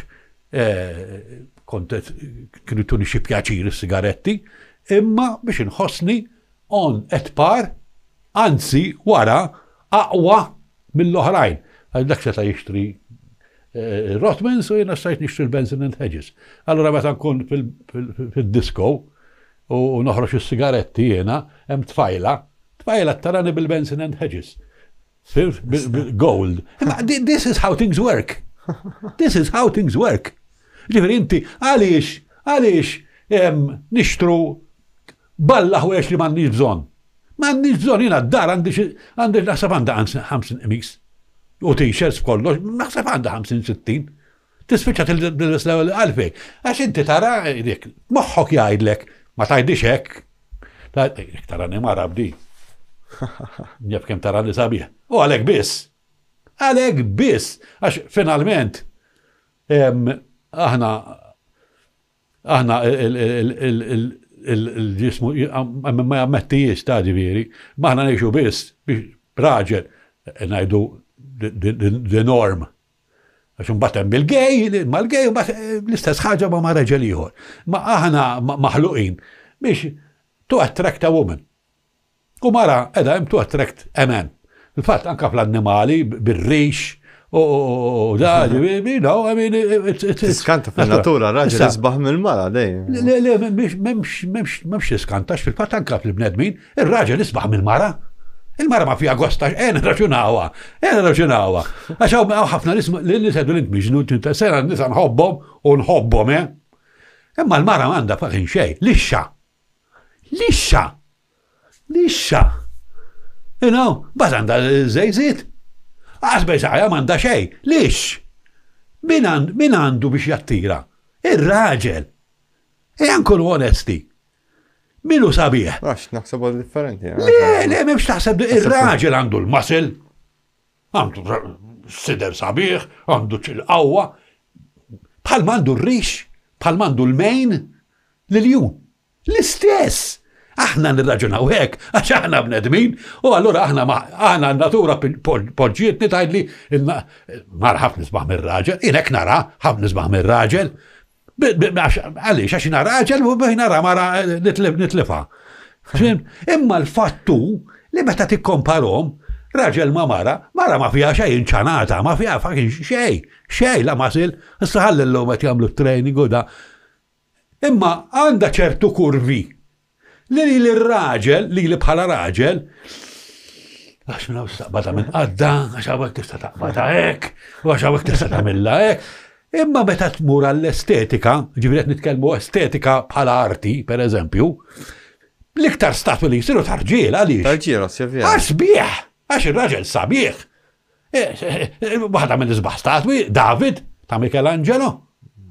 kienu tuni xi pjaċir is-sigaretti, imma biex inħossni on et par, anzi wara aqwa mill-oħrajn. Dak seta' jixtri Rothmans u jiena stajt nixtri l-Benson and Hedges. Allura meta nkun fil-disco u noħroġ is-sigaretti jiena hemm tfajla tarani bil-Benson and Hedges. Gold. This is how things work. This is how things work. Ġifieri inti għaliex nixtru balla ħwejx li m'għandniex bżonn. M'għandniex bżonn jiena d-dar għandi naħseb għandha 50 qmis u t-shirts kollox, naħseb għandha 50-60. Tispiċċa tilbes l-ewwel għalfej. Għax inti tara dik moħħok jgħidlek ma tgħidix hekk. Tarani mara bdi. Njaf kemm tarani sabiħ. U għalhekk biss. Għalhekk biss għax finalment aħna il-ġismu ma jammettijiex ta' ġifieri, ma aħna ngħixu biss biex raġel ngħidu the norm. Għax imbagħad hemm bil-gej, mal-gej l-istess ħaġa ma' raġel ieħor. Ma aħna maħluqin biex to attract a woman. U mara qiegħda hemm to attract a man. Il-fatt anke fl-annimali bir-rix u da, I mean, Tiskanta fil-natura, raġel isbaħ mill-mara dejjem. Le, memx tiskantax fil-fatt anke fil-bnedmin, ir-raġel isbaħ mill-mara. Il-mara ma fija gostax, raġunawa. Għax hawn ħafna li sedu l-int miġnut, sena nisa nħobbhom u nħobbhom, imma l-mara m'għandha faħin xejn, lixxa. Bas għandha żejżiet. Għasbej saħja m'għandha xejn. Lix? Min għandu biex jattira? Ir-raġel. Nkunu onesti. Minu sabiħ? Għax naħseb differenti. Le, memx taħseb ir-raġel għandu l-muscle, għandu sider sabiħ, għandu ċil-qawwa, bħal mandu r-rix, bħal mandu l-mejn, l-ljun. L-istess. Aħna nirraġunaw hekk, għax aħna bnedmin, u allura aħna natura poġġietni tajdli, nara ħafna nisbaħ mir-raġel, inek nara ħafna nisbaħ mir-raġel, għalix, għax jina raġel, u nara mara nitlifa. Imma l-fattu li meta tikkomparom, raġel ma mara ma fija xej inċanata, ma fija fakin xej la masil, s-saħallillu met jamlu training u da. Imma għanda ċertu kurvi. Li l-raġel, li bħala raġel, għax minna staqbata minn għadda, għax għawek tista taqbata ek, u għax għawek tista tamilla ek. Imma meta tmur għall-estetika, ġiviret nitkelmu estetika bħala arti, per eżempju, l-iktar statu li jisiru tarġiel, għalix. Tarġiel, osjevja. Għax bieħ, għax il-raġel sabiħ. Waħda minn isbaħ statwi, David, ta' Michelangelo,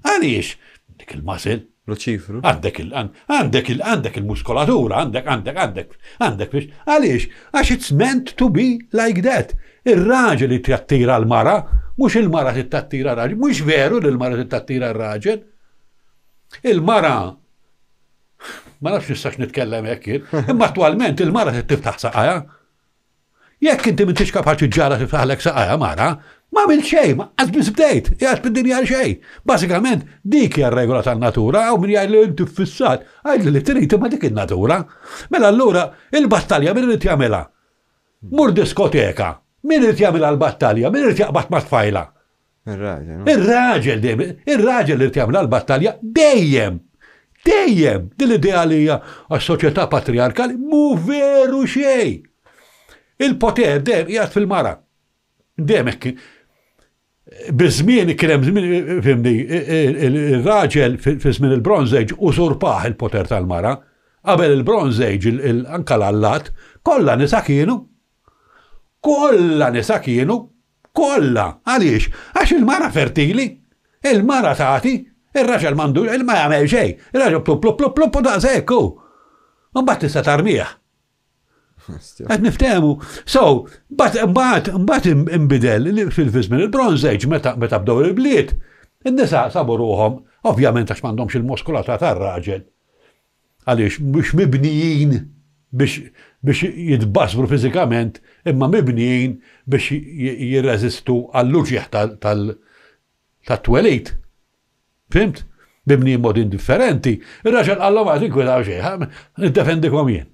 għalix, dik il-masil. Luċifru. Għandek il-muskolatura, għandek biex. Għaliex, għax it's meant to be like that. Ir-raġel li trattira l-mara, mux il-mara trattira r-raġel, mux veru li l-mara trattira r-raġel. Il-mara, ma nafx nistax nitkellem hekk, imma attualment il-mara tiftaħ saqajja. Jekk inti m'intix kapaċi ġara tiftaħlek saqajja mara, ma minn xej, ma għazbis bdejt, jgħat bid-dinja xej. Basikament, dik hija regola tan-natura, u min jgħid li inti fissat, għajd li trid ma dik in-natura. Mela allura il-battalja min irid jagħmilha? Mur diskoteka, min irid jagħmilha l-battalja, min irid jaqbad ma' tfajla? Ir-raġel irid jagħmilha l-battalja dejjem. Din l-idea li hija għas-soċjetà patriarkali mu veru xej. Il-poter dejjem qiegħed fil-mara. Dejjem hekk. Bizmien kienem fimni il-raġel fi żmien il-Bronze Age usurpaħ il-poter tal-mara, qabel il-Bronze Age anka l-allat, kollha nisa kienu. Għaliex? Għax il-mara fertili, il-mara tagħti, ir-raġel mandu, il-ma jagħmel xejn, ir-raġel plup u daqshekk hu. Mbagħad tista' tarmih. Għed niftemu. So, mbagħad imbidel fil-żmien il-Bronze Age meta bdew il-bliet. In-nisa sabu ruhom, ovvjament għax m'għandhomx il-muskolatura tar-raġel. Għaliex mhux mibnijin biex jitbassru fiżikament, imma mibnijin biex jirreżistu għall-luġieħ tat-twelid. Fimt? Mibnijin mod indifferenti. Ir-raġel qallhom ma tinkwietaw xejn, niddefendikom jien.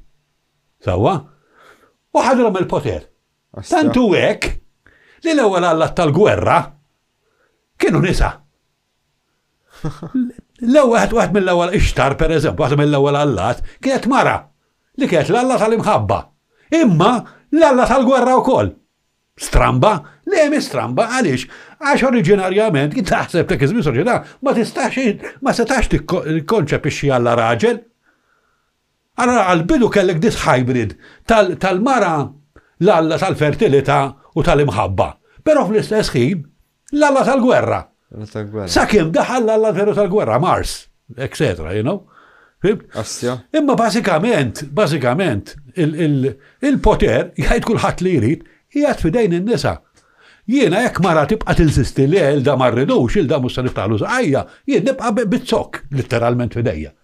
Sewwa? U ħadrom il-poter. Tantu hekk li l-ewwel allat tal-gwerra kienu nisa. Waħed mill-ewwel ixtar, pereżempju, waħda mill-ewwel allat kienet mara li kienet l-alla tal-imħabba. Imma l-alla tal-gwerra wkoll. Stramba? Le mi stramba, għaliex? Għax oriġinarjament kien taħseb ta' kizmi soċjetà ma setax tikkonċepixxi għalla raġel. Allora għal-bidu kellek dis hybrid tal-mara l-alla tal-fertilità u tal-imħabba. Però fl-istess ħin l-alla tal-gwerra. Sakemm daħal l-alla veru tal-gwerra, Mars, etc. You know? Imma basikament il-poter jgħid kulħadd li jrid jgħid fidejn in-nisa. Jiena jekk mara tibqa' tilsisti li il-da ma rridux, il-da mhux se niftaħlu saqajja, jien nibqa' bit-zokk literalment fidejja.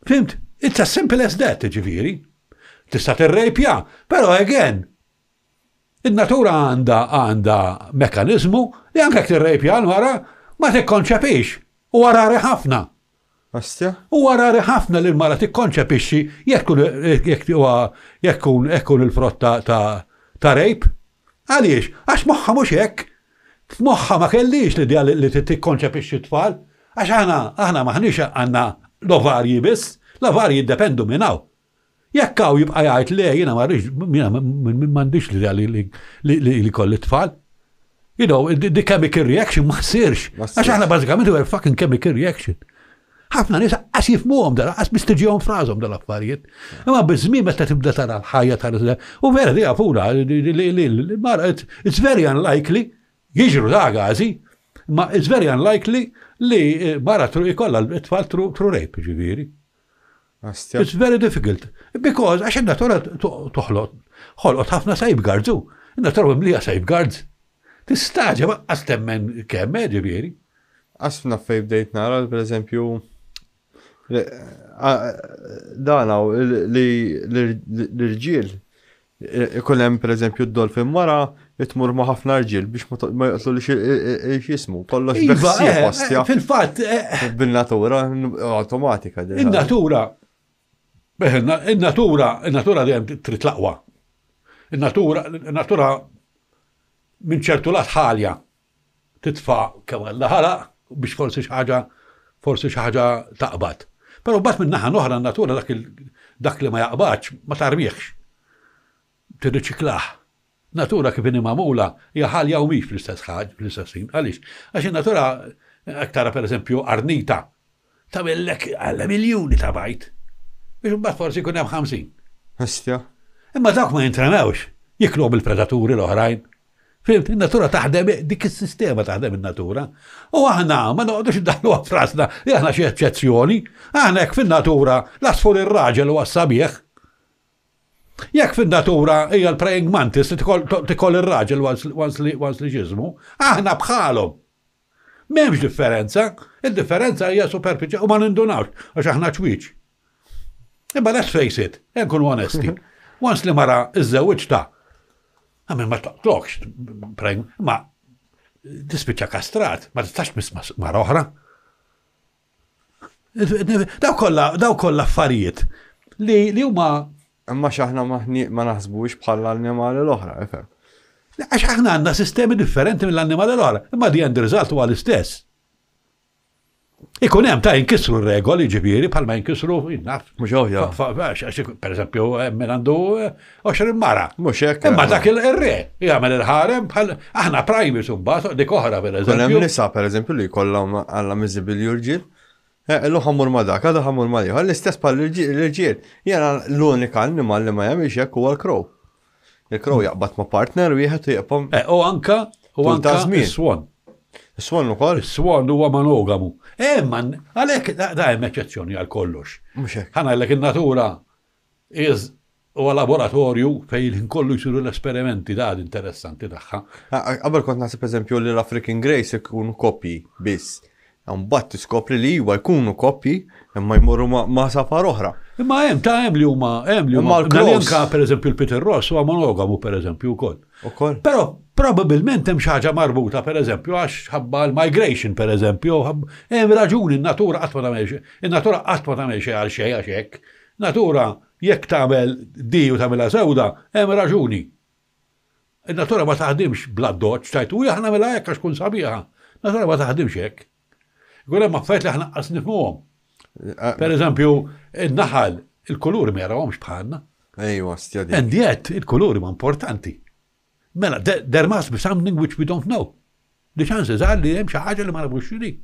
Fimt? It's as simple as that, ġifieri. Tista' tirrejpja, però again, in-natura għandha mekkaniżmu li anke jekk tirrejpja l-mara ma tikkonċepix u rari ħafna. U rari ħafna li l-mara tikkonċepixxi jekk kun il-frott ta' rejp. Għaliex? Għax moħħa mhux hekk. Moħħa ma kellix li tikkonċepixxi t-tfal, għax aħna maħniex għandna l-ovarji biss. L-avarji jiddependu minn hawn. Jekk hawn jibqa' jgħid le jiena m'għandix li kolli tfal. You know, the chemical reaction ma ssirx. Għax aħna bażikament huwa fucking chemical reaction. ħafna nies qas jifhmuhom qas mistiġihom frazhom dal-affarijiet. Imma biż-żmien meta tibda tara l-ħajja tara u vera di għafura mara it's very unlikely jiġru daqażi, ma it's very unlikely li mara ikollha l-tfal tru rape ġifieri. It's very difficult. Because għax in-natura ħolqot ħafna safeguards u. In-natura mlija safeguards. Tistaġa ma temmen kemm ġifieri. Għasfna f'dejt nara, per eżempju, danaw li l-irġiel ikollem per eżempju d-dolfin mara jitmur ma' ħafna rġiel biex ma jqtlu li x'jismu, kollox beħsija postja. Fil-fatt bil-natura automatika. Il-natura dejjem trid tlaqwa. Il-natura minn ċertu lat ħalja titfa' kemm ħalaq biex forsi xi ħaġa taqbad. Però mbagħad minn naħa oħra n-natura dak li ma jaqbadx ma tarbieħx. Tirriċiklah. Natura kif inhi magħmula hija ħalja u mhix fl-istess ħin. Għaliex? Għax in-natura aktar pereżempju arnita tagħmellek għal miljuni ta' bajt. Biex mbagħad forsi jkun hemm 50. Ħastja. Imma dawk ma jintrenawx, jiklhom il-predaturi l-oħrajn. Fimt, in-natura taħdem, dik is-sistema taħdem in-natura. U aħna ma noqgħodux iddaħlu frasna li aħna xi eċċezzjoni, aħna hekk fin-natura lasfur ir-raġel u għas-sabiħ. Jekk fin-natura hija l-praying mantis li tikoll ir-raġel once li ġismu, aħna bħalhom. M'hemmx differenza, il-differenza hija superfiċjali u ma nindunawx għax aħna ċwieċ. Imma let's face it, nkunu onesti. Once li mara iż-żewġ għamil ma taqtlokx, ma tispiċċa kastrat, ma tistax mara oħra. Daw kollha affarijiet li huma. Imma x'aħna ma naħsbux bħala l-annimali l-oħra, ifhem. Għax aħna għandna sistemi differenti mill-annimali l-oħra, imma di end result huwa l-istess. Ikun hemm ta' jinkisru r-regoli ġifieri bħalma jinkisru jinnaf. Mhux oħja. Pereżempju min għandu 20 mara. Mhux hekk. Imma dak il-re jagħmel il-ħarem bħal aħna privacy mbagħad dik oħra pereżempju. Hemm nisa pereżempju li jkollhom alla miżibbli urġiel. Illu ħammur ma dak, għadu ħammur ma dik. L-istess bħal l-irġiel. Jena l-unika animal li ma jagħmilx hekk huwa l-crow. Il-crow jaqbad ma' partner wieħed u jaqbhom. U anka is-swan. Is-swan ukoll? Is-swan huwa monogamu. Man għalhekk da hemm eċċezzjoni għal kollox. Mhux hekk. Ħanajlek in-natura huwa laboratorju fejn kollu jsiru l-esperimenti da interessanti tagħha. Qabel kont naħseb eżempju li l-African Greys ikunu kopji biss. Mbagħad tiskopri li huwa jkunu kopji imma jmorru ma' safar oħra. Imma hemm li huma anka pereżempju l-Peter Ross huwa monogamu pereżempju wkoll. Però probabbilment hemm xi ħaġa marbuta pereżempju għax ħabba l-migration pereżempju hemm raġuni n-natura qatt ma tagħmel xejn għal xejn għax hekk. Natura jekk tagħmel di u tagħmilha sewda hemm raġuni. In-natura ma taħdimx bla doċċ tajtu aħna nagħmilha hekk għax tkun sabiħa. Natura ma taħdimx hekk. Għura hemm affarijiet li aħna qas nifhmuhom. Pereżempju, in-naħal, il-kuluri ma jarawhomx bħalna. Ejwa, stjadi. And yet, il-kuluri ma importanti. Mela, there must be something which we don't know. The chances are li hemm xi ħaġa li ma nafux x'inhi.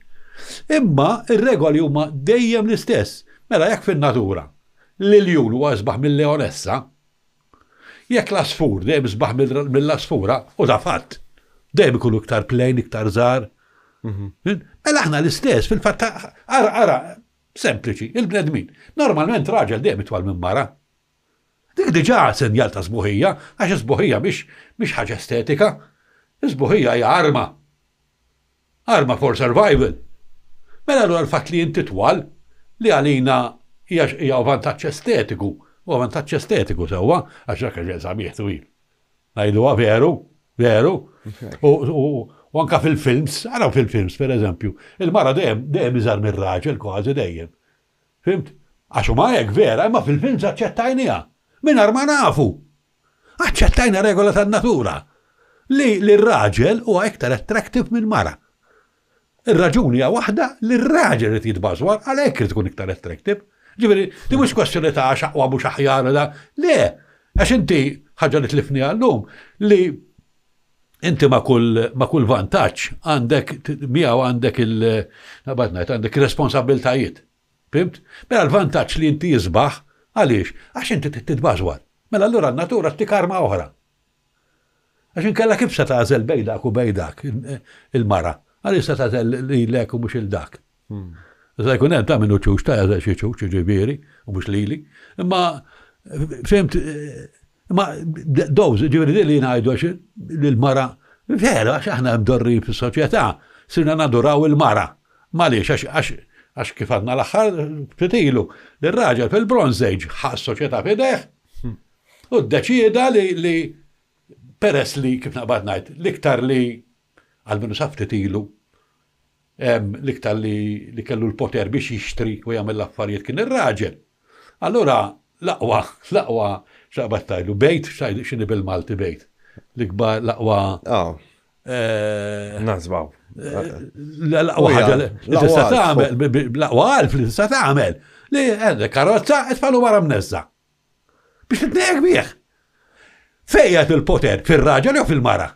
Imma ir-regoli huma dejjem l-istess. Mela jekk fin-natura l-iljun huwa sbaħ mill-leonessa, jekk l-asfur dejjem sbaħ mill-asfura u da fatt. Dejjem ikunu iktar plejn, iktar żgħar. Mela aħna l-istess fil-fatt ara sempliċi, il-bnedmin. Normalment raġel dejjem itwal minn mara. Dik diġà senjal ta' sbuħija, għax sbuħija mhix ħaġa estetika. Sbuħija hija arma. Arma for survival. Mela allura l-fatt li inti twal li għalina hija vantaġġ estetiku. U vantaġġ estetiku sewwa għax dak ġel sabiħ twil. Ngħiduha veru. U anka fil-films, għaraw fil-films per eżempju, il-mara dejjem iżgħar mir-raġel kważi dejjem. Fimt? Għax huma hekk vera, imma fil-films aċċettajniha. Mingħajr ma nafu. Aċċettajna regola tan-natura. Li r-raġel huwa iktar attractive minn mara. Ir-raġuni hija waħda li r-raġel irid jitbażwar għalhekk irid tkun iktar attractive. Ġifieri, di mhux kwestjoni ta' xaqwa mhux aħjar da. Le, għax inti ħaġa li tlifni għallum li inti ma kull vantaġġ għandek miegħu għandek għandek responsabiltajiet. Fimt? Mela l-vantaġġ li inti jisbaħ, għaliex? Għax inti titbażwar. Mela allura n-natura t-tikarma oħra. Għax inkella kif se tażel bejdak u bejdak il-mara. Għaliex se tażel li lek u mhux il-dak. Sa jkun hemm ta' minnu ċux ta' jażel xi ċux ġifieri u mhux lili. Imma fimt, imma dowż ġifieri li ngħidu għax il-mara vera għax aħna mdorri fis-soċjetà sirna naduraw il-mara. Maliex għax kif għadna l-aħħar fitilu l-raġel fil-Bronze Age ħas soċjetà f'ideh u d-deċieda li peress li kif naqbad ngħid l-iktar li għal-minu saf fitilu l-iktar li kellu l-poter biex jixtri u jagħmel l-affarijiet kien ir-raġel. Allura l-aqwa xaqbad tajlu bejt x'inhi bil-Malti bejt. L-ikbar l-aqwa Nazbaw. L-aqwa ħaġa li tista' tagħmel, l-aqwa għalf li tista' tagħmel li karozza tfalu wara mnezza. Biex titnejjek bih. Fejjed il-poter fir-raġel jew fil-mara?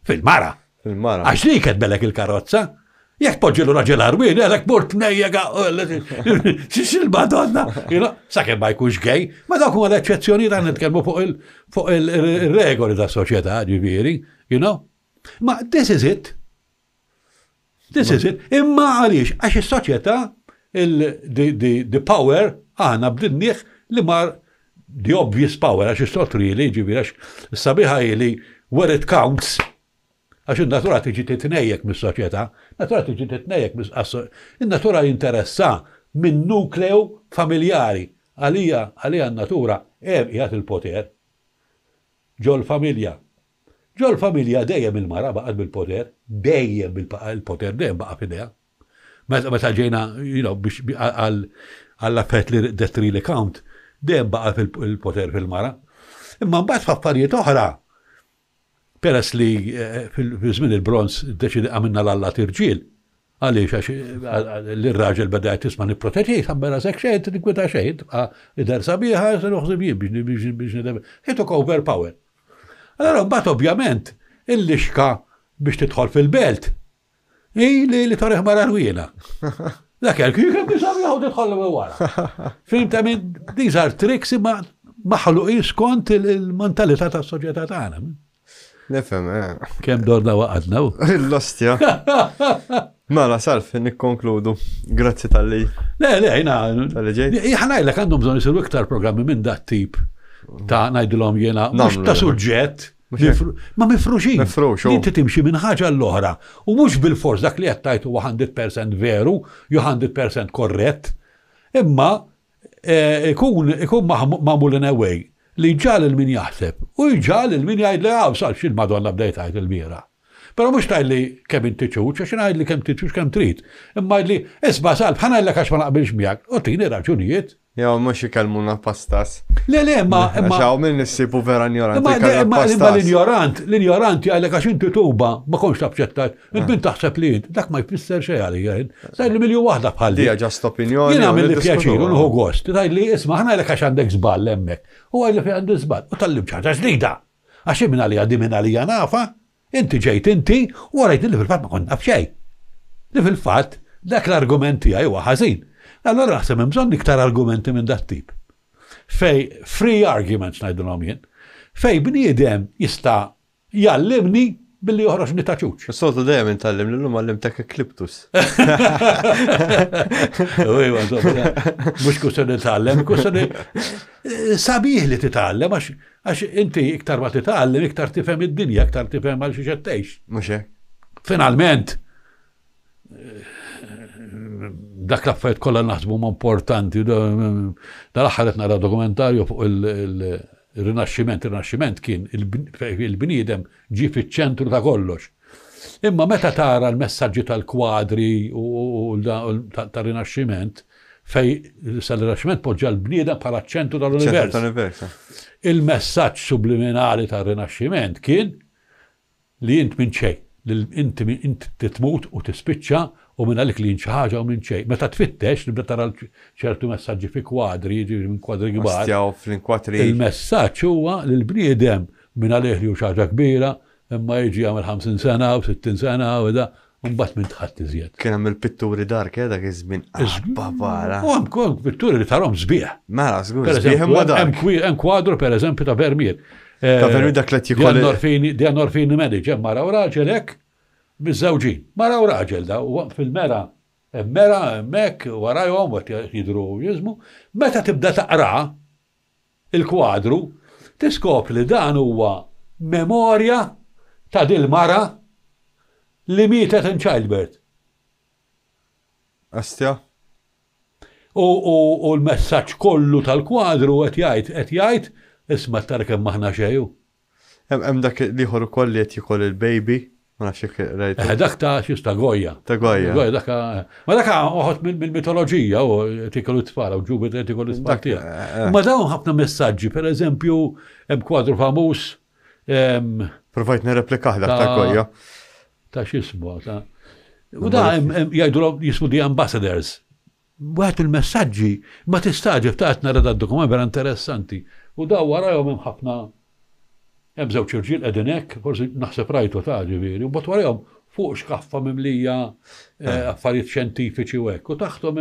Fil-mara. Fil-mara. Għax li ketbelek il-karozza, jekk poġġilu raġel arwin, għalek mort tnejjega xil-Madonna. Sakemm ma jkunx gej, ma dawk huma l-eċċezzjoni ta' nitkellmu fuq il-regoli ta' soċjetà ġifieri, you know? Ma this is it. This is it. Imma għaliex, għax is-soċjetà the power għana bdinniħ li mar the obvious power, għax is-sotri li ġifieri għax sabiħa li where it counts. Għax il-natura tiġi titnejjek mis-soċjetà, natura tiġi titnejjek il-natura jinteressa minn nukleu familjari. Għalija n-natura jgħat il-poter. Ġol familja. Ġol familja dejjem il-mara baqad bil-poter, dejjem il-poter dejjem baqa fidea. Meta ġejna għall-affett li that really count, dejjem baqa il-poter fil-mara. Imma mbagħad f'affarijiet oħra. Peress li fil-żmien il-bronz deċidi għamilna l-alla tirġiel. Għaliex l-raġel beda tisma' nipproteġi, sabbera sekk xejn, tinkwita xejn, id-dar sabiħa, se noħsib jien biex nidem. He took over power. Allora mbagħad ovvjament il-lixka biex tidħol fil-belt. Li torreħ mara rwiela. Dak kif sabiħa u tidħol wara. Fimta minn these are tricks imma maħluqi skont il-mentalità tas-soċjetà tagħna. Nifhem, Kem dorna waqadna u? L-ostja. Mela, Salf, nikkonkludu. Grazzi tal-li. Le, jina. Tal-li ġejt. Ħanajlek għandhom bżonn isiru iktar programmi minn dat tip ta' ngħidilhom jiena mhux ta' suġġett. Ma mifruxin. Mifrux. Inti timxi minn ħaġa l-oħra. U mhux bil-fors dak li qed tajtu 100% veru, jew 100% korrett. Imma ikun magħmul in a way li ġal il-min jaħseb, u ġal il-min jgħid li sal xil-Madonna bdejt għajt il-bira. Pero mux tajt li kem inti ċuċ, għaxin għajt li kem tiċuċ kem trit. Imma li, isba salb, ħana l-lek għax ma naqbilx miegħek, u tini raġunijiet. Jaw, mux ikelmuna pastas. Le, imma. Għaxaw minn nissibu vera ignorant. Imma l-ignorant jgħalek għax inti tuba, ma konx tabċettat, il-bin taħseb li jint, dak ma jfisser xej għalli għajn. Sajt li milju wahda bħalli. Dija ġast opinjoni. Jina mill-li pjaċir, unħu gost. Tajt li isma, ħana l-lek għax għandek zbal emmek. U għalli fi għandi zbal, u tal-lim ċaġa ġlida. Għax minn għalli għaddi minn għalli nafa, inti ġejt inti, u għarajt li fil-fat ma kon naf xej. Li fil-fat, dak l-argumenti għaj u ħazin. Allora naħseb hemm bżonn iktar argumenti minn dat tip. Fej free arguments ngħidulhom jien, fej bniedem jista' jallimni billi joħroġ nitaċuċ. Soltu dejjem intallim lilhom għallimtek ekliptus. Mhux kusen nitgħallem, kusen sabiħ li titgħallem għax inti iktar ma titgħallem iktar tifhem id-dinja, iktar tifhem għal xi qed tgħix. Mhux hekk. Finalment dak l-affarijiet kollha naħsbu ma importanti. Dal-aħħar qed nara dokumentarju fuq il-Rinaxximent. Ir-Rinaxximent kien il-bniedem ġie fiċ-ċentru ta' kollox. Imma meta tara l-messaġġi tal-kwadri u tar-Rinaxximent fej sal-Rinaxximent poġġa l-bniedem bħala ċentru tal-univers. Il-messaġġ subliminali tar-Rinaxximent kien li int minn xejn, inti titmut u tispiċċa u minn għalik li ħaġa u minn xejn. Meta tfittex, nibda tara ċertu messaġġi fi kwadri, minn kwadri kbar. Il-messaġġ huwa li l-bniedem minn għalih li hu xaġa kbira, imma jiġi għamil 50 sena u 60 sena u da, Mbagħad minn tħadd iżjed. Kien hemm il-pitturi dark dak iż-żmien. Babara. U hemm pitturi li tarhom sbieħ. Mela, żgur, sbieħ imma dark. Hemm kwadru pereżempju ta' Vermeer. Ta' Vermeer dak li jkolli. Dianorfini Medici, hemm mara u raġel hekk biż-żewġin. Mara u raġel da fil-mera. Mera hemmhekk warajhom qed jidhru jiżmu. Meta tibda taqra il-kwadru, tiskopri li dan huwa memorja ta' dil-mara li mietet in childbirth. Astja? U l-messaġġ kollu tal-kwadru qed jgħid isma' tara kemm aħna xejju. Hemm dak liħor ukoll li qed jikol il-baby, ma nafx hekk rajt. Dak ta' xista Goya. Ta' Goya. Ma dak oħod mill-mitoloġija u qed ikollu tfal u ġubet qed ikollu tfal tiegħek. Ma dawn ħafna messaġġi, pereżempju hemm kwadru famuż. Provajt nirreplikah dak ta' Goya. Ta' xismu, ta' u da' jgħidu jismu di ambassadors. Għat il-messagġi, ma tistaġi f'taqt nara da' dokument vera interessanti. U da' warajom hemm ħafna, hemm żewġ irġiel qegħdin hekk, forsi naħseb rajtu ta' ġifieri, u mbagħad warajhom fuq xkaffa mimlija affarijiet xjentifiċi u hekk. U taħtom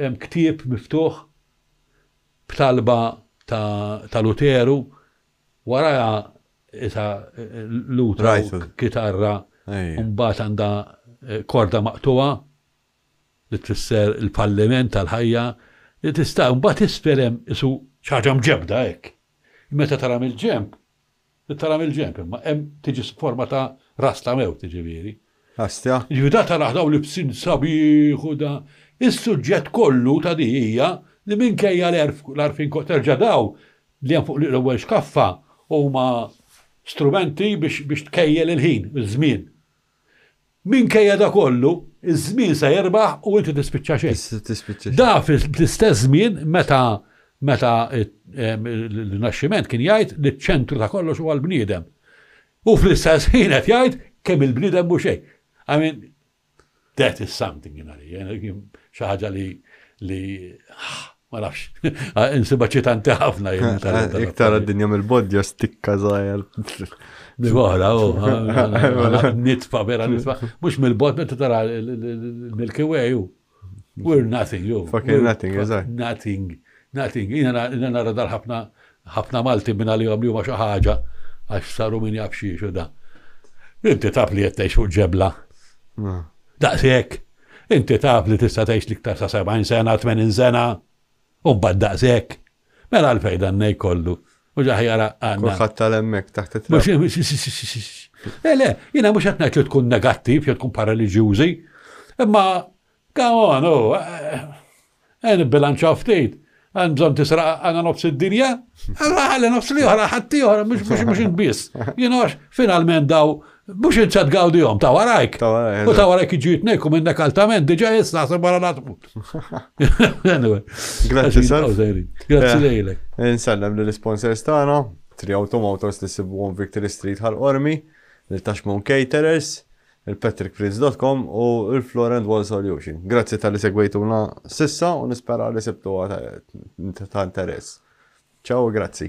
hemm ktieb miftuħ b'talba ta' Luteru, waraja isa lutra kitarra. Mbagħad għandha korda maqtuwa li tfisser il-falliment tal-ħajja li tista' mbagħad tisperem isu ċaġa mġebda hekk. Meta tara mill-ġemp, imma hemm tiġi forma ta' ras ta' mew tiġifieri. Astja. Ġifieri tara daw li bsin sabiħ u da. Is-suġġett kollu ta' di hija li minkejja l-arfin terġa' daw li hemm fuq l-ewwel xkaffa huma strumenti biex tkejjel il-ħin, iż-żmien. Minkejja da kollu, iż-żmien se jerbaħ u inti tispiċċa xejn. Da fl-istess żmien meta l-naxximent kien jgħid li ċ-ċentru ta' kollox huwa l-bniedem. U fl-istess ħin qed jgħid kemm il-bniedem mhu xejn. I mean, that is something, xi ħaġa li ma nafx, insiba ċitanti ħafna. Iktar għad-dinja mill-bodja stikka żgħir. Wara, nitfa, vera nitfa. Mux mill-bot, meta tara Milky Way, we're nothing, Fucking nothing, eżatt. Nothing. Jina nara dar ħafna Malti minna li għamlu ma xaħġa, għax saru min jabxiex u da. Inti taf li jettejx fuq ġebla. Daqsek. Inti taf li tista' tgħix liktar sa' 70 sena, 80 sena, u mbagħad daqsek. Mela għalfejn dan ngħid kollu. U ġaħjara għanna. Kulħadd tal-hemmhekk taħt it-trab. Le, jiena mhux qed ngħid li tkun negattiv, jew tkun paraliġjużi, imma come on, nibbilanċaw ftit. Għan bżonn tisraq għana nofs id-dinja, għalli nofs li oħra ħatti oħra, mhux inbiss. Jienox finalment daw mhux inċad gawdihom ta' warajk. U ta' warajk iġiet ngħidu minnek altament diġà issa naħseb wara nagħtmut. Grazzi sar. Grazzi lejlek. Insellem lill-sponsors tagħna, Three Automotors li sibuhom Victory Street ħal-Qormi, il-Tashmon Caterers, il-patrickfritz.com u il-Florent Wall Solution. Grazzi tal-li segwejtuna sissa u nispera li sibtuha ta' interess. Ciao, grazzi.